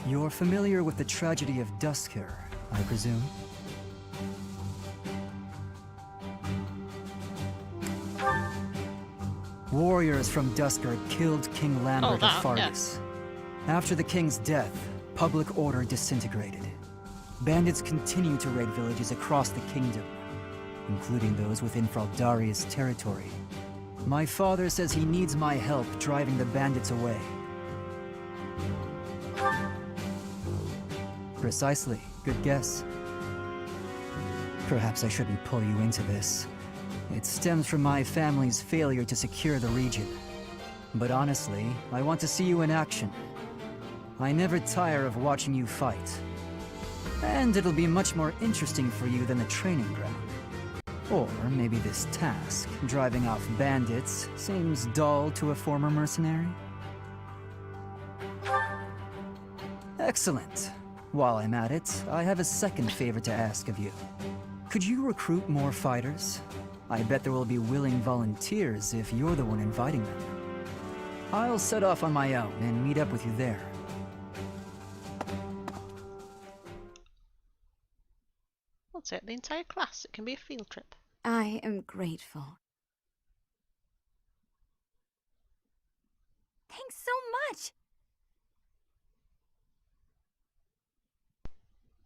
Speaker 8: You're familiar with the tragedy of Duskhur, I presume? Warriors from Duskhur killed King Lambert of Fargus. After the king's death, public order disintegrated. Bandits continue to raid villages across the kingdom, including those within Fraldaria's territory. My father says he needs my help driving the bandits away. Precisely. Good guess. Perhaps I shouldn't pull you into this. It stems from my family's failure to secure the region. But honestly, I want to see you in action. I never tire of watching you fight. And it'll be much more interesting for you than the training ground. Or maybe this task, driving off bandits, seems dull to a former mercenary? Excellent. While I'm at it, I have a second favor to ask of you. Could you recruit more fighters? I bet there will be willing volunteers if you're the one inviting them. I'll set off on my own and meet up with you there.
Speaker 1: take the entire class. It can be a field trip.
Speaker 16: I am grateful.
Speaker 22: Thanks so much!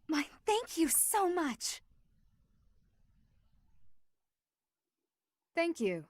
Speaker 2: My thank you so much.
Speaker 6: Thank you.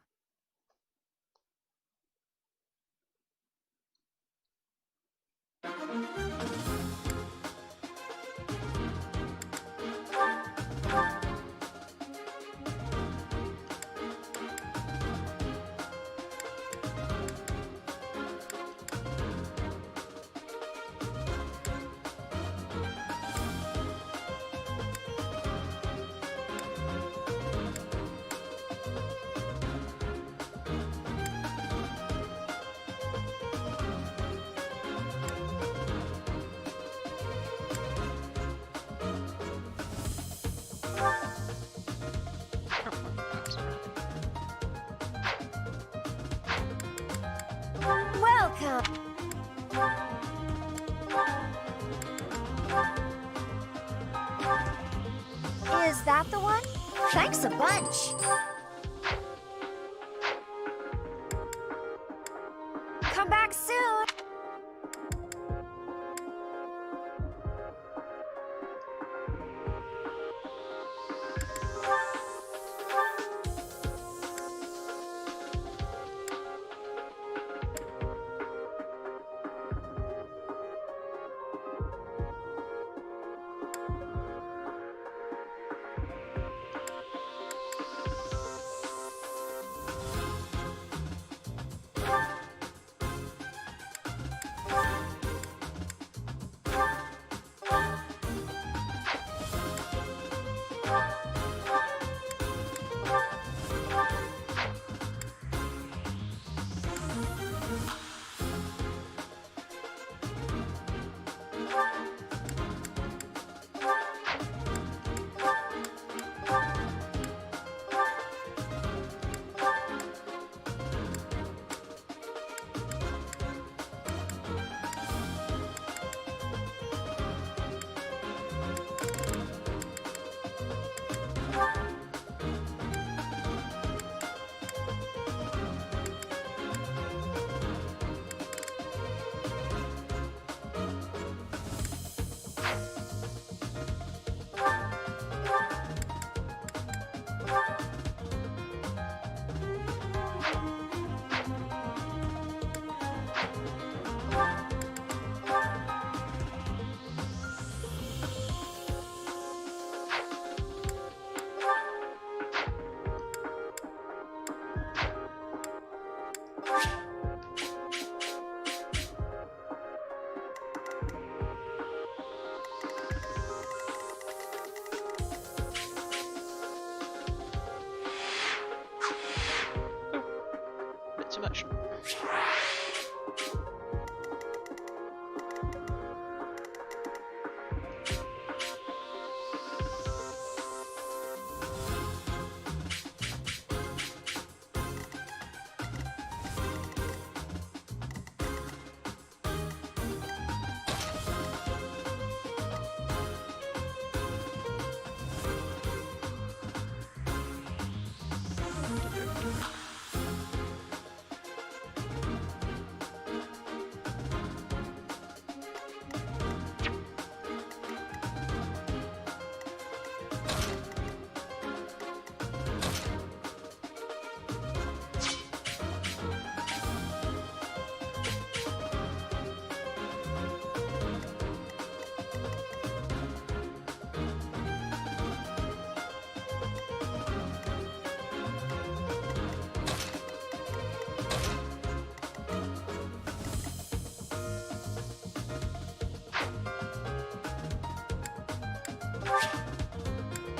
Speaker 15: Welcome! Is that the one? Thanks a bunch! Come back soon!
Speaker 1: Bit too much.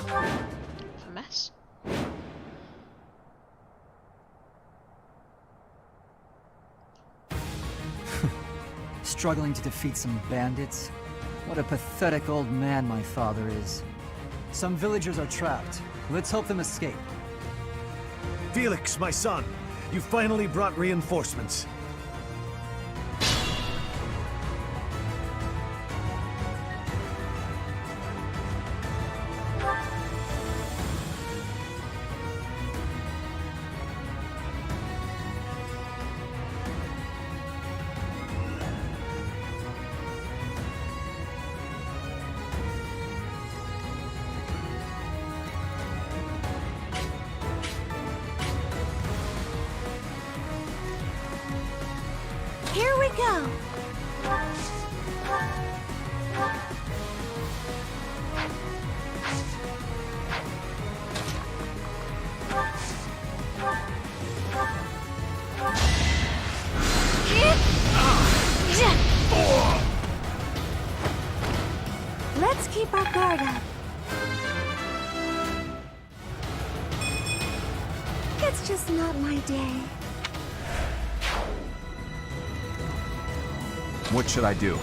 Speaker 1: A mess.
Speaker 8: Struggling to defeat some bandits? What a pathetic old man my father is. Some villagers are trapped. Let's help them escape.
Speaker 7: Felix, my son, you finally brought reinforcements.
Speaker 15: go! Let's keep our guard up. It's just not my day.
Speaker 20: What should I do?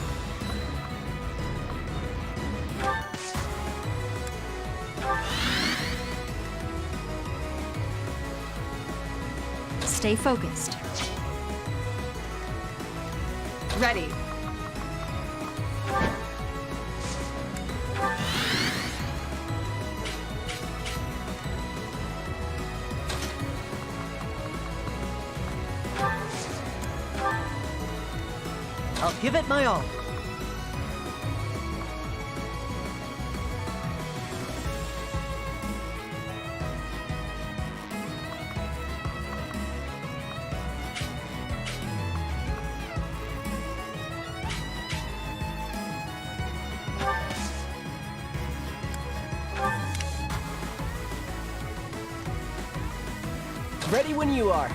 Speaker 4: Stay focused.
Speaker 13: Ready.
Speaker 5: I'll give it my all.
Speaker 3: Ready when you are.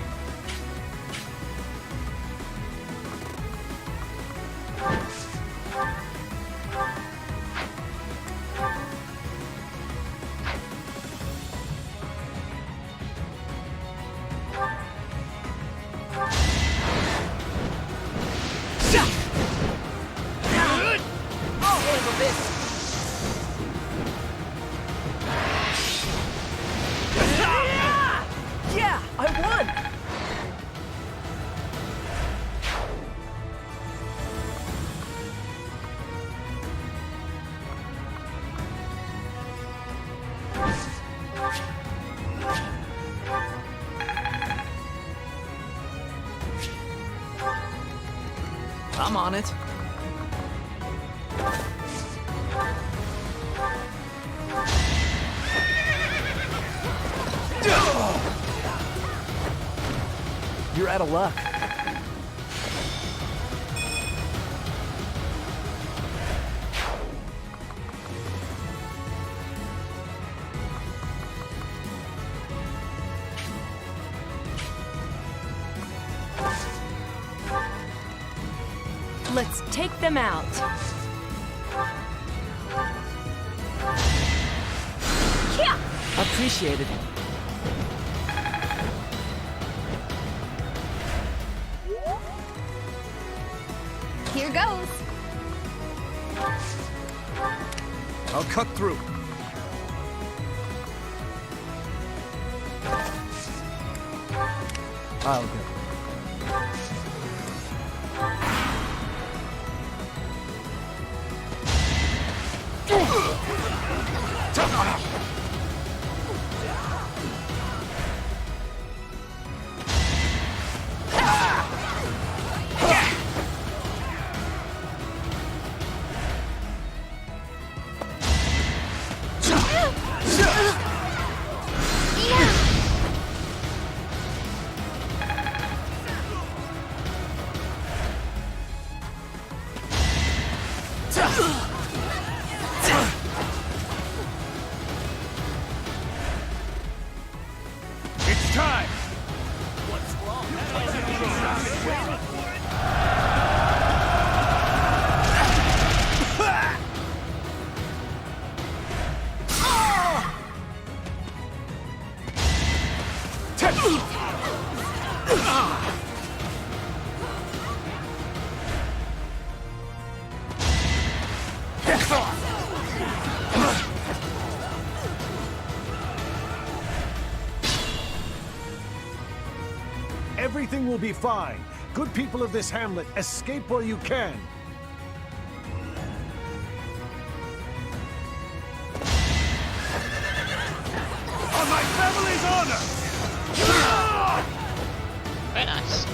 Speaker 3: I'll handle this. Yeah, I won!
Speaker 9: I'm on it.
Speaker 3: You're out of luck.
Speaker 4: Let's take them out.
Speaker 3: Yeah! Appreciate it.
Speaker 6: Here goes.
Speaker 14: I'll cut through.
Speaker 3: I'll go.
Speaker 10: It's time!
Speaker 7: Everything will be fine. Good people of this hamlet, escape while you can.
Speaker 10: On my family's honor!
Speaker 1: Very nice.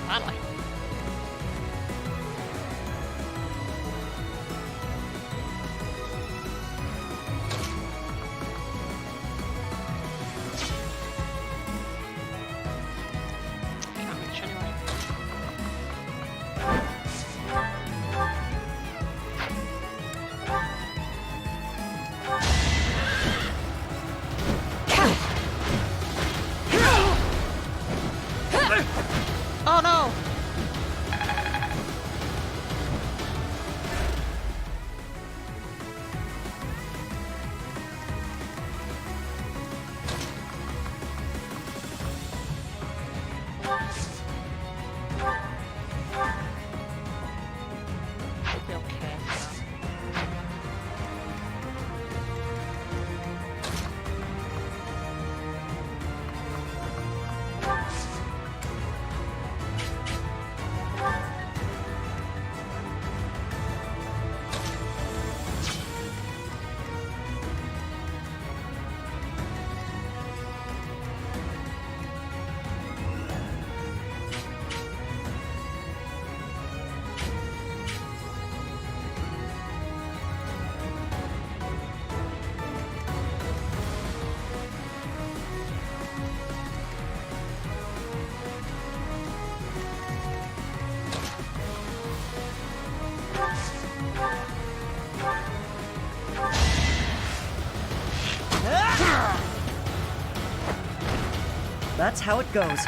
Speaker 1: Finally. Can't reach anyway. Oh no! Should be okay.
Speaker 5: That's how it goes.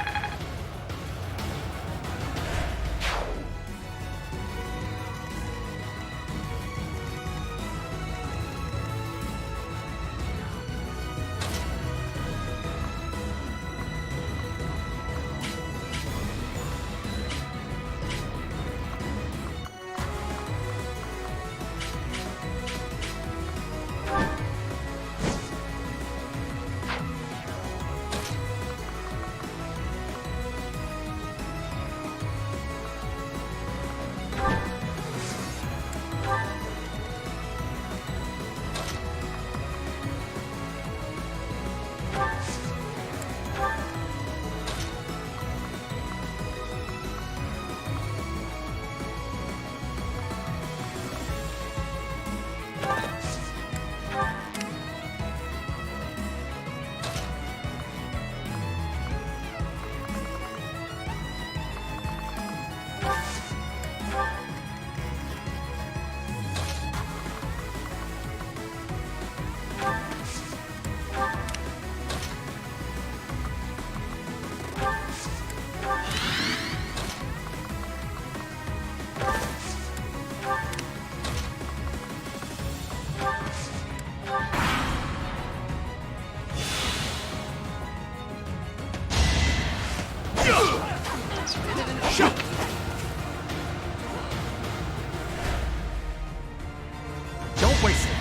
Speaker 9: Don't waste it.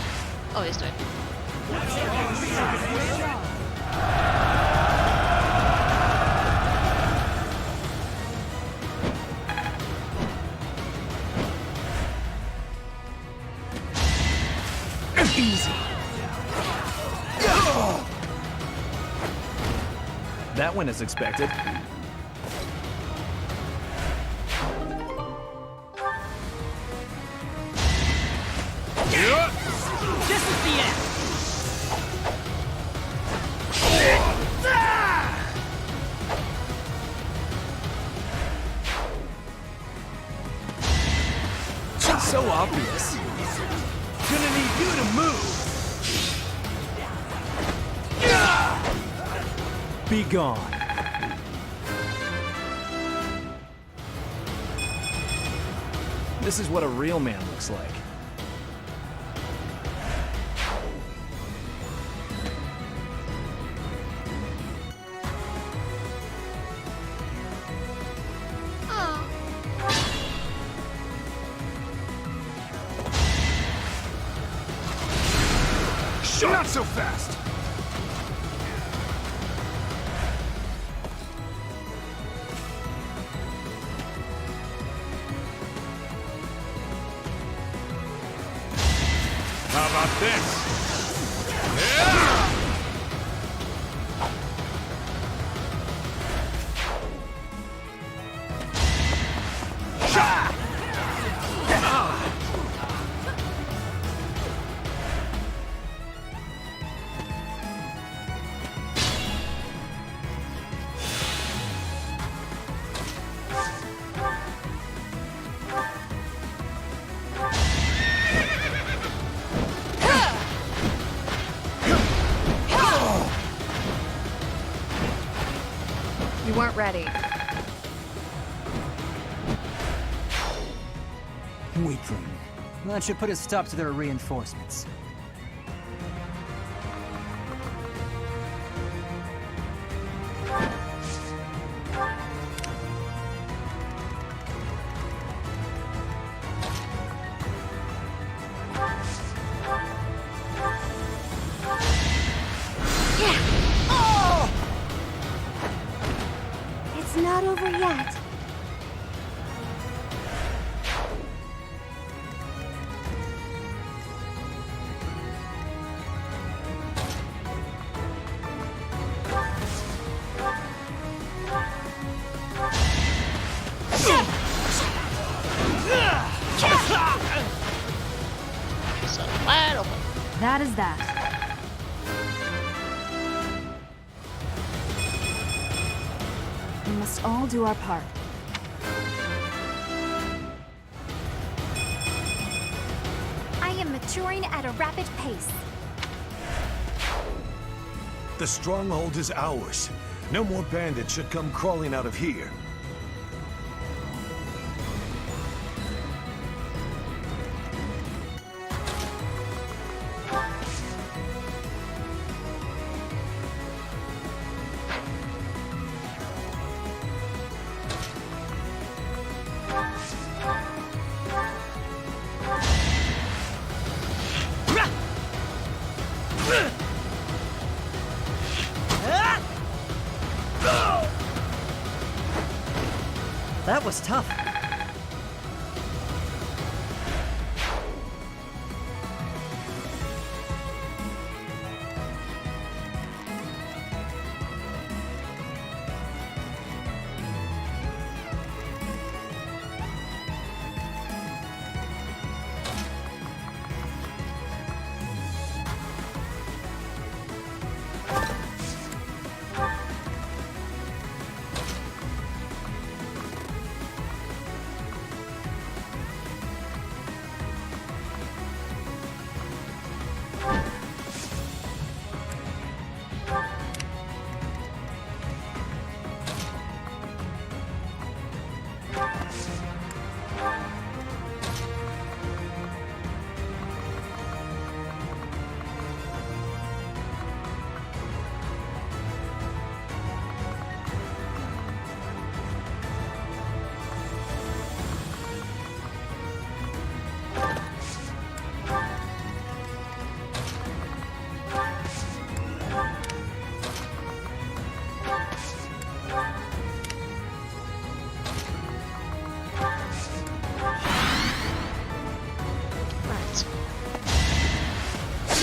Speaker 1: Oh, he's dead.
Speaker 9: Easy. That went as expected.
Speaker 3: This is the end!
Speaker 9: So obvious.
Speaker 3: Gonna need you to move!
Speaker 12: Be gone.
Speaker 9: This is what a real man looks like.
Speaker 7: so fast!
Speaker 10: How about this?
Speaker 6: You weren't ready.
Speaker 8: Weakling. That should put a stop to their reinforcements.
Speaker 18: It's not over yet.
Speaker 2: That is that. We must all do our part.
Speaker 18: I am maturing at a rapid pace.
Speaker 7: The stronghold is ours. No more bandits should come crawling out of here.
Speaker 5: That was tough.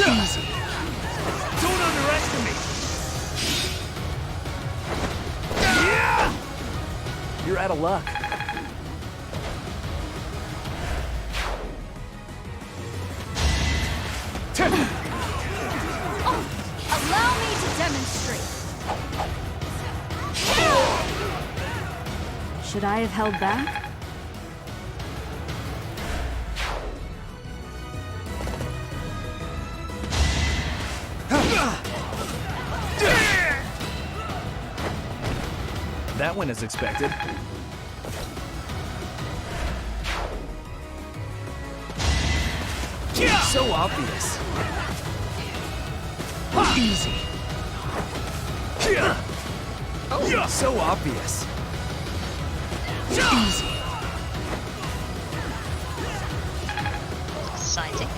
Speaker 10: Easy. Don't underestimate.
Speaker 3: You're out of luck.
Speaker 15: Allow me to demonstrate.
Speaker 2: Should I have held back?
Speaker 9: That went as expected. So obvious. Easy. So obvious. Easy.
Speaker 1: Exciting.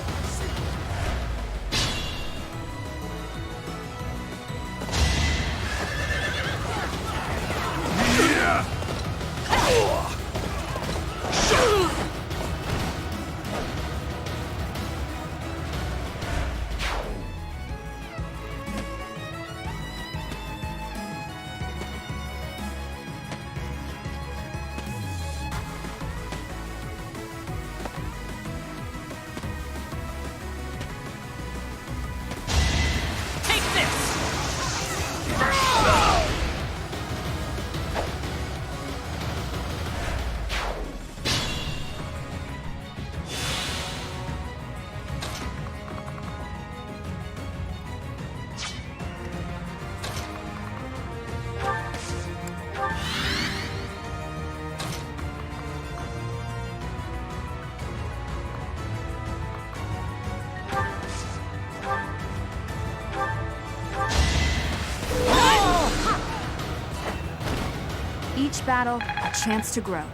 Speaker 2: each battle a chance to grow.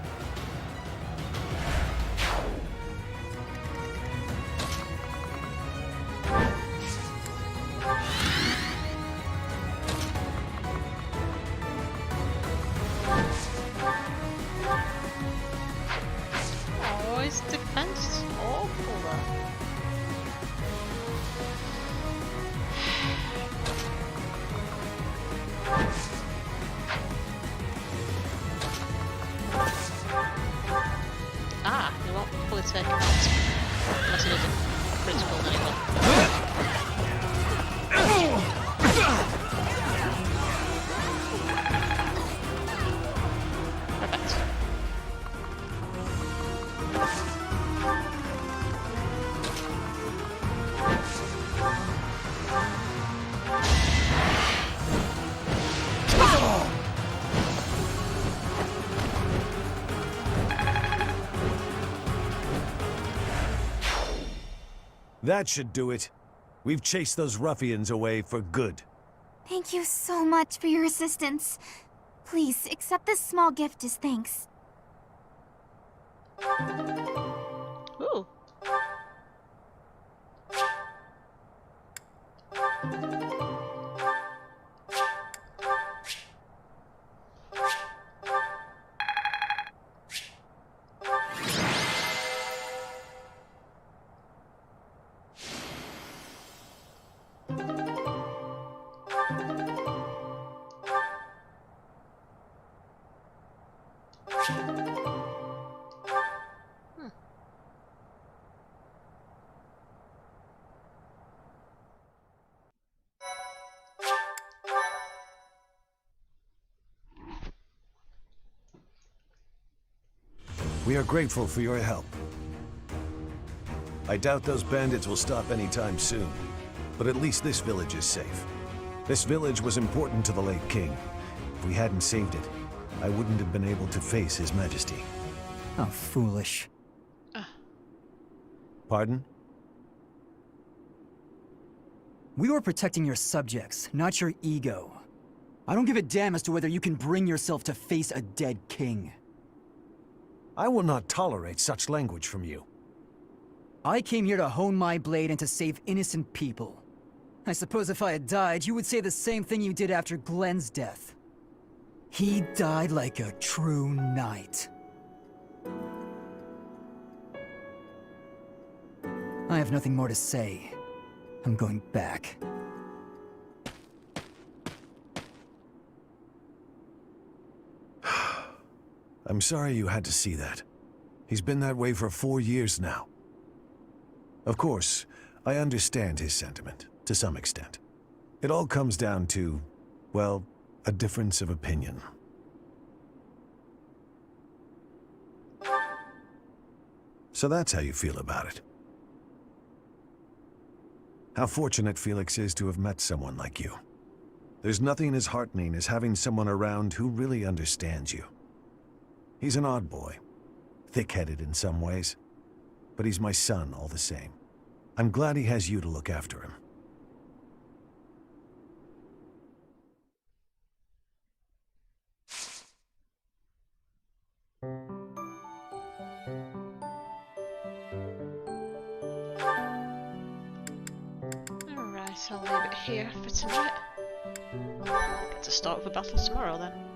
Speaker 1: Oh, his defense is awful though. Ah, he won't fully take it out. Unless he does a critical, then he will. Perfect.
Speaker 7: That should do it. We've chased those ruffians away for good.
Speaker 18: Thank you so much for your assistance. Please, accept this small gift as thanks.
Speaker 1: Ooh.
Speaker 7: We are grateful for your help. I doubt those bandits will stop anytime soon, but at least this village is safe. This village was important to the late king. If we hadn't saved it, I wouldn't have been able to face His Majesty.
Speaker 8: How foolish.
Speaker 7: Pardon?
Speaker 8: We were protecting your subjects, not your ego. I don't give a damn as to whether you can bring yourself to face a dead king.
Speaker 7: I will not tolerate such language from you.
Speaker 8: I came here to hone my blade and to save innocent people. I suppose if I had died, you would say the same thing you did after Glenn's death. He died like a true knight. I have nothing more to say. I'm going back.
Speaker 7: I'm sorry you had to see that. He's been that way for 4 years now. Of course, I understand his sentiment, to some extent. It all comes down to, well, a difference of opinion. So that's how you feel about it. How fortunate Felix is to have met someone like you. There's nothing as heartening as having someone around who really understands you. He's an odd boy, thick-headed in some ways, but he's my son all the same. I'm glad he has you to look after him.
Speaker 1: Alright, I'll leave it here for tonight. Get to start with a battle tomorrow then.